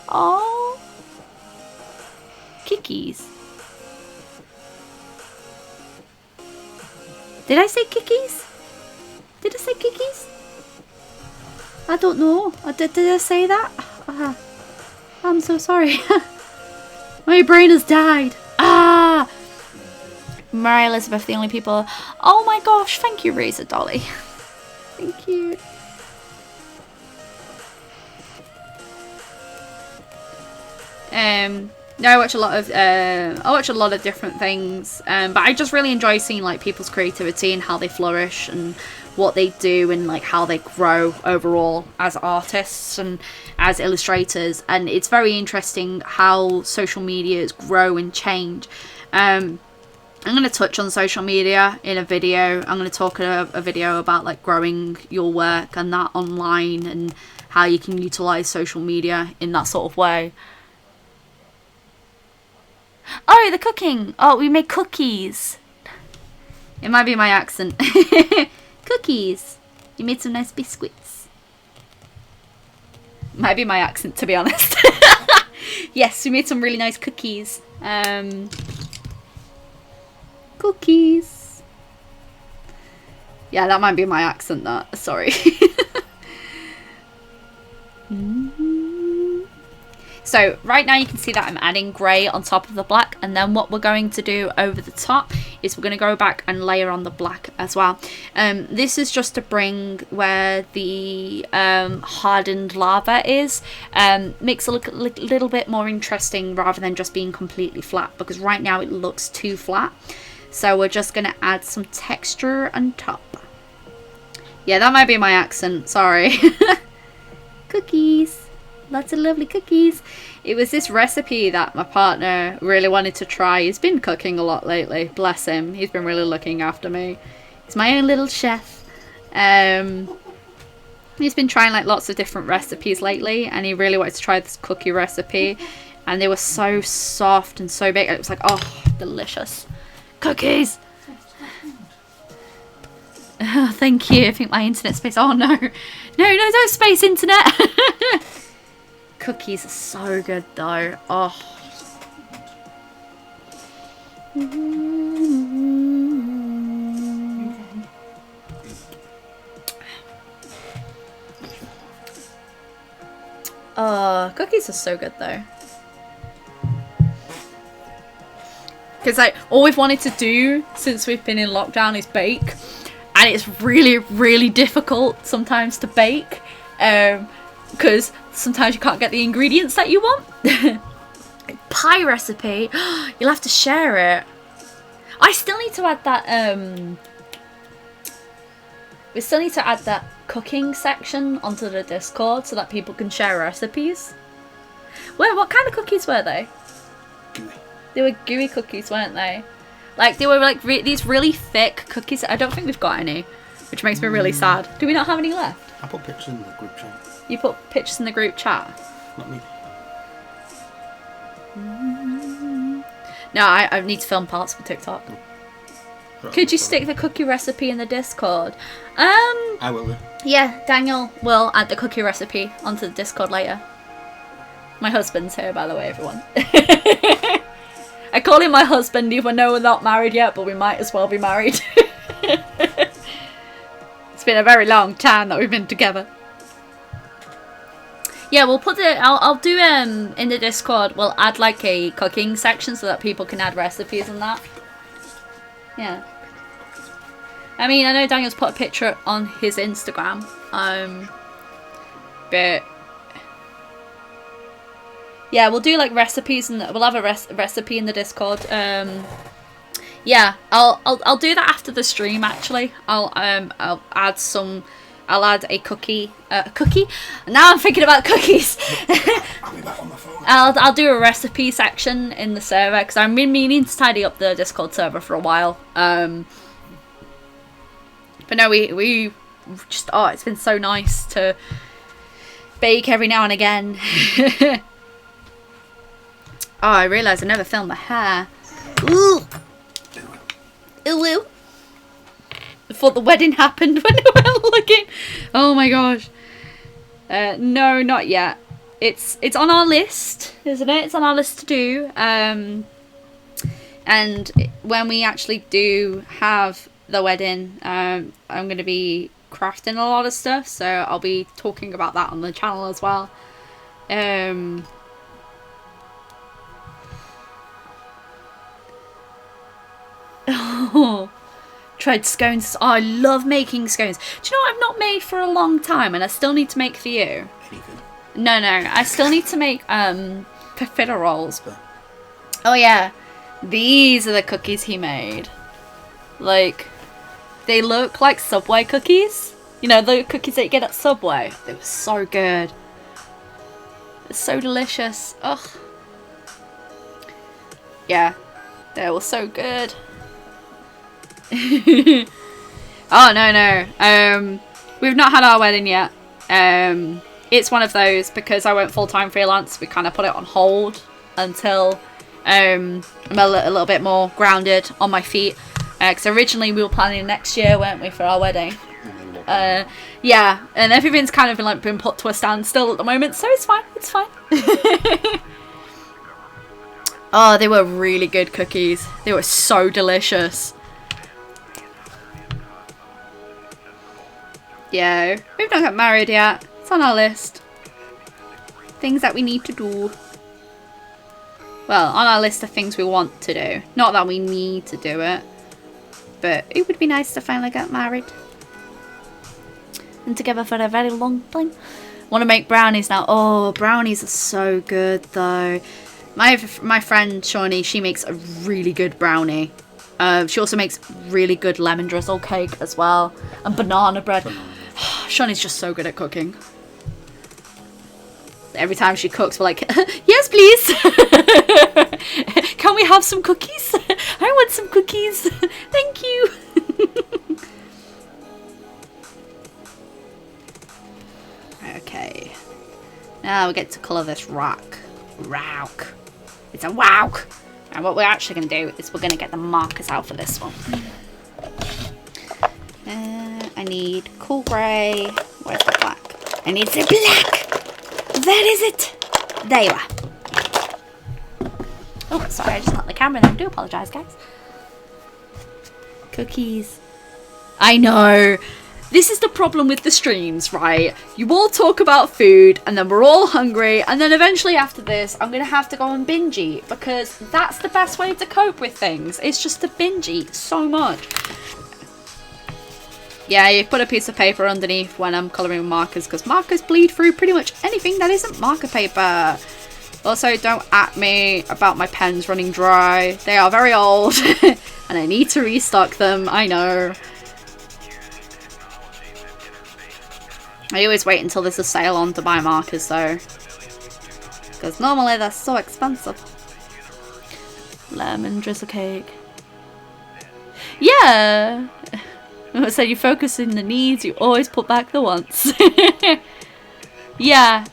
Speaker 1: Oh, kikis. Did I say kikis? Did I say kikis? I don't know. Did I say that? I'm so sorry. My brain has died. Ah! Mary Elizabeth, the only people. Oh my gosh, thank you, Razor Dolly. Thank you. No, I watch a lot of different things, but I just really enjoy seeing like people's creativity and how they flourish and what they do and like how they grow overall as artists and as illustrators. And it's very interesting how social medias grow and change. I'm going to touch on social media in a video. I'm going to talk a video about like growing your work and that online and how you can utilize social media in that sort of way. Oh, the cooking. Oh, we make cookies. It might be my accent. Cookies. You made some nice biscuits. Might be my accent, to be honest. Yes, we made some really nice cookies. Cookies. Yeah, that might be my accent, that. Sorry. So right now you can see that I'm adding grey on top of the black, and then what we're going to do over the top is we're going to go back and layer on the black as well. This is just to bring where the hardened lava is, makes it look a little bit more interesting rather than just being completely flat, because right now it looks too flat. So we're just going to add some texture on top. Yeah, that might be my accent, sorry. Cookies. Lots of lovely cookies. It was this recipe that my partner really wanted to try. He's been cooking a lot lately, bless him. He's been really looking after me. He's my own little chef. He's been trying like lots of different recipes lately, and he really wanted to try this cookie recipe, and they were so soft and so big. It was like, oh, delicious cookies. Oh, thank you. I think my internet space. Oh no, no space internet. Cookies are so good though. Oh. Oh, cookies are so good though. Because like all we've wanted to do since we've been in lockdown is bake, and it's really difficult sometimes to bake. Because sometimes you can't get the ingredients that you want. Pie recipe. You'll have to share it. I still need to add that. We still need to add that cooking section onto the Discord so that people can share recipes. Well, what kind of cookies were they?
Speaker 3: Gooey.
Speaker 1: They were gooey cookies, weren't they? Like they were like these really thick cookies. I don't think we've got any, which makes me really sad. Do we not have any left?
Speaker 3: I put pictures in the group chat.
Speaker 1: You put pictures in the group chat?
Speaker 3: Not me.
Speaker 1: No, I need to film parts for TikTok. Could you stick the cookie recipe in the Discord?
Speaker 3: I will do.
Speaker 1: Yeah, Daniel will add the cookie recipe onto the Discord later. My husband's here, by the way, everyone. calling my husband even though we're not married yet, but we might as well be married. It's been a very long time that we've been together. Yeah, we'll put it. I'll do in the Discord. We'll add like a cooking section so that people can add recipes and that. Yeah. I mean, I know Daniel's put a picture on his Instagram. But yeah, we'll do like recipes and we'll have a recipe in the Discord. Yeah, I'll do that after the stream. Actually, I'll add some. I'll add a cookie. Cookie? Now I'm thinking about cookies.
Speaker 3: I'll be back on my phone.
Speaker 1: I'll do a recipe section in the server because I've been meaning to tidy up the Discord server for a while. But no, we just it's been so nice to bake every now and again. Oh, I realised I never filmed my hair. Ooh. Ooh, ooh. Before the wedding happened when we were looking. Oh my gosh. No, not yet. It's on our list, isn't it? It's on our list to do. And when we actually do have the wedding, I'm going to be crafting a lot of stuff. So I'll be talking about that on the channel as well. Oh, tried scones. Oh, I love making scones. Do you know what I've not made for a long time and I still need to make for you?
Speaker 3: Anything.
Speaker 1: No, I still need to make profiteroles. Oh yeah, these are the cookies he made. Like, they look like Subway cookies. You know, the cookies that you get at Subway. They were so good. It's so delicious. Ugh. Yeah, they were so good. Oh no. We've not had our wedding yet. It's one of those, because I went full-time freelance, we kind of put it on hold until I'm a little bit more grounded on my feet. Because originally we were planning next year, weren't we, for our wedding? Yeah, and everything's kind of been put to a standstill at the moment, so it's fine. Oh, they were really good cookies. They were so delicious. Yeah, we've not got married yet. It's on our list. Things that we need to do. Well, on our list of things we want to do. Not that we need to do it. But it would be nice to finally get married. And together for a very long time. Want to make brownies now. Oh, brownies are so good though. My friend Shawnee, she makes a really good brownie. She also makes really good lemon drizzle cake as well. And banana bread. Shawnee's just so good at cooking. Every time she cooks, we're like, yes, please. Can we have some cookies? I want some cookies. Thank you. Okay. Now we get to colour this rock. Rock. It's a rock. And what we're actually going to do is we're going to get the markers out for this one. I need cool grey. Where's the black? I need the black. Where is it? There you are. Oh, sorry, I just knocked the camera there. I do apologise, guys. Cookies. I know. This is the problem with the streams, right? You all talk about food, and then we're all hungry, and then eventually after this, I'm going to have to go and binge eat, because that's the best way to cope with things. It's just to binge eat so much. Yeah, you put a piece of paper underneath when I'm colouring with markers, because markers bleed through pretty much anything that isn't marker paper. Also, don't at me about my pens running dry. They are very old, and I need to restock them, I know. I always wait until there's a sale on to buy markers though, because normally they're so expensive. Lemon drizzle cake. Yeah! So you focus on the needs, you always put back the wants. Yeah,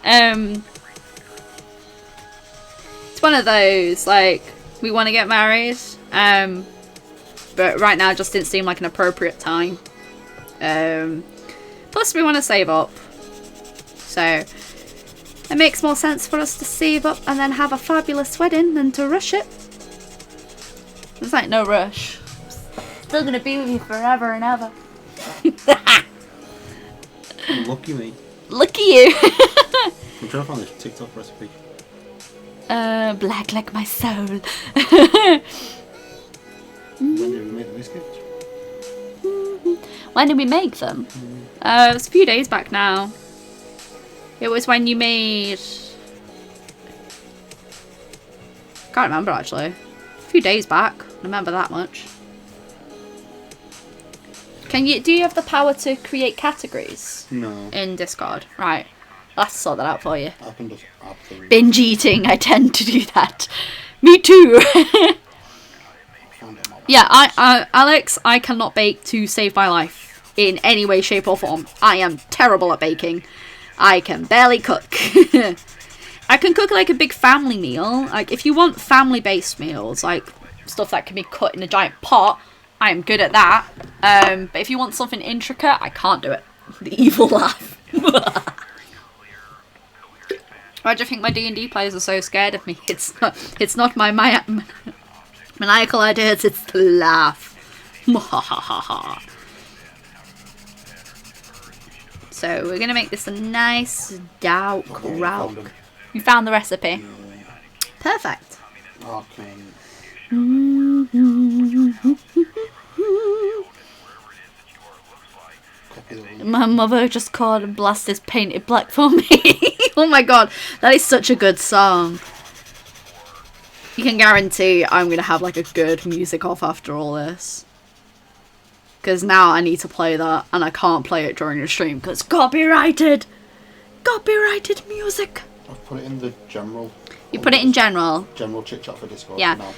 Speaker 1: it's one of those, like, we want to get married, but right now it just didn't seem like an appropriate time. Plus we want to save up, so it makes more sense for us to save up and then have a fabulous wedding than to rush it. There's like no rush. Still gonna be with you forever and ever.
Speaker 3: Lucky me.
Speaker 1: Lucky you.
Speaker 3: I'm trying to find this TikTok recipe.
Speaker 1: Black like my soul.
Speaker 3: When did we make the biscuits?
Speaker 1: When did we make them? It was a few days back now. It was when you made... Can't remember actually. A few days back. I remember that much. Do you have the power to create categories?
Speaker 3: No.
Speaker 1: In Discord? Right. I'll have to sort that out for you.
Speaker 3: I can just add things.
Speaker 1: Binge eating, I tend to do that. Me too. Yeah, Alex, I cannot bake to save my life in any way, shape or form. I am terrible at baking. I can barely cook. I can cook like a big family meal. Like if you want family-based meals, like stuff that can be cut in a giant pot, I am good at that. But if you want something intricate, I can't do it. The evil laugh. Why do you think my D&D players are so scared of me? It's not my maniacal ideas, it's the laugh. So we're gonna make this a nice dark rock. You found the recipe? Perfect.
Speaker 3: Okay.
Speaker 1: My mother just called and blasted Painted Black for me. Oh my god, that is such a good song. You can guarantee I'm going to have like a good music off after all this. Because now I need to play that and I can't play it during the stream because copyrighted! Copyrighted music!
Speaker 3: I've put it in the general.
Speaker 1: You put it in general?
Speaker 3: General chit chat for Discord.
Speaker 1: Yeah.
Speaker 3: Now.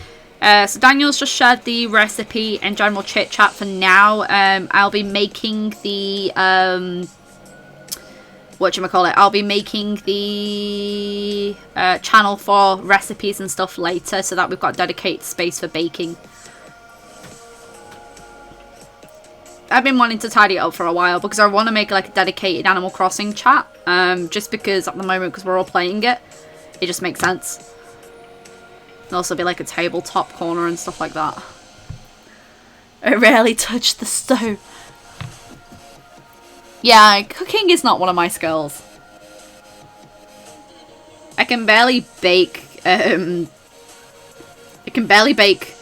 Speaker 1: So Daniel's just shared the recipe and general chit chat for now. I'll be making the I'll be making the channel for recipes and stuff later, so that we've got dedicated space for baking. I've been wanting to tidy it up for a while because I want to make like a dedicated Animal Crossing chat. Just because at the moment, because we're all playing it, it just makes sense. There'll also be like a tabletop corner and stuff like that. I rarely touch the stove. Yeah, cooking is not one of my skills. I can barely bake, I can barely bake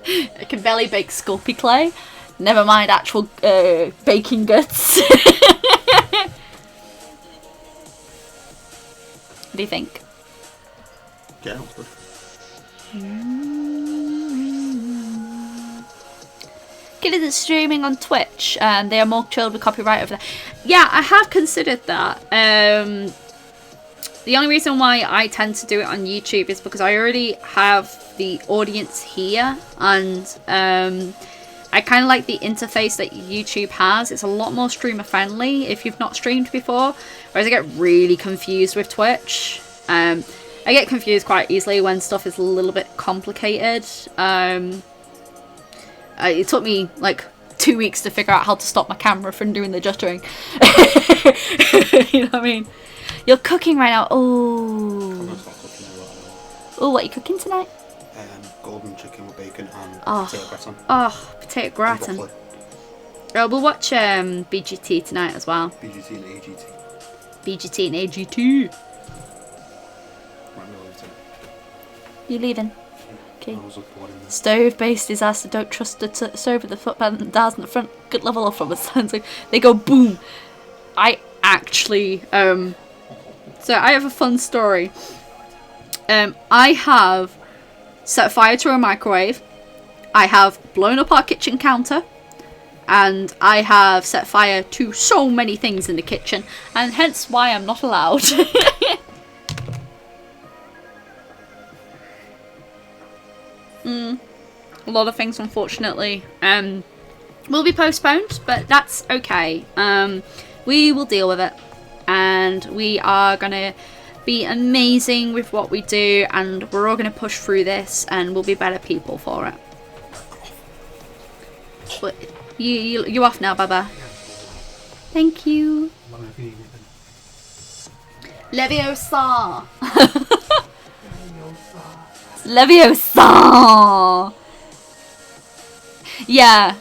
Speaker 1: Sculpey clay. Never mind actual baking goods. What do you think?
Speaker 3: Yeah, good.
Speaker 1: Killers is streaming on Twitch and they are more chilled with copyright over there. Yeah, I have considered that. The only reason why I tend to do it on YouTube is because I already have the audience here, and I kind of like the interface that YouTube has. It's a lot more streamer friendly if you've not streamed before, whereas I get really confused with Twitch. I get confused quite easily when stuff is a little bit complicated. It took me like 2 weeks to figure out how to stop my camera from doing the juttering. You know what I mean? You're cooking right now. Oh. Oh, what are you cooking tonight?
Speaker 3: Golden chicken with bacon and
Speaker 1: Oh.
Speaker 3: potato gratin.
Speaker 1: Oh, potato gratin.
Speaker 3: And
Speaker 1: Oh, we'll watch BGT tonight as well.
Speaker 3: BGT and AGT.
Speaker 1: BGT and AGT.
Speaker 3: Right, we'll leave it.
Speaker 1: You leaving? Okay.
Speaker 3: I was born in this.
Speaker 1: Stove-based disaster. Don't trust the stove with the footbed and dials in the front. Good level off from the sounds like they go boom. I actually so I have a fun story. I have set fire to a microwave. I have blown up our kitchen counter. And I have set fire to so many things in the kitchen. And hence why I'm not allowed. A lot of things, unfortunately, will be postponed. But that's okay. We will deal with it. And we are going to be amazing with what we do. And we're all going to push through this. And we'll be better people for it. But you off now, Baba. Thank you. Leviosa. Leviosa! Yeah.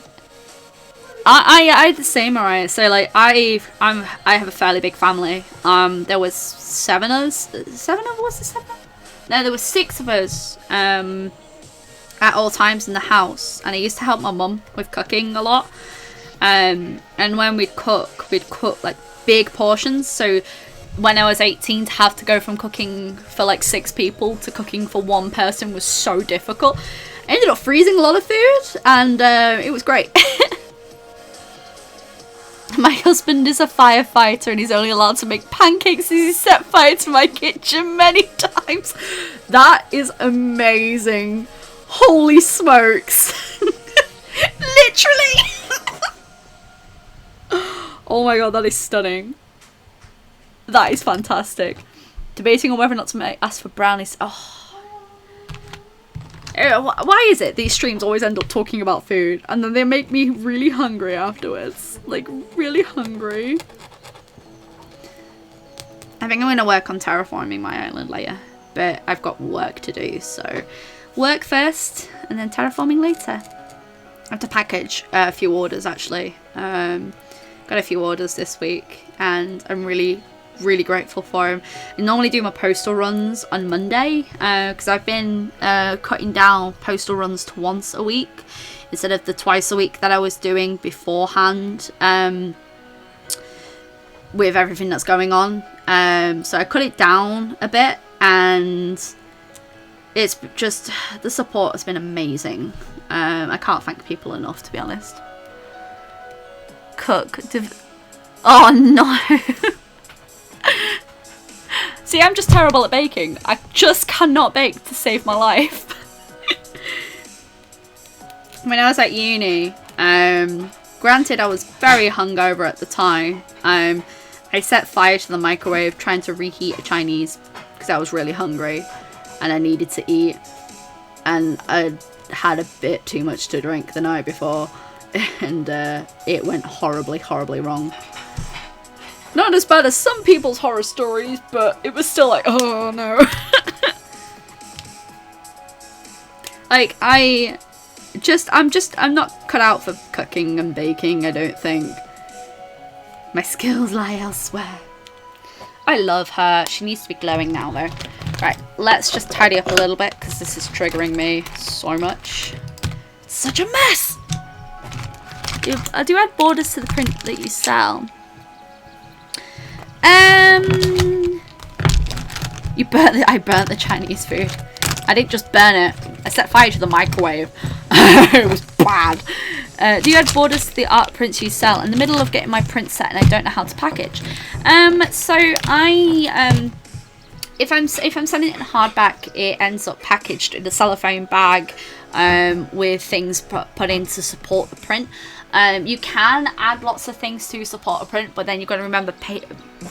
Speaker 1: I had the same, alright. So like I have a fairly big family. There was 7 of us. 7 of us? 7? No, there was 6 of us. At all times in the house, and I used to help my mum with cooking a lot. And when we'd cook like big portions. So when I was 18, to have to go from cooking for like 6 people to cooking for 1 person was so difficult. I ended up freezing a lot of food, and it was great. My husband is a firefighter, and he's only allowed to make pancakes as he's set fire to my kitchen many times. That is amazing. Holy smokes. Literally. Oh my god, that is stunning. That is fantastic. Debating on whether or not to ask for brownies. Oh. Why is it these streams always end up talking about food and then they make me really hungry afterwards? Like, really hungry. I think I'm going to work on terraforming my island later, but I've got work to do, so work first and then terraforming later. I have to package a few orders actually. Got a few orders this week and I'm really grateful for them. I normally do my postal runs on Monday because I've been cutting down postal runs to once a week instead of the twice a week that I was doing beforehand with everything that's going on. So I cut it down a bit, and it's just, the support has been amazing. I can't thank people enough, to be honest. Oh no. See, I'm just terrible at baking. I just cannot bake to save my life. When I was at uni, granted I was very hungover at the time, I set fire to the microwave trying to reheat a Chinese because I was really hungry and I needed to eat, and I had a bit too much to drink the night before and it went horribly wrong. Not as bad as some people's horror stories, but it was still like, oh no. Like, I'm not cut out for cooking and baking, I don't think. My skills lie elsewhere. I love her. She needs to be glowing now, though. Right, let's just tidy up a little bit, because this is triggering me so much. It's such a mess! Do you add borders to the print that you sell? I burnt the Chinese food. I didn't just burn it. I set fire to the microwave. It was bad. Do you add borders to the art prints you sell? In the middle of getting my print set and I don't know how to package. So I if I'm sending it in hardback, it ends up packaged in a cellophane bag with things put in to support the print. You can add lots of things to support a print, but then you've got to remember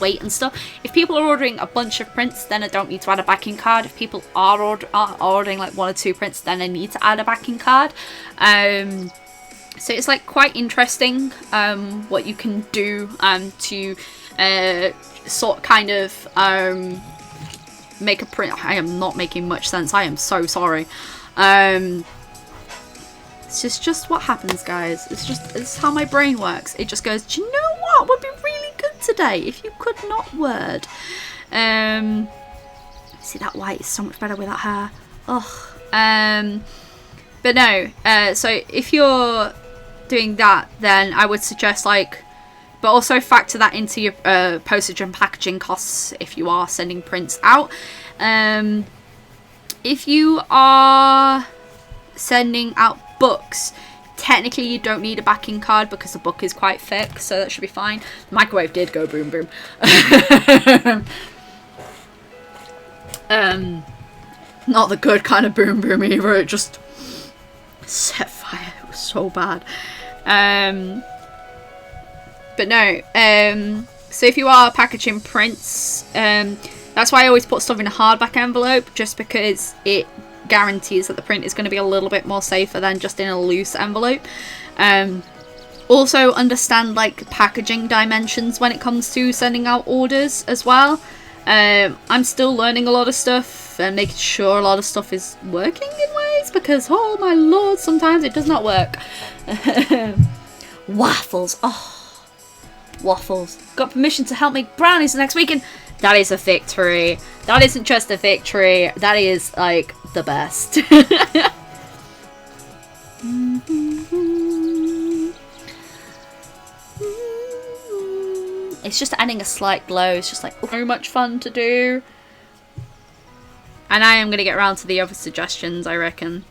Speaker 1: weight and stuff. If people are ordering a bunch of prints, then I don't need to add a backing card. If people are ordering like 1 or 2 prints, then I need to add a backing card. So it's like quite interesting what you can do to sort kind of make a print. I am not making much sense. I am so sorry. It's just what happens, guys. It's how my brain works. It just goes, do you know what would be really good today if you could not word? See, that white is so much better without her. Ugh. But no, so if you're doing that, then I would suggest but also factor that into your postage and packaging costs if you are sending prints out. If you are sending out books, technically you don't need a backing card because the book is quite thick, so that should be fine. The microwave did go boom boom. Not the good kind of boom boom either, it just set fire. It was so bad. But no, so if you are packaging prints, that's why I always put stuff in a hardback envelope, just because it guarantees that the print is going to be a little bit more safer than just in a loose envelope. Also understand packaging dimensions when it comes to sending out orders as well. I'm still learning a lot of stuff and making sure a lot of stuff is working in ways, because oh my lord, sometimes it does not work. Waffles, oh, waffles. Got permission to help make brownies next weekend. That is a victory. That isn't just a victory, that is like the best. It's just adding a slight glow. It's just like so much fun to do. And I am going to get around to the other suggestions, I reckon.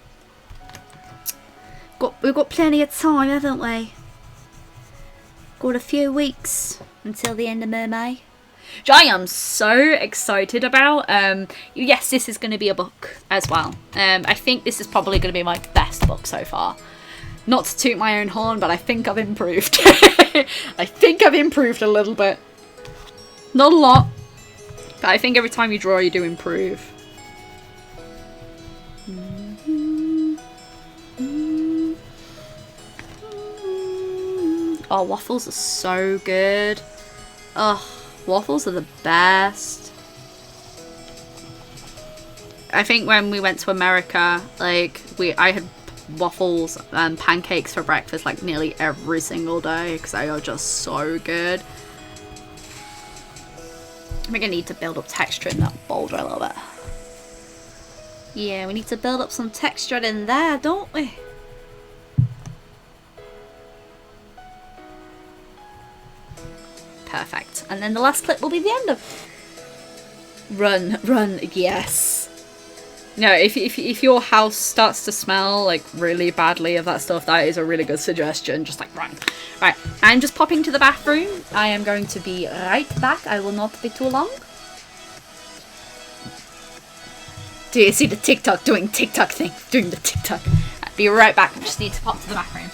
Speaker 1: We've got plenty of time, haven't we? Got a few weeks until the end of Mermay. Which I am so excited about. Yes, this is going to be a book as well. I think this is probably going to be my best book so far. Not to toot my own horn, but I think I've improved. I think I've improved a little bit. Not a lot. But I think every time you draw, you do improve. Oh, waffles are so good. Oh, waffles are the best. I think when we went to America, like, I had waffles and pancakes for breakfast like nearly every single day because they are just so good. We're gonna need to build up texture in that boulder a little bit. Yeah, we need to build up some texture in there, don't we? Perfect. And then the last clip will be the end of run, yes. No, if your house starts to smell like really badly of that stuff, that is a really good suggestion. Just like run. Right, I'm just popping to the bathroom. I am going to be right back. I will not be too long. Do you see the TikTok doing TikTok thing? Doing the TikTok. I'll be right back. I just need to pop to the bathroom.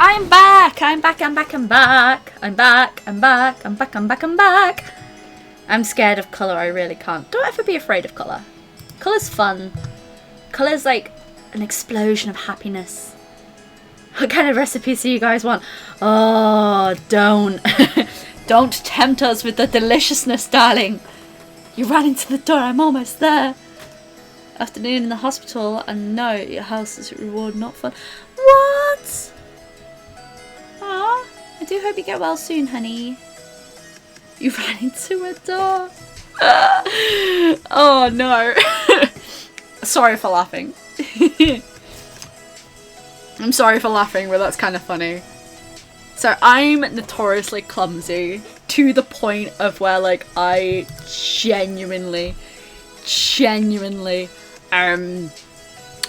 Speaker 1: I'm back! I'm back, I'm back, I'm back. I'm back, I'm back, I'm back, I'm back, I'm back. I'm scared of colour, I really can't. Don't ever be afraid of colour. Colour's fun. Colour's like an explosion of happiness. What kind of recipes do you guys want? Oh, don't. Don't tempt us with the deliciousness, darling. You ran into the door, I'm almost there. Afternoon in the hospital, and no, your house is a reward, not fun. What? Aw, I do hope you get well soon, honey. You ran into a door. Oh no. Sorry for laughing. I'm sorry for laughing, but that's kind of funny. So I'm notoriously clumsy to the point of where like I genuinely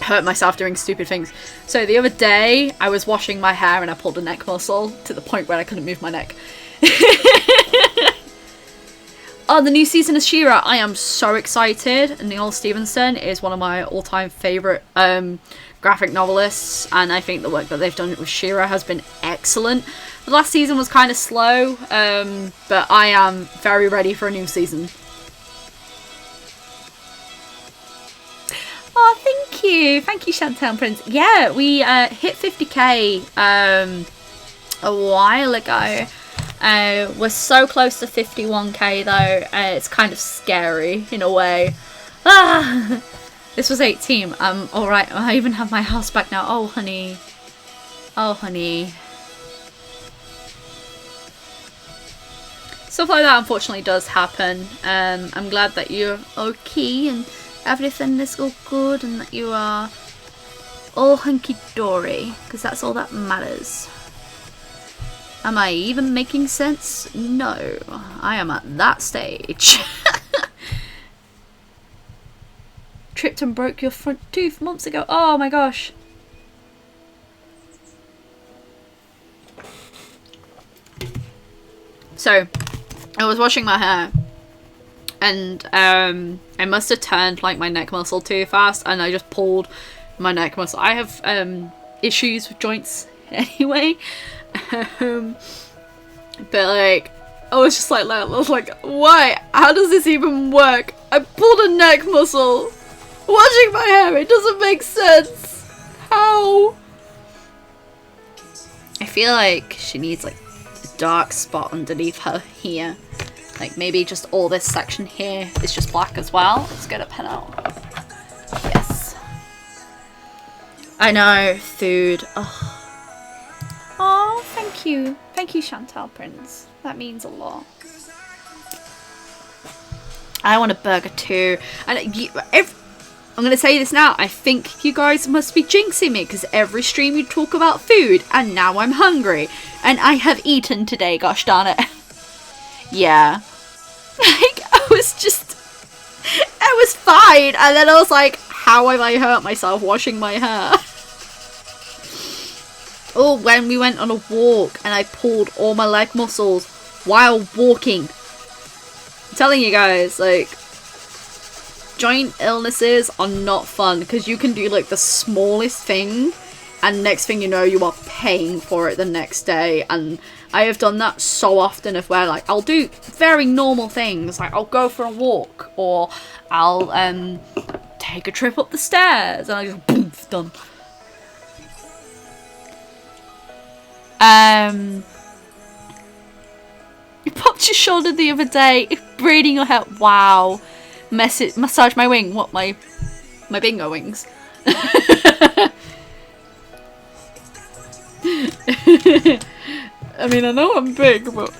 Speaker 1: hurt myself doing stupid things. So the other day I was washing my hair and I pulled a neck muscle to the point where I couldn't move my neck. Oh, the new season of She-Ra. I am so excited. Neil Stephenson is one of my all-time favourite graphic novelists, and I think the work that they've done with She-Ra has been excellent. The last season was kind of slow, but I am very ready for a new season. Oh, thank you. Thank you, Chantel Prince. Yeah, we hit 50k a while ago. We're so close to 51k though. It's kind of scary in a way. Ah! This was 18. I'm alright. I even have my house back now. Oh, honey. Oh, honey. Stuff like that unfortunately does happen. I'm glad that you're okay and everything is all good and that you are all hunky-dory, because that's all that matters. Am I even making sense? No. I am at that stage. Tripped and broke your front tooth months ago. Oh my gosh. So, I was washing my hair and I must have turned like my neck muscle too fast and I just pulled my neck muscle. I have issues with joints anyway. But like I was just like why? How does this even work? I pulled a neck muscle washing my hair. It doesn't make sense. How? I feel like she needs like a dark spot underneath her here. Like maybe just all this section here is just black as well. Let's get a pen out. Yes. I know, food. Oh, thank you. Thank you, Chantal Prince. That means a lot. I want a burger too. And I'm going to say this now. I think you guys must be jinxing me because every stream you talk about food and now I'm hungry. And I have eaten today, gosh darn it. Yeah. Like, I was fine. And then I was like, how have I hurt myself washing my hair? Oh, when we went on a walk and I pulled all my leg muscles while walking. I'm telling you guys, like, joint illnesses are not fun because you can do like the smallest thing and next thing you know you are paying for it the next day. And I have done that so often of where like I'll do very normal things, like I'll go for a walk or I'll take a trip up the stairs and I just boom, done. You popped your shoulder the other day, braiding your hair. Wow. Massage my wing. What, my bingo wings? I mean, I know I'm big, but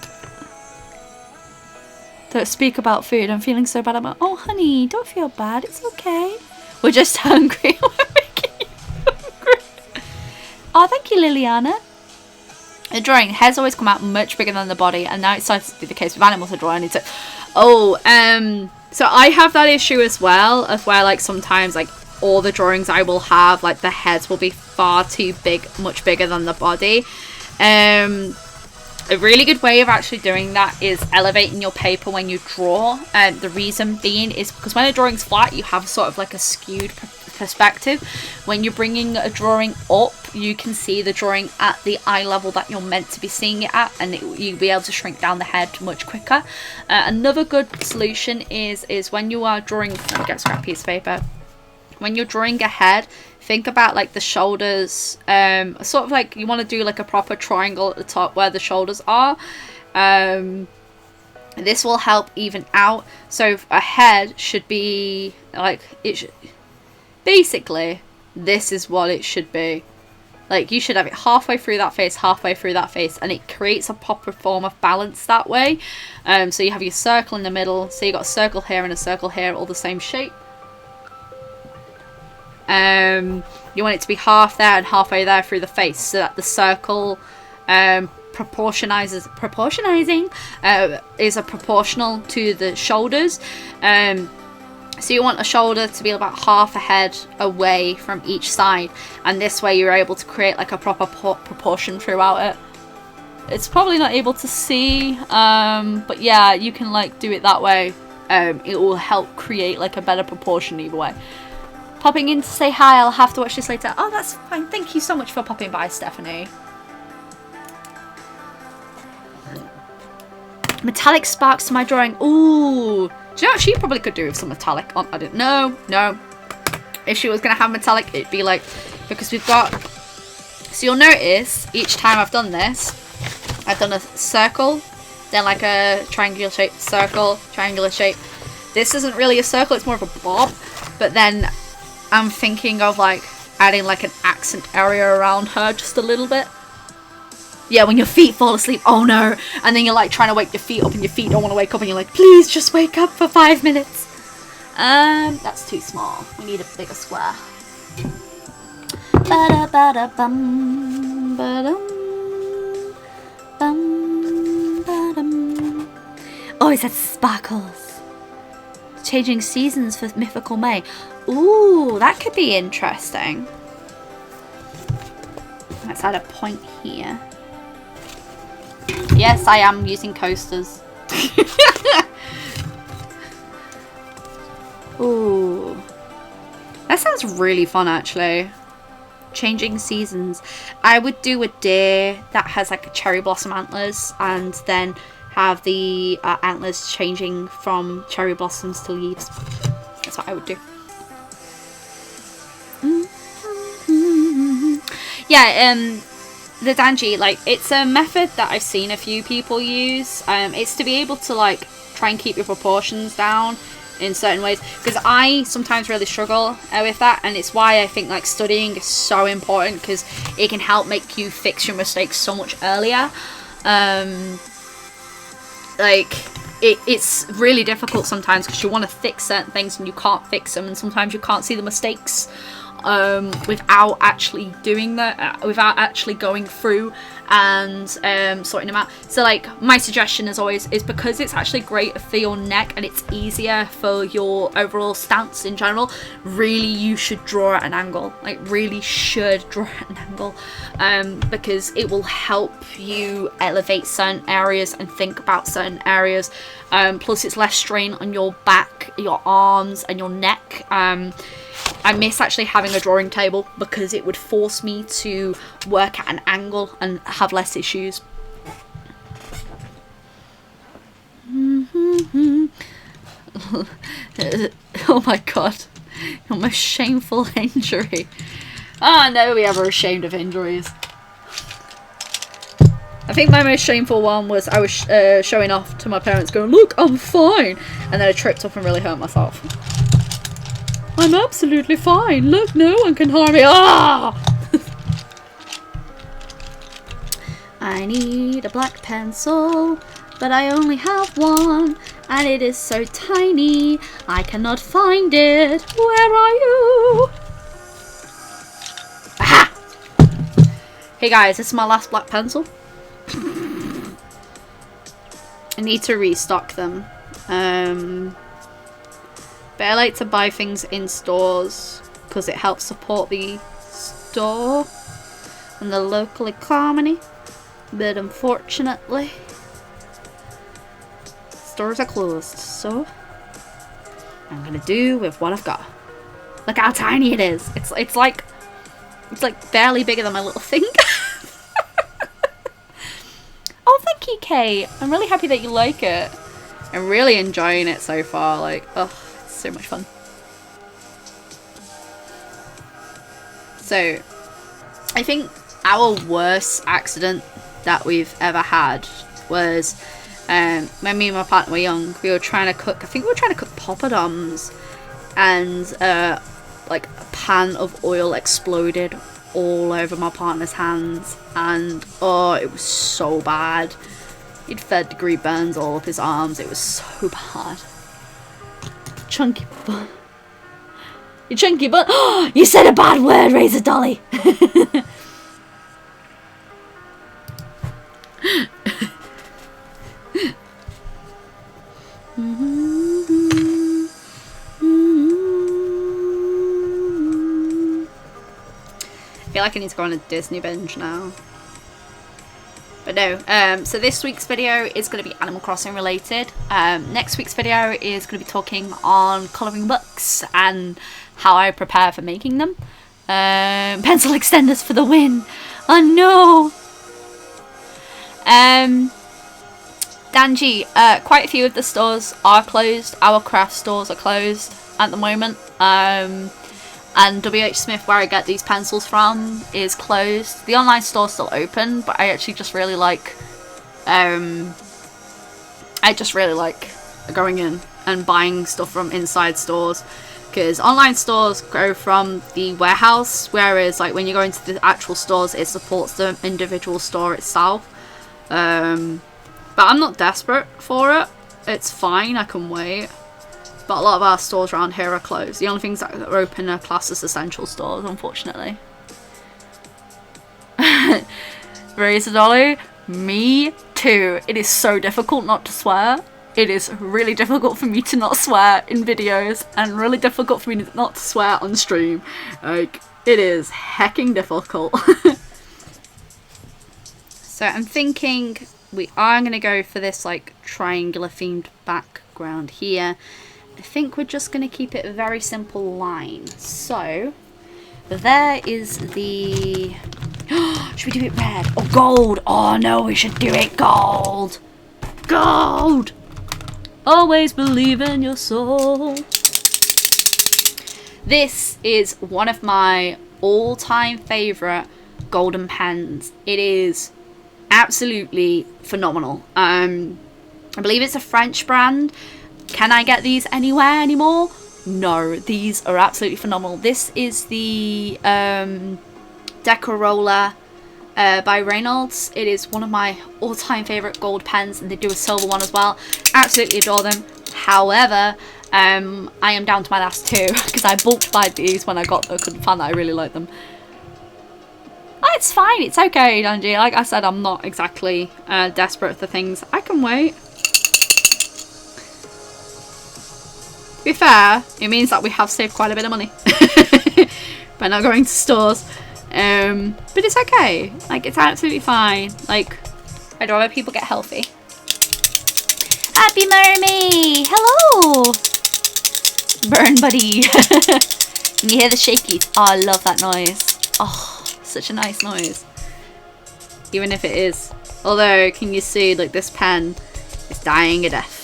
Speaker 1: don't speak about food. I'm feeling so bad. I'm like, oh, honey, don't feel bad. It's okay. We're just hungry. We're making you hungry. Oh, thank you, Liliana. The drawing, hairs always come out much bigger than the body, and now it starts to be the case with animals I draw. I need to. Oh, so I have that issue as well, of where like sometimes like all the drawings I will have, like the heads will be far too big, much bigger than the body. A really good way of actually doing that is elevating your paper when you draw. The reason being is because when a drawing's flat, you have sort of like a skewed perspective. When you're bringing a drawing up, you can see the drawing at the eye level that you're meant to be seeing it at, and you'll be able to shrink down the head much quicker. Another good solution is when you are drawing, let me get a scrap piece of paper. When you're drawing a head, think about like the shoulders, sort of like you want to do like a proper triangle at the top where the shoulders are. This will help even out. So a head should be like, basically this is what it should be. Like you should have it halfway through that face, halfway through that face, and it creates a proper form of balance that way. So you have your circle in the middle, so you got a circle here and a circle here, all the same shape. You want it to be half there and halfway there through the face, so that the circle proportionizing is a proportional to the shoulders. So you want a shoulder to be about half a head away from each side, and this way you're able to create like a proper proportion throughout it. It's probably not able to see, but yeah, you can like do it that way. It will help create like a better proportion either way. Popping in to say hi, I'll have to watch this later. Oh, that's fine. Thank you so much for popping by, Stephanie. Metallic sparks to my drawing. Ooh. Do you know what she probably could do with some metallic? Oh, I didn't know. No. If she was going to have metallic, it'd be like, because we've got, so you'll notice each time I've done this, I've done a circle, then like a triangular shape, circle, triangular shape. This isn't really a circle, it's more of a blob. But then I'm thinking of like adding like an accent area around her just a little bit. Yeah, when your feet fall asleep, oh no, and then you're like trying to wake your feet up and your feet don't want to wake up and you're like, please just wake up for 5 minutes. That's too small. We need a bigger square. Ba-da-ba-da-bum, ba-dum, bum, ba-dum. Oh, it says sparkles. Changing seasons for Mythical May. Ooh, that could be interesting. Let's add a point here. Yes, I am using coasters. Ooh. That sounds really fun, actually. Changing seasons. I would do a deer that has like a cherry blossom antlers and then have the antlers changing from cherry blossoms to leaves. That's what I would do. Yeah, the Danji, like, it's a method that I've seen a few people use. It's to be able to like try and keep your proportions down in certain ways, because I sometimes really struggle with that, and it's why I think like studying is so important, because it can help make you fix your mistakes so much earlier. Like it's really difficult sometimes because you want to fix certain things and you can't fix them, and sometimes you can't see the mistakes without actually doing that, without actually going through and sorting them out. So like my suggestion as always is, because it's actually great for your neck and it's easier for your overall stance in general, really you should draw at an angle, like really should draw at an angle, because it will help you elevate certain areas and think about certain areas. Plus it's less strain on your back, your arms and your neck. I miss actually having a drawing table because it would force me to work at an angle and have less issues. Oh my god, your most shameful injury. Ah, no, we ever ashamed of injuries. I think my most shameful one was I was showing off to my parents going, look, I'm fine, and then I tripped up and really hurt myself. I'm absolutely fine. Look, no one can harm me. Ah! I need a black pencil, but I only have one, and it is so tiny, I cannot find it. Where are you? Aha! Hey guys, this is my last black pencil. I need to restock them. But I like to buy things in stores because it helps support the store and the local economy. But unfortunately, stores are closed, so I'm gonna do with what I've got. Look how tiny it is. It's like barely bigger than my little finger. Oh, thank you, Kate. I'm really happy that you like it. I'm really enjoying it so far. Like, oh, it's so much fun. So, I think our worst accident that we've ever had was when me and my partner were young. We were trying to cook. I think we were trying to cook poppadoms, and like a pan of oil exploded all over my partner's hands, and oh, it was so bad. He'd 3rd-degree burns all up his arms. It was so bad. Chunky butt. You chunky butt. Oh, you said a bad word, Razor Dolly. I feel like I need to go on a Disney binge now. But no, so this week's video is going to be Animal Crossing related. Next week's video is going to be talking on colouring books and how I prepare for making them. Pencil extenders for the win. Oh no! Danji, quite a few of the stores are closed. Our craft stores are closed at the moment. And WH Smith, where I get these pencils from, is closed. The online store's still open, but I actually just really like going in and buying stuff from inside stores. because online stores go from the warehouse, whereas like when you go into the actual stores, it supports the individual store itself. But I'm not desperate for it. It's fine, I can wait. But a lot of our stores around here are closed. The only things that are open are classed as essential stores, unfortunately. Razor Dolly, me too. It is so difficult not to swear. It is really difficult for me to not swear in videos, and really difficult for me not to swear on stream. Like, it is hecking difficult. So I'm thinking we are going to go for this like triangular themed background here. I think we're just going to keep it a very simple line. So there is the... Should we do it red or gold? Oh no, we should do it gold. Gold! Always believe in your soul. This is one of my all-time favourite golden pens. It is absolutely phenomenal. I believe it's a French brand. Can I get these anywhere anymore? No, these are absolutely phenomenal. This is the Decoroller by Reynolds. It is one of my all-time favourite gold pens, and they do a silver one as well. Absolutely adore them. However, I am down to my last two because I bulk buyed these when I got them. I couldn't find that I really like them. Oh, it's fine. It's okay, Dungy. Like I said, I'm not exactly desperate for things. I can wait. To be fair, it means that we have saved quite a bit of money by not going to stores. But it's okay. Like, it's absolutely fine. Like, I'd rather people get healthy. Happy Mermay! Hello! Burn, buddy. Can you hear the shakies? Oh, I love that noise. Oh, such a nice noise. Even if it is. Although, can you see, like, this pen is dying a death.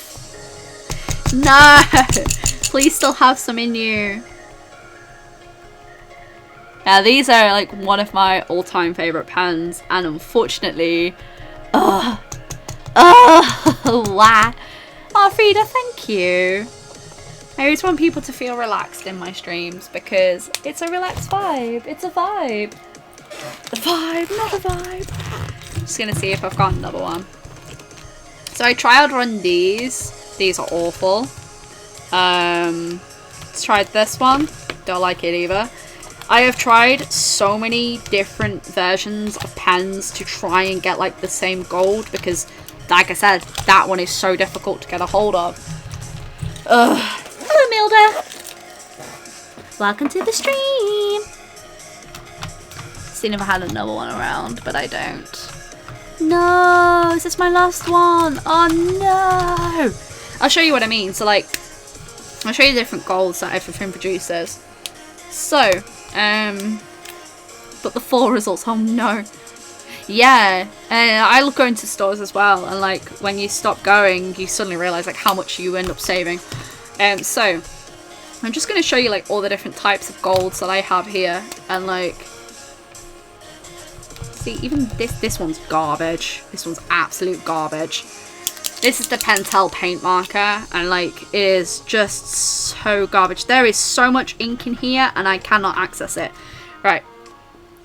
Speaker 1: No! Please still have some in you. Yeah, these are like one of my all-time favourite pens, and unfortunately, why? Oh, Frida, thank you. I always want people to feel relaxed in my streams because it's a relaxed vibe. It's a vibe. A vibe, not a vibe. Just gonna see if I've got another one. So I tried run these. These are awful. Tried this one. Don't like it either. I have tried so many different versions of pens to try and get like the same gold because, like I said, that one is so difficult to get a hold of. Hello, Milda. Welcome to the stream. Seen if I had another one around, but I don't. No, is this my last one? Oh no. I'll show you what I mean. So like, I'll show you the different golds that everything produces. So, but the full results, oh no. Yeah, I love going to stores as well, and like when you stop going, you suddenly realise like how much you end up saving. So I'm just going to show you like all the different types of golds that I have here, and like, see, even this one's garbage. This one's absolute garbage. This is the Pentel paint marker, and like it is just so garbage. There is so much ink in here and I cannot access it. Right,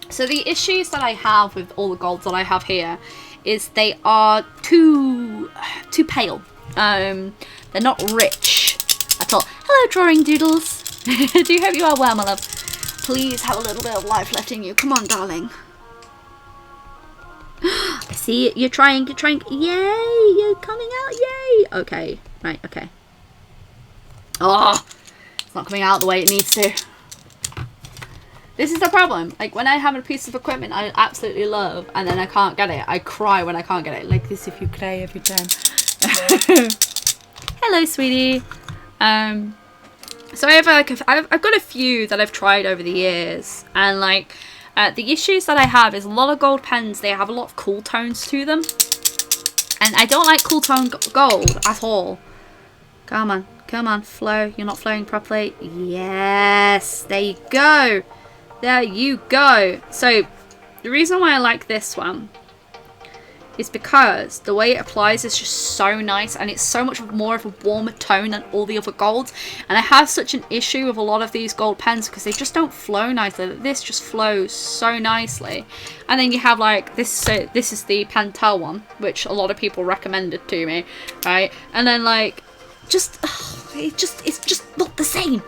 Speaker 1: so the issues that I have with all the golds that I have here is they are too pale. They're not rich at all. Hello, Drawing Doodles. Do hope you are well, my love. Please have a little bit of life left in you. Come on, darling. I see it. You're trying. Yay! You're coming out. Yay! Okay. Right. Okay. Oh, it's not coming out the way it needs to. This is the problem. Like when I have a piece of equipment I absolutely love, and then I can't get it. I cry when I can't get it. Like this, if you cry every time. Hello, sweetie. So I have like I've got a few that I've tried over the years, and like. The issues that I have is a lot of gold pens, they have a lot of cool tones to them. And I don't like cool tone gold at all. Come on, come on, flow. You're not flowing properly. Yes, there you go. There you go. So, the reason why I like this one is because the way it applies is just so nice, and it's so much more of a warmer tone than all the other golds. And I have such an issue with a lot of these gold pens because they just don't flow nicely. This just flows so nicely. And then you have like this. So this is the Pentel one, which a lot of people recommended to me, right? And then like, it's just not the same.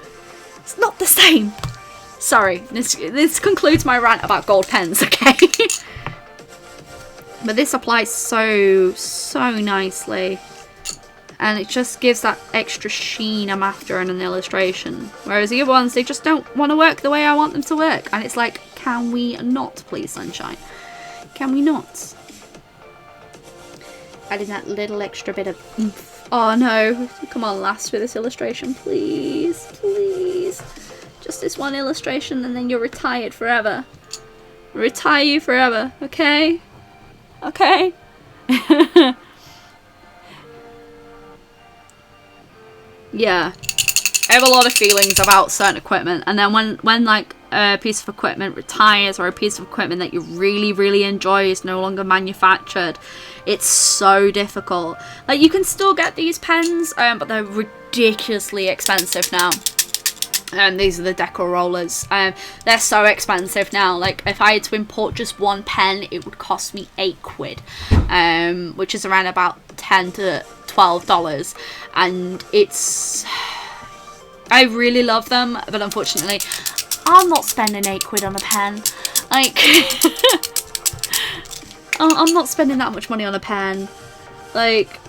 Speaker 1: It's not the same. Sorry, this concludes my rant about gold pens. Okay. But this applies so nicely, and it just gives that extra sheen I'm after in an illustration. Whereas the other ones, they just don't want to work the way I want them to work. And it's like, can we not, please, sunshine? Can we not? Adding that little extra bit of oomph. Oh no, come on, last with this illustration, please, please. Just this one illustration, and then you're retired forever. Retire you forever, okay? Okay. Yeah, I have a lot of feelings about certain equipment, and then when like a piece of equipment retires, or a piece of equipment that you really enjoy is no longer manufactured, it's so difficult. Like, you can still get these pens, but they're ridiculously expensive now. These are the deco rollers. They're so expensive now. Like, if I had to import just one pen, it would cost me £8, which is around about $10 to $12. And it's, I really love them, but unfortunately, I'm not spending £8 on a pen. Like, I'm not spending that much money on a pen. Like,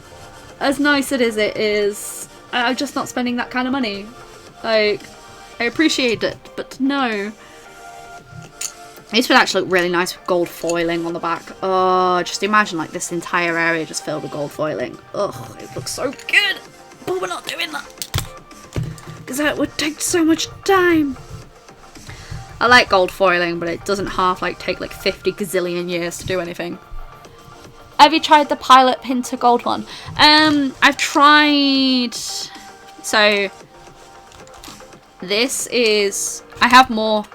Speaker 1: as nice as it is, I'm just not spending that kind of money. Like, I appreciate it, but no. These would actually look really nice with gold foiling on the back. Oh, just imagine like this entire area just filled with gold foiling. Ugh, it looks so good. But we're not doing that, because that would take so much time. I like gold foiling, but it doesn't take like 50 gazillion years to do anything. Have you tried the Pilot Pinter gold one? I've tried. So this is, I have more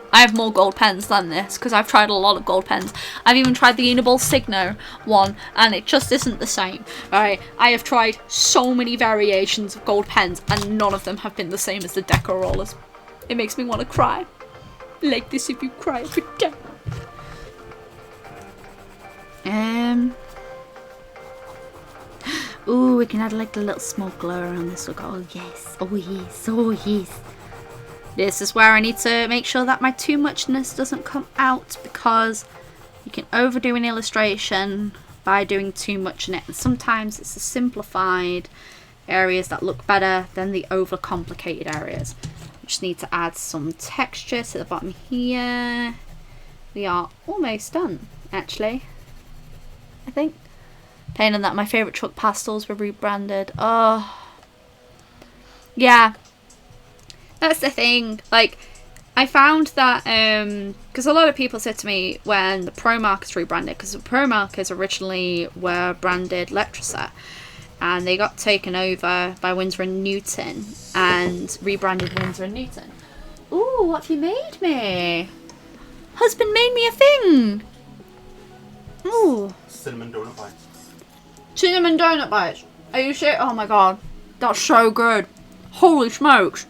Speaker 1: gold pens than this, because I've tried a lot of gold pens. I've even tried the Uniball Signo one, and it just isn't the same. Alright, I have tried so many variations of gold pens, and none of them have been the same as the deco rollers. It makes me want to cry. Like this if you cry every day. Ooh, we can add like a little small glow around this. Look, oh yes, oh yes, oh yes. This is where I need to make sure that my too muchness doesn't come out, because you can overdo an illustration by doing too much in it. And sometimes it's the simplified areas that look better than the overcomplicated areas. We just need to add some texture to the bottom here. We are almost done, actually. I think. Pain in that my favourite truck pastels were rebranded. Oh. Yeah. That's the thing. Like, I found that, because a lot of people said to me when the Pro markers rebranded, because the Pro markers originally were branded Letraset, and they got taken over by Winsor & Newton and rebranded Winsor & Newton. Ooh, what have you made me? Husband made me a thing. Ooh.
Speaker 3: Cinnamon donut bites.
Speaker 1: Cinnamon donut bites. Are you sure? Oh my god. That's so good. Holy smokes.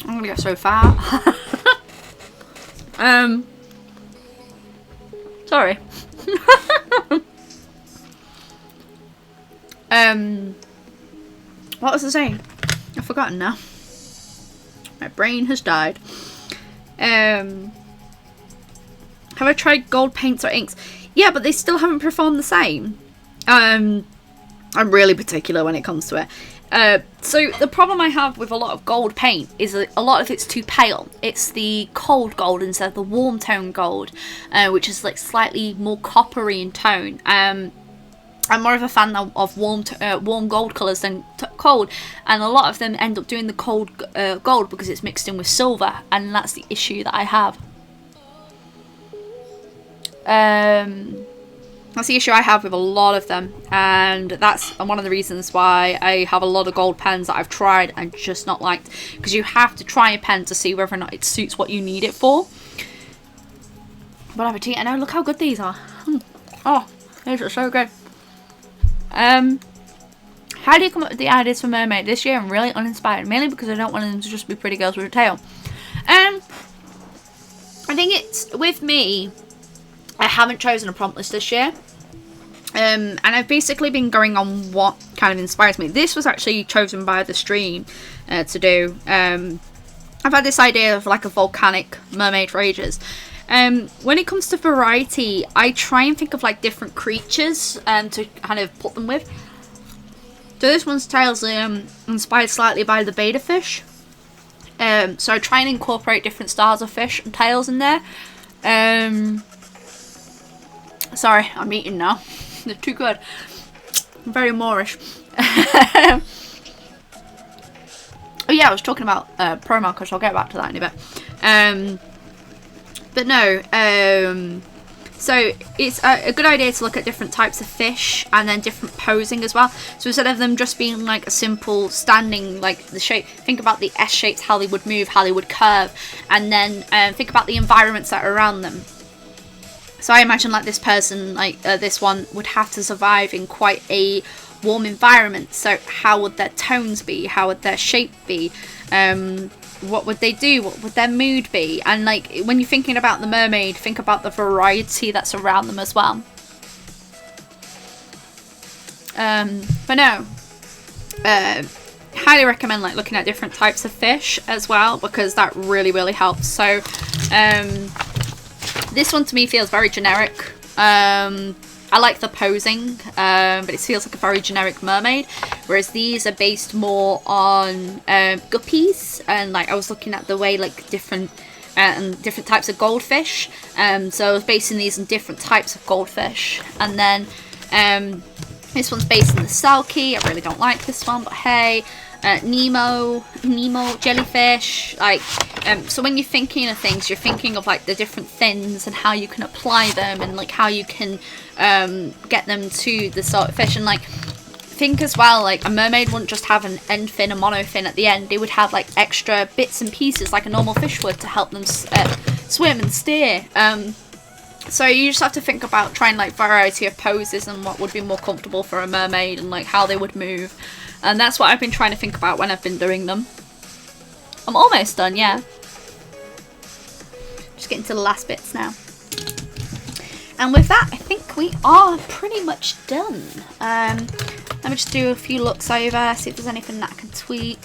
Speaker 1: I'm gonna get so fat. Sorry. What was I saying? I've forgotten now. My brain has died. Have I tried gold paints or inks? Yeah, but they still haven't performed the same. I'm really particular when it comes to it. So the problem I have with a lot of gold paint is that a lot of it's too pale. It's the cold gold instead of the warm tone gold, which is like slightly more coppery in tone. I'm more of a fan of warm gold colours than cold, and a lot of them end up doing the cold gold because it's mixed in with silver, and that's the issue that I have. That's the issue I have with a lot of them, and that's one of the reasons why I have a lot of gold pens that I've tried and just not liked, because you have to try a pen to see whether or not it suits what you need it for. Bon appetit. I know, look how good these are. Oh, these are so good. How do you come up with the ideas for Mermaid? This year I'm really uninspired, mainly because I don't want them to just be pretty girls with a tail. I think it's, with me, I haven't chosen a prompt list this year. And I've basically been going on what kind of inspires me. This was actually chosen by the stream to do. I've had this idea of like a volcanic mermaid for ages. When it comes to variety, I try and think of like different creatures to kind of put them with. So this one's tail's inspired slightly by the betta fish. So I try and incorporate different styles of fish and tails in there. Sorry, I'm eating now. They're too good. I'm very Moorish. Oh yeah, I was talking about promo, because I'll get back to that in a bit. But no, so it's a good idea to look at different types of fish and then different posing as well. So instead of them just being like a simple standing, like the shape, think about the S shapes, how they would move, how they would curve, and then think about the environments that are around them. So I imagine like this person, like this one, would have to survive in quite a warm environment. So how would their tones be? How would their shape be? What would they do? What would their mood be? And like when you're thinking about the mermaid, think about the variety that's around them as well. But no, highly recommend like looking at different types of fish as well, because that really helps. So this one to me feels very generic. I like the posing, but it feels like a very generic mermaid, whereas these are based more on guppies, and like I was looking at the way like different types of goldfish, so I was basing these on different types of goldfish. And then this one's based on the Selkie. I really don't like this one, but hey. Nemo jellyfish, like so when you're thinking of things, you're thinking of like the different fins and how you can apply them, and like how you can get them to the sort of fish. And like think as well, like a mermaid wouldn't just have an end fin, a mono fin at the end. They would have like extra bits and pieces like a normal fish would to help them swim and steer. So you just have to think about trying like variety of poses and what would be more comfortable for a mermaid, and like how they would move. And that's what I've been trying to think about when I've been doing them. I'm almost done, yeah. Just getting to the last bits now. And with that, I think we are pretty much done. Let me just do a few looks over, see if there's anything that I can tweak.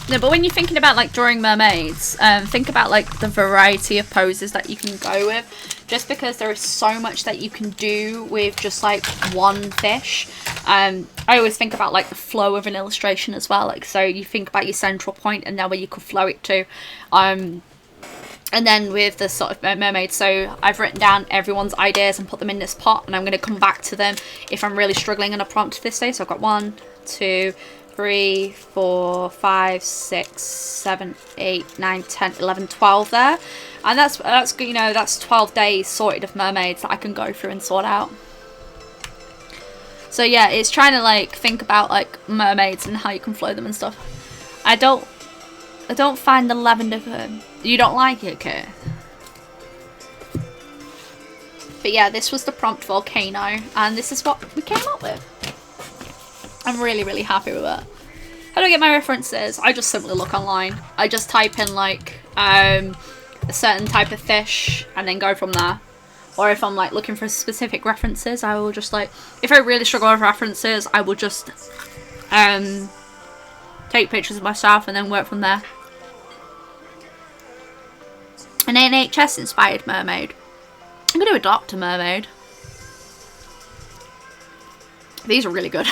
Speaker 1: No, but when you're thinking about like drawing mermaids, think about like the variety of poses that you can go with. Just because there is so much that you can do with just like one fish. I always think about like the flow of an illustration as well. Like, so you think about your central point and then where you could flow it to. And then with the sort of mermaid, so I've written down everyone's ideas and put them in this pot, and I'm going to come back to them if I'm really struggling on a prompt this day. So I've got 1, 2, 3, 4, 5, 6, 7, 8, 9, 10, 11, 12 there. And that's you know, that's 12 days sorted of mermaids that I can go through and sort out. So yeah, it's trying to like think about like mermaids and how you can flow them and stuff. I don't find the lavender you don't like it, okay? But yeah, this was the prompt Volcano, and this is what we came up with. I'm really happy with it. How do I get my references? I just simply look online. I just type in like a certain type of fish and then go from there. Or if I'm like looking for specific references, I will just like, if I really struggle with references, I will just take pictures of myself and then work from there. An NHS inspired mermaid. I'm going to adopt a mermaid. These are really good.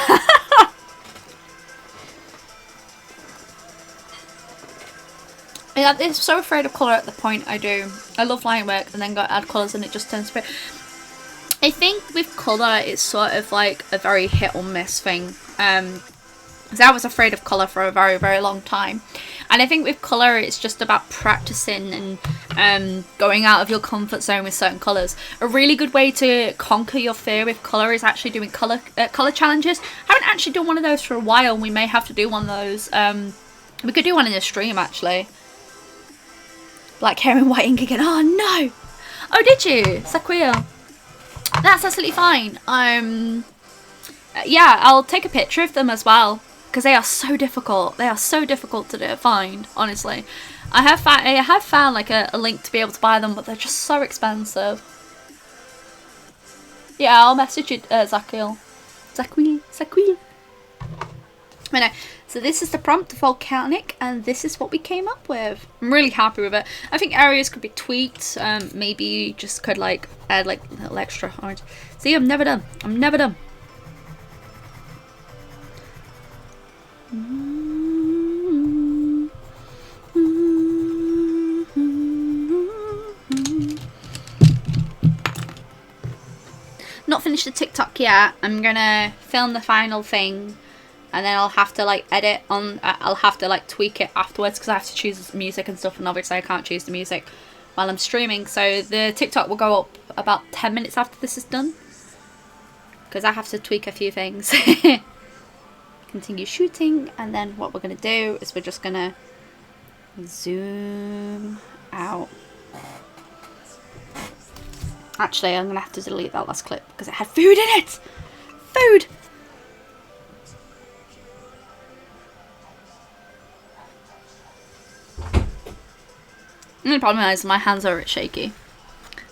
Speaker 1: I'm so afraid of colour at the point I do. I love line work and then go add colours and it just tends to be... I think with colour it's sort of like a very hit or miss thing. Because I was afraid of colour for a very long time. And I think with colour it's just about practicing and going out of your comfort zone with certain colours. A really good way to conquer your fear with colour is actually doing colour challenges. I haven't actually done one of those for a while. We may have to do one of those. We could do one in the stream actually. Black hair and white ink again. Oh no! Oh, did you? Saquil. That's absolutely fine. Yeah, I'll take a picture of them as well, because they are so difficult. They are so difficult to find, honestly. I have found like a link to be able to buy them, but they're just so expensive. Yeah, I'll message you, Zaquil. I know. So this is the prompt, Volcanic, and this is what we came up with. I'm really happy with it. I think areas could be tweaked. Maybe you just could like add like a little extra orange. See, I'm never done. I'm never done. Not finished the TikTok yet. I'm gonna film the final thing, and then I'll have to like edit on. I'll have to like tweak it afterwards because I have to choose music and stuff, and obviously I can't choose the music while I'm streaming. So the TikTok will go up about 10 minutes after this is done, because I have to tweak a few things. Continue shooting, and then what we're gonna do is we're just gonna zoom out. Actually, I'm gonna have to delete that last clip because it had food in it! Food! The only problem is my hands are a bit shaky.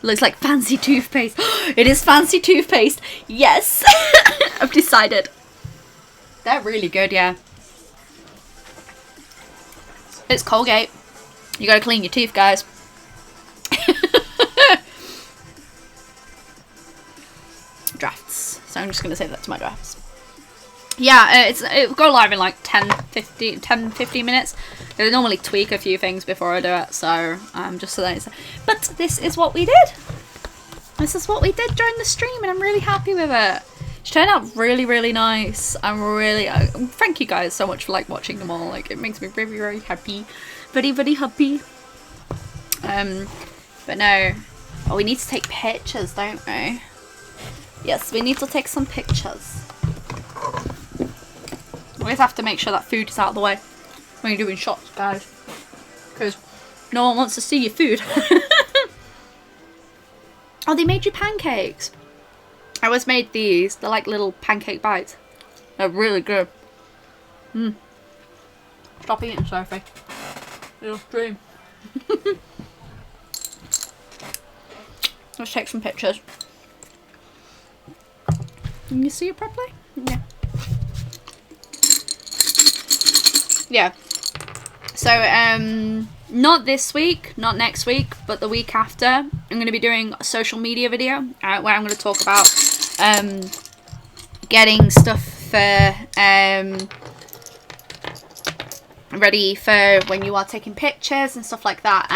Speaker 1: Looks like fancy toothpaste. It is fancy toothpaste! Yes! I've decided. They're really good, yeah. It's Colgate. You gotta clean your teeth, guys. Drafts. So I'm just going to save that to my drafts. Yeah, it'll go live in like 10-15 minutes. I normally tweak a few things before I do it, so just so that it's... But this is what we did. This is what we did during the stream, and I'm really happy with it. It turned out really, really nice. I'm really... thank you guys so much for like watching them all. Like, it makes me very, very happy. Very, very happy. But no. Oh, we need to take pictures, don't we? Yes, we need to take some pictures. We always have to make sure that food is out of the way when you're doing shots, guys. Because no one wants to see your food. Oh, they made you pancakes. I always made these. They're like little pancake bites. They're really good. Stop eating, Sophie. Little stream. Let's take some pictures. Can you see it properly? Yeah. Yeah. So, not this week, not next week, but the week after, I'm going to be doing a social media video where I'm going to talk about getting stuff for ready for when you are taking pictures and stuff like that,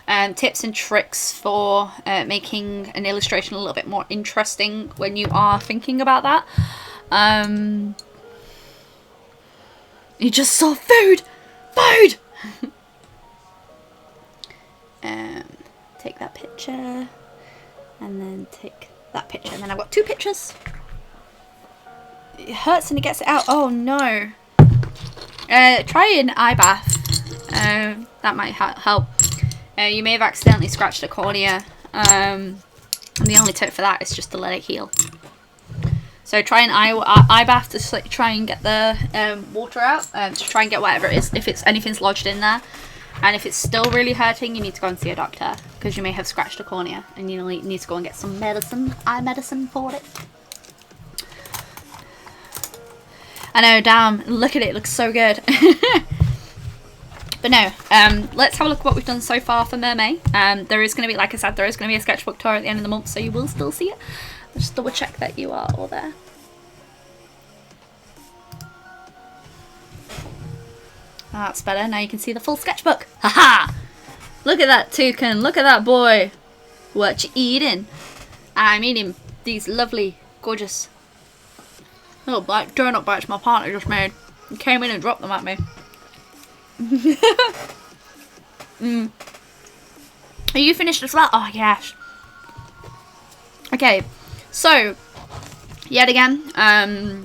Speaker 1: and tips and tricks for making an illustration a little bit more interesting when you are thinking about that. You just saw food! Food! Take that picture, and then take that picture, and then I've got 2 pictures. It hurts and it gets it out. Oh no. Try an eye bath. That might help. You may have accidentally scratched a cornea, and the only tip for that is just to let it heal. So try an eye bath to try and get the water out, to try and get whatever it is, if anything's lodged in there. And if it's still really hurting, you need to go and see a doctor, because you may have scratched a cornea and you need to go and get some medicine, eye medicine for it. I know, damn, look at it, it looks so good. But no, let's have a look at what we've done so far for Mermay. There is going to be, like I said, there is going to be a sketchbook tour at the end of the month, so you will still see it. Just double check that you are all there. That's better. Now you can see the full sketchbook. Haha! Look at that toucan. Look at that boy. What you eating? I'm eating these lovely, gorgeous little donut bites my partner just made. He came in and dropped them at me. Are you finished as well? Oh yes. Okay, so yet again,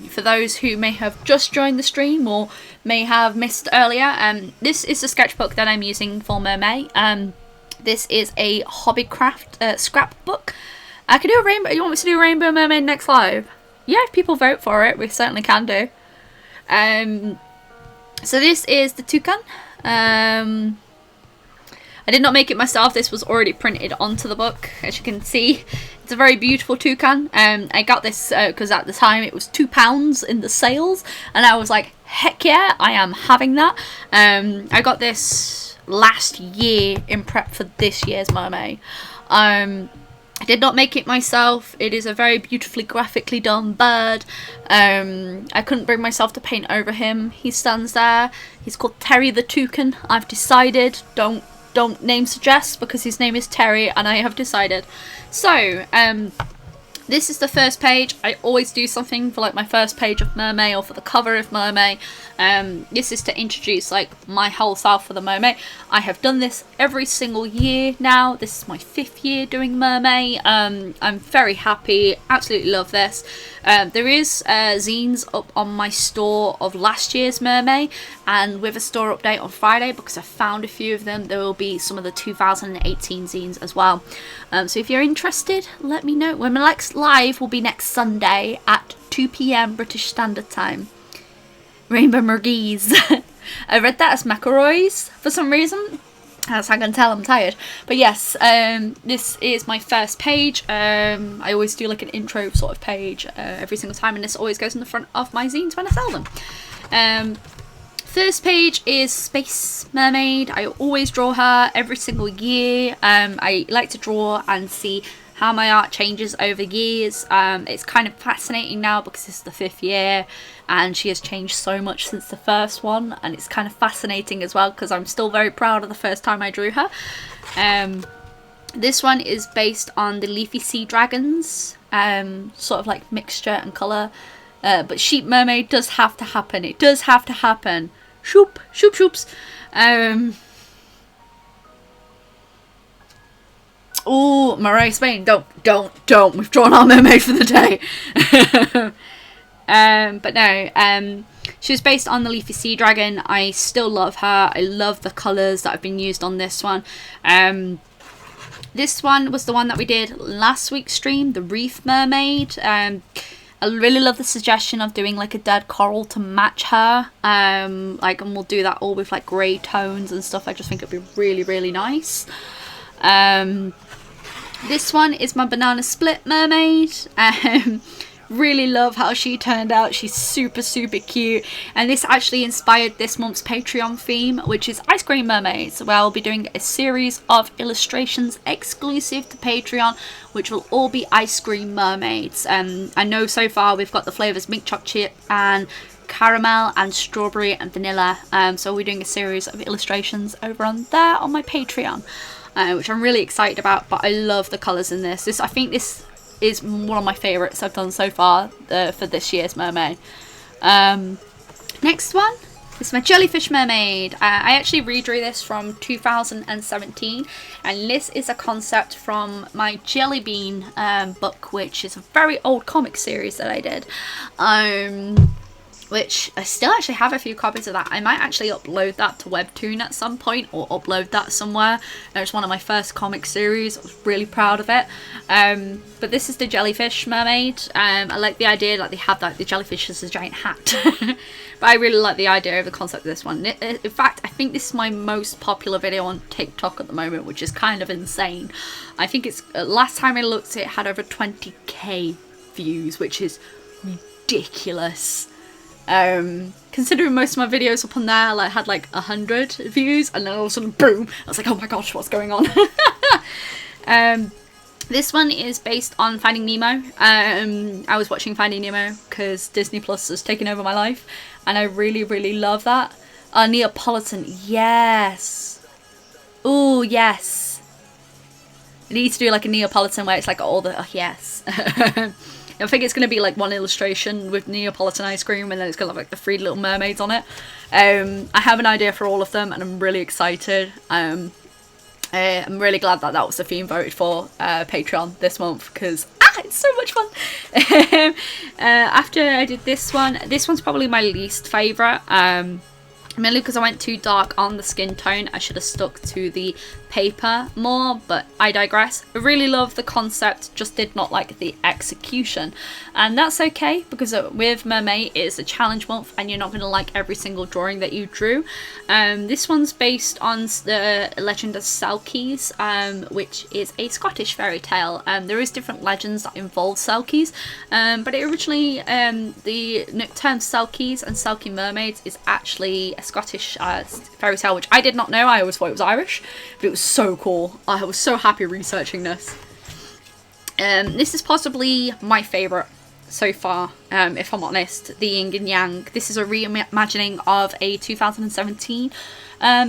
Speaker 1: for those who may have just joined the stream or may have missed earlier, this is the sketchbook that I'm using for Mermay. This is a Hobbycraft scrapbook. I could do a rainbow. You want me to do a Rainbow Mermaid next live? Yeah, if people vote for it, we certainly can do. So this is the toucan. I did not make it myself. This was already printed onto the book, as you can see. It's a very beautiful toucan. I got this because at the time it was £2 in the sales, and I was like, heck yeah, I am having that. I got this last year in prep for this year's Mermaid. I did not make it myself. It is a very beautifully graphically done bird. I couldn't bring myself to paint over him. He stands there. He's called Terry the Toucan. I've decided, don't name suggest, because his name is Terry and I have decided. So, this is the first page. I always do something for like my first page of Mermaid or for the cover of Mermaid. This is to introduce like my whole self for the Mermaid. I have done this every single year now. This is my 5th year doing Mermaid. I'm very happy. Absolutely love this. There is zines up on my store of last year's Mermaid, and with a store update on Friday, because I found a few of them, there will be some of the 2018 zines as well. So if you're interested, let me know. When my next live will be next Sunday at 2 PM British Standard Time. Rainbow Mergies. I read that as McElroy's for some reason. As I can tell, I'm tired. But yes, this is my first page. I always do like an intro sort of page every single time, and this always goes in the front of my zines when I sell them. First page is Space Mermaid. I always draw her every single year. I like to draw and see how my art changes over years. It's kind of fascinating now because this is the 5th year and she has changed so much since the first one, and it's kind of fascinating as well because I'm still very proud of the first time I drew her. This one is based on the Leafy Sea Dragons, sort of like mixture and colour, but Sheep Mermaid does have to happen. It does have to happen. Shoop, shoop, shoops. Oh, Mariah Spain, don't. We've drawn our mermaid for the day. But no, she was based on the Leafy Sea Dragon. I still love her. I love the colours that have been used on this one. This one was the one that we did last week's stream, the Reef Mermaid. I really love the suggestion of doing like a dead coral to match her. And we'll do that all with like grey tones and stuff. I just think it'd be really, really nice. This one is my Banana Split Mermaid. Really love how she turned out. She's super, super cute. And this actually inspired this month's Patreon theme, which is Ice Cream Mermaids, where I'll be doing a series of illustrations exclusive to Patreon, which will all be ice cream mermaids. I know so far we've got the flavours mint chocolate and caramel and strawberry and vanilla. So we're doing a series of illustrations over on there on my Patreon. Which I'm really excited about, but I love the colours in this. I think this is one of my favourites I've done so far for this year's Mermaid. Next one is my Jellyfish Mermaid. I actually redrew this from 2017, and this is a concept from my Jelly Bean book, which is a very old comic series that I did. Which I still actually have a few copies of that. I might actually upload that to Webtoon at some point, or upload that somewhere. It's one of my first comic series. I was really proud of it. But this is the Jellyfish Mermaid. I like the idea that they have the jellyfish as a giant hat. But I really like the idea of the concept of this one. In fact, I think this is my most popular video on TikTok at the moment, which is kind of insane. I think it's last time I looked, it had over 20k views, which is ridiculous. Considering most of my videos up on there had like 100 views, and then all of a sudden boom, I was like, oh my gosh, what's going on? This one is based on Finding Nemo. I was watching Finding Nemo because Disney Plus has taken over my life, and I really, really love that. Neapolitan, yes. Oh yes, I need to do like a Neapolitan where it's like all the yes. I think it's going to be like one illustration with Neapolitan ice cream, and then it's going to have like the 3 little mermaids on it. I have an idea for all of them, and I'm really excited. I'm really glad that was the theme voted for Patreon this month, because it's so much fun. After I did this one's probably my least favourite. Mainly because I went too dark on the skin tone. I should have stuck to the paper more, but I digress. I really love the concept, just did not like the execution. And that's okay, because with Mermaid it's a challenge month and you're not going to like every single drawing that you drew. This one's based on the legend of Selkies, which is a Scottish fairy tale. There is different legends that involve Selkies, but it originally, the term Selkies and Selkie mermaids is actually a Scottish fairy tale, which I did not know. I always thought it was Irish, but it was so cool. I was so happy researching this. This is possibly my favourite so far, if I'm honest, the Yin and Yang. This is a reimagining of a 2017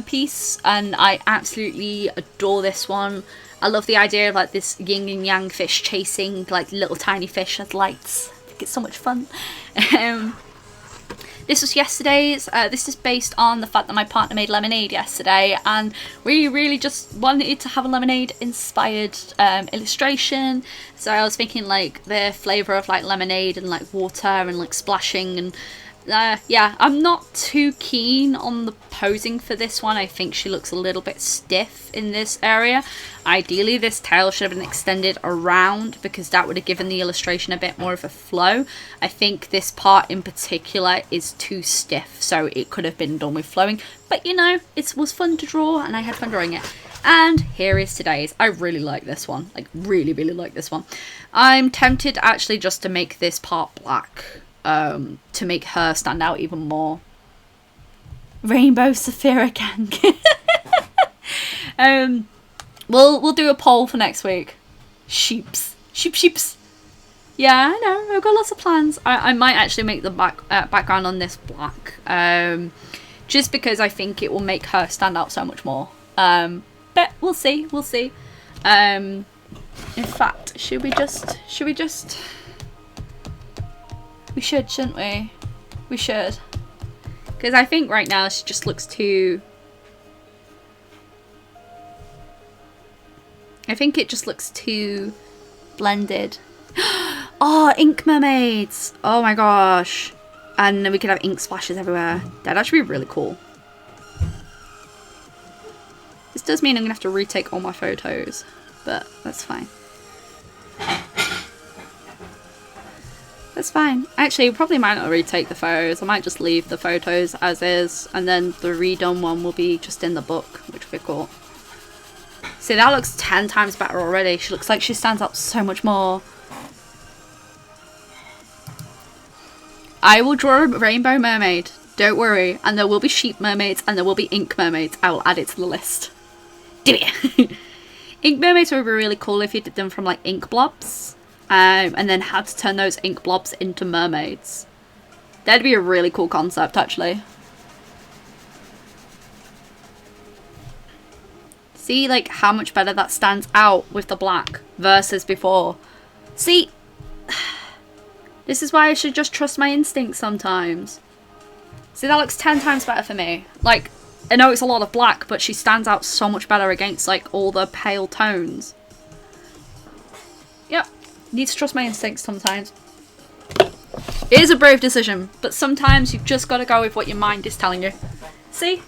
Speaker 1: piece, and I absolutely adore this one. I love the idea of like this yin and yang fish chasing like little tiny fish as lights. I think it's so much fun. This was yesterday's. This is based on the fact that my partner made lemonade yesterday, and we really just wanted to have a lemonade inspired illustration. So I was thinking like the flavour of like lemonade and like water and like splashing, and yeah, I'm not too keen on the posing for this one. I think she looks a little bit stiff in this area. Ideally this tail should have been extended around, because that would have given the illustration a bit more of a flow. I think this part in particular is too stiff, so it could have been done with flowing, but you know, it was fun to draw and I had fun drawing it. And here is today's. I really like this one, like really like this one. I'm tempted actually just to make this part black, to make her stand out even more. Rainbow Saphira gang. We'll do a poll for next week. Sheeps. Yeah, I know. I've got lots of plans. I might actually make the background on this black, just because I think it will make her stand out so much more. But we'll see. In fact, should we just? We should, shouldn't we? We should. Because I think right now she just looks too... I think it just looks too blended. Oh, ink mermaids! Oh my gosh. And then we could have ink splashes everywhere. That'd actually be really cool. This does mean I'm going to have to retake all my photos, but that's fine. That's fine. Actually, I probably might not retake the photos. I might just leave the photos as is, and then the redone one will be just in the book, which will be cool. See, that looks 10 times better already. She looks like she stands out so much more. I will draw a rainbow mermaid. Don't worry. And there will be sheep mermaids, and there will be ink mermaids. I will add it to the list. Do it! Ink mermaids would be really cool if you did them from like ink blobs. And then had to turn those ink blobs into mermaids. That'd be a really cool concept, actually. See, like, how much better that stands out with the black versus before. See, this is why I should just trust my instincts sometimes. See, that looks 10 times better for me. Like, I know it's a lot of black, but she stands out so much better against, like, all the pale tones. Yep. Need to trust my instincts sometimes. It is a brave decision, but sometimes you've just got to go with what your mind is telling you. See?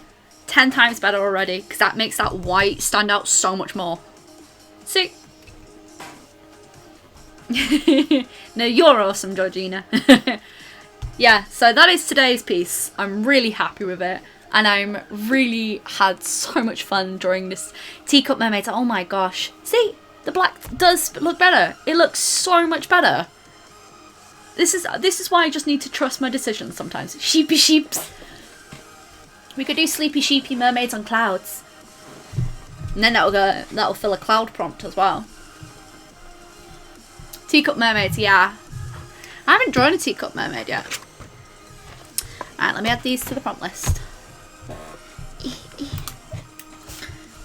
Speaker 1: 10 times better already, because that makes that white stand out so much more. See? No, you're awesome, Georgina. Yeah, so that is today's piece. I'm really happy with it, and I'm really had so much fun drawing this Teacup Mermaid. Oh my gosh. See? The black does look better. It looks so much better. This is why I just need to trust my decisions sometimes. Sheepy sheeps. We could do sleepy sheepy mermaids on clouds. And then that'll fill a cloud prompt as well. Teacup mermaids, yeah. I haven't drawn a teacup mermaid yet. Alright, let me add these to the prompt list.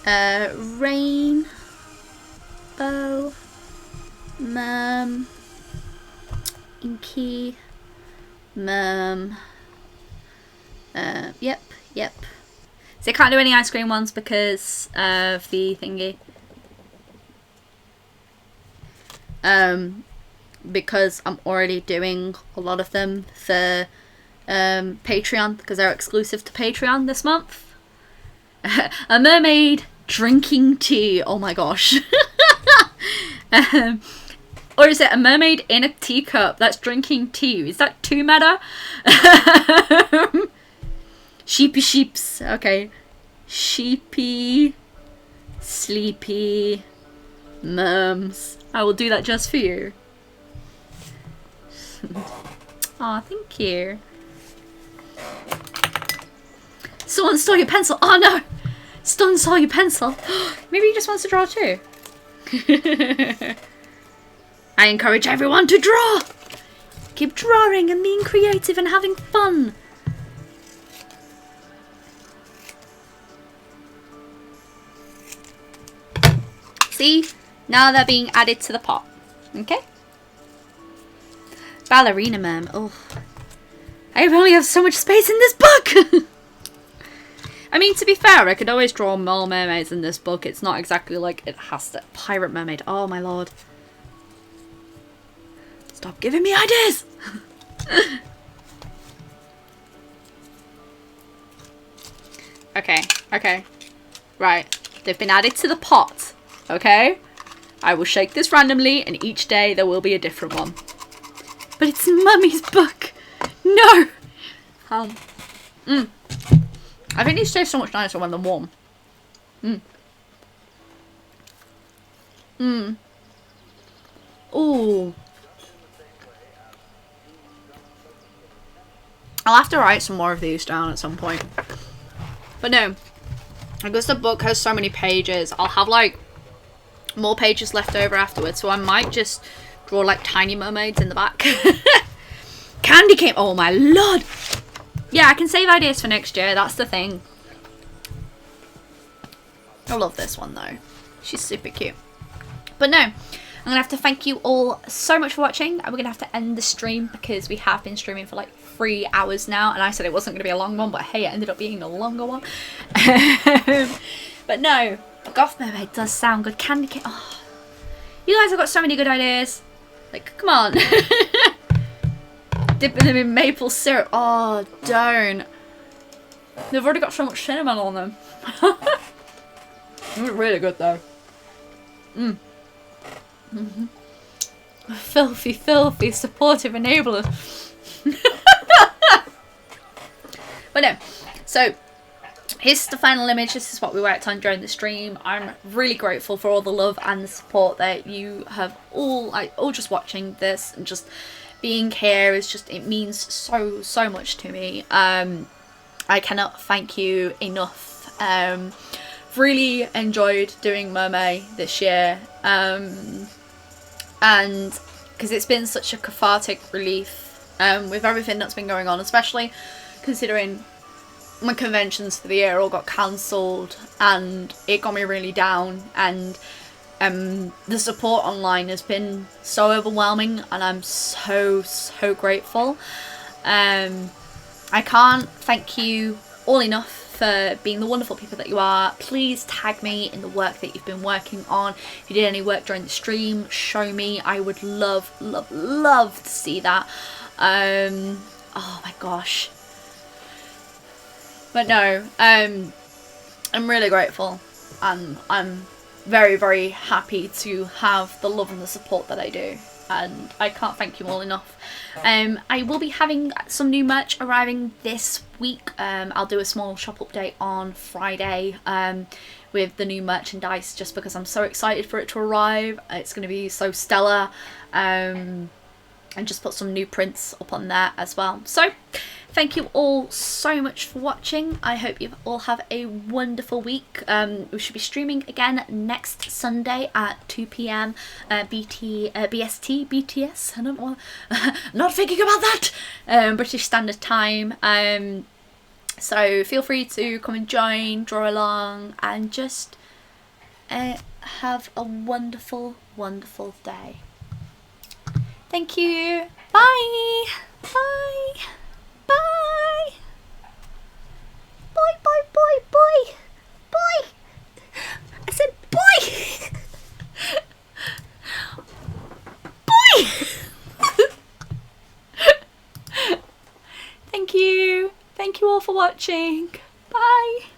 Speaker 1: Rain. Bow, inky, yep. So I can't do any ice cream ones because of the thingy. Because I'm already doing a lot of them for Patreon, because they're exclusive to Patreon this month. A mermaid drinking tea. Oh my gosh. Or is it a mermaid in a teacup that's drinking tea? Is that too meta? Sheepy sheeps. Okay. Sheepy, sleepy, merms. I will do that just for you. Aw, thank you. Someone stole your pencil. Oh no! Someone stole your pencil. Maybe he just wants to draw too. I encourage everyone to draw! Keep drawing and being creative and having fun. See? Now they're being added to the pot. Okay? Ballerina Merm. Oh. I only have so much space in this book! I mean, to be fair, I could always draw more mermaids in this book. It's not exactly like it has to. Pirate mermaid. Oh my lord. Stop giving me ideas! Okay, okay. Right. They've been added to the pot. Okay? I will shake this randomly and each day there will be a different one. But it's Mummy's book! No! I think these taste so much nicer when they're warm. Ooh. I'll have to write some more of these down at some point. But no, because the book has so many pages, I'll have like more pages left over afterwards. So I might just draw like tiny mermaids in the back. Candy cane. Oh my lord. Yeah, I can save ideas for next year. That's the thing. I love this one though. She's super cute. But no, I'm going to have to thank you all so much for watching. And we're going to have to end the stream because we have been streaming for like 3 hours now. And I said it wasn't going to be a long one, but hey, it ended up being a longer one. But no, Goth Mermaid does sound good. Candy cane. Oh, you guys have got so many good ideas. Like, come on. Dipping them in maple syrup. Oh, don't. They've already got so much cinnamon on them. It's really good though. Filthy, filthy, supportive enabler. But no, so here's the final image. This is what we worked on during the stream. I'm really grateful for all the love and the support that you have all just watching this and just being here. Is just, it means so much to me. I cannot thank you enough. Really enjoyed doing Mermay this year, and because it's been such a cathartic relief with everything that's been going on, especially considering my conventions for the year all got cancelled and it got me really down, and the support online has been so overwhelming and I'm so grateful. I can't thank you all enough for being the wonderful people that you are. Please tag me in the work that you've been working on. If you did any work during the stream, show me. I would love to see that. Oh my gosh. But no, I'm really grateful and I'm very happy to have the love and the support that I do, and I can't thank you all enough. I will be having some new merch arriving this week. I'll do a small shop update on Friday with the new merchandise, just because I'm so excited for it to arrive. It's going to be so stellar, and just put some new prints up on there as well. So thank you all so much for watching. I hope you all have a wonderful week. We should be streaming again next Sunday at 2 PM BST, BTS. I don't know. Not thinking about that. British Standard Time. So feel free to come and join, draw along, and just have a wonderful day. Thank you. Bye. Bye. Bye. Bye, bye, bye, bye. Bye. I said bye. Bye. Thank you. for watching. Bye.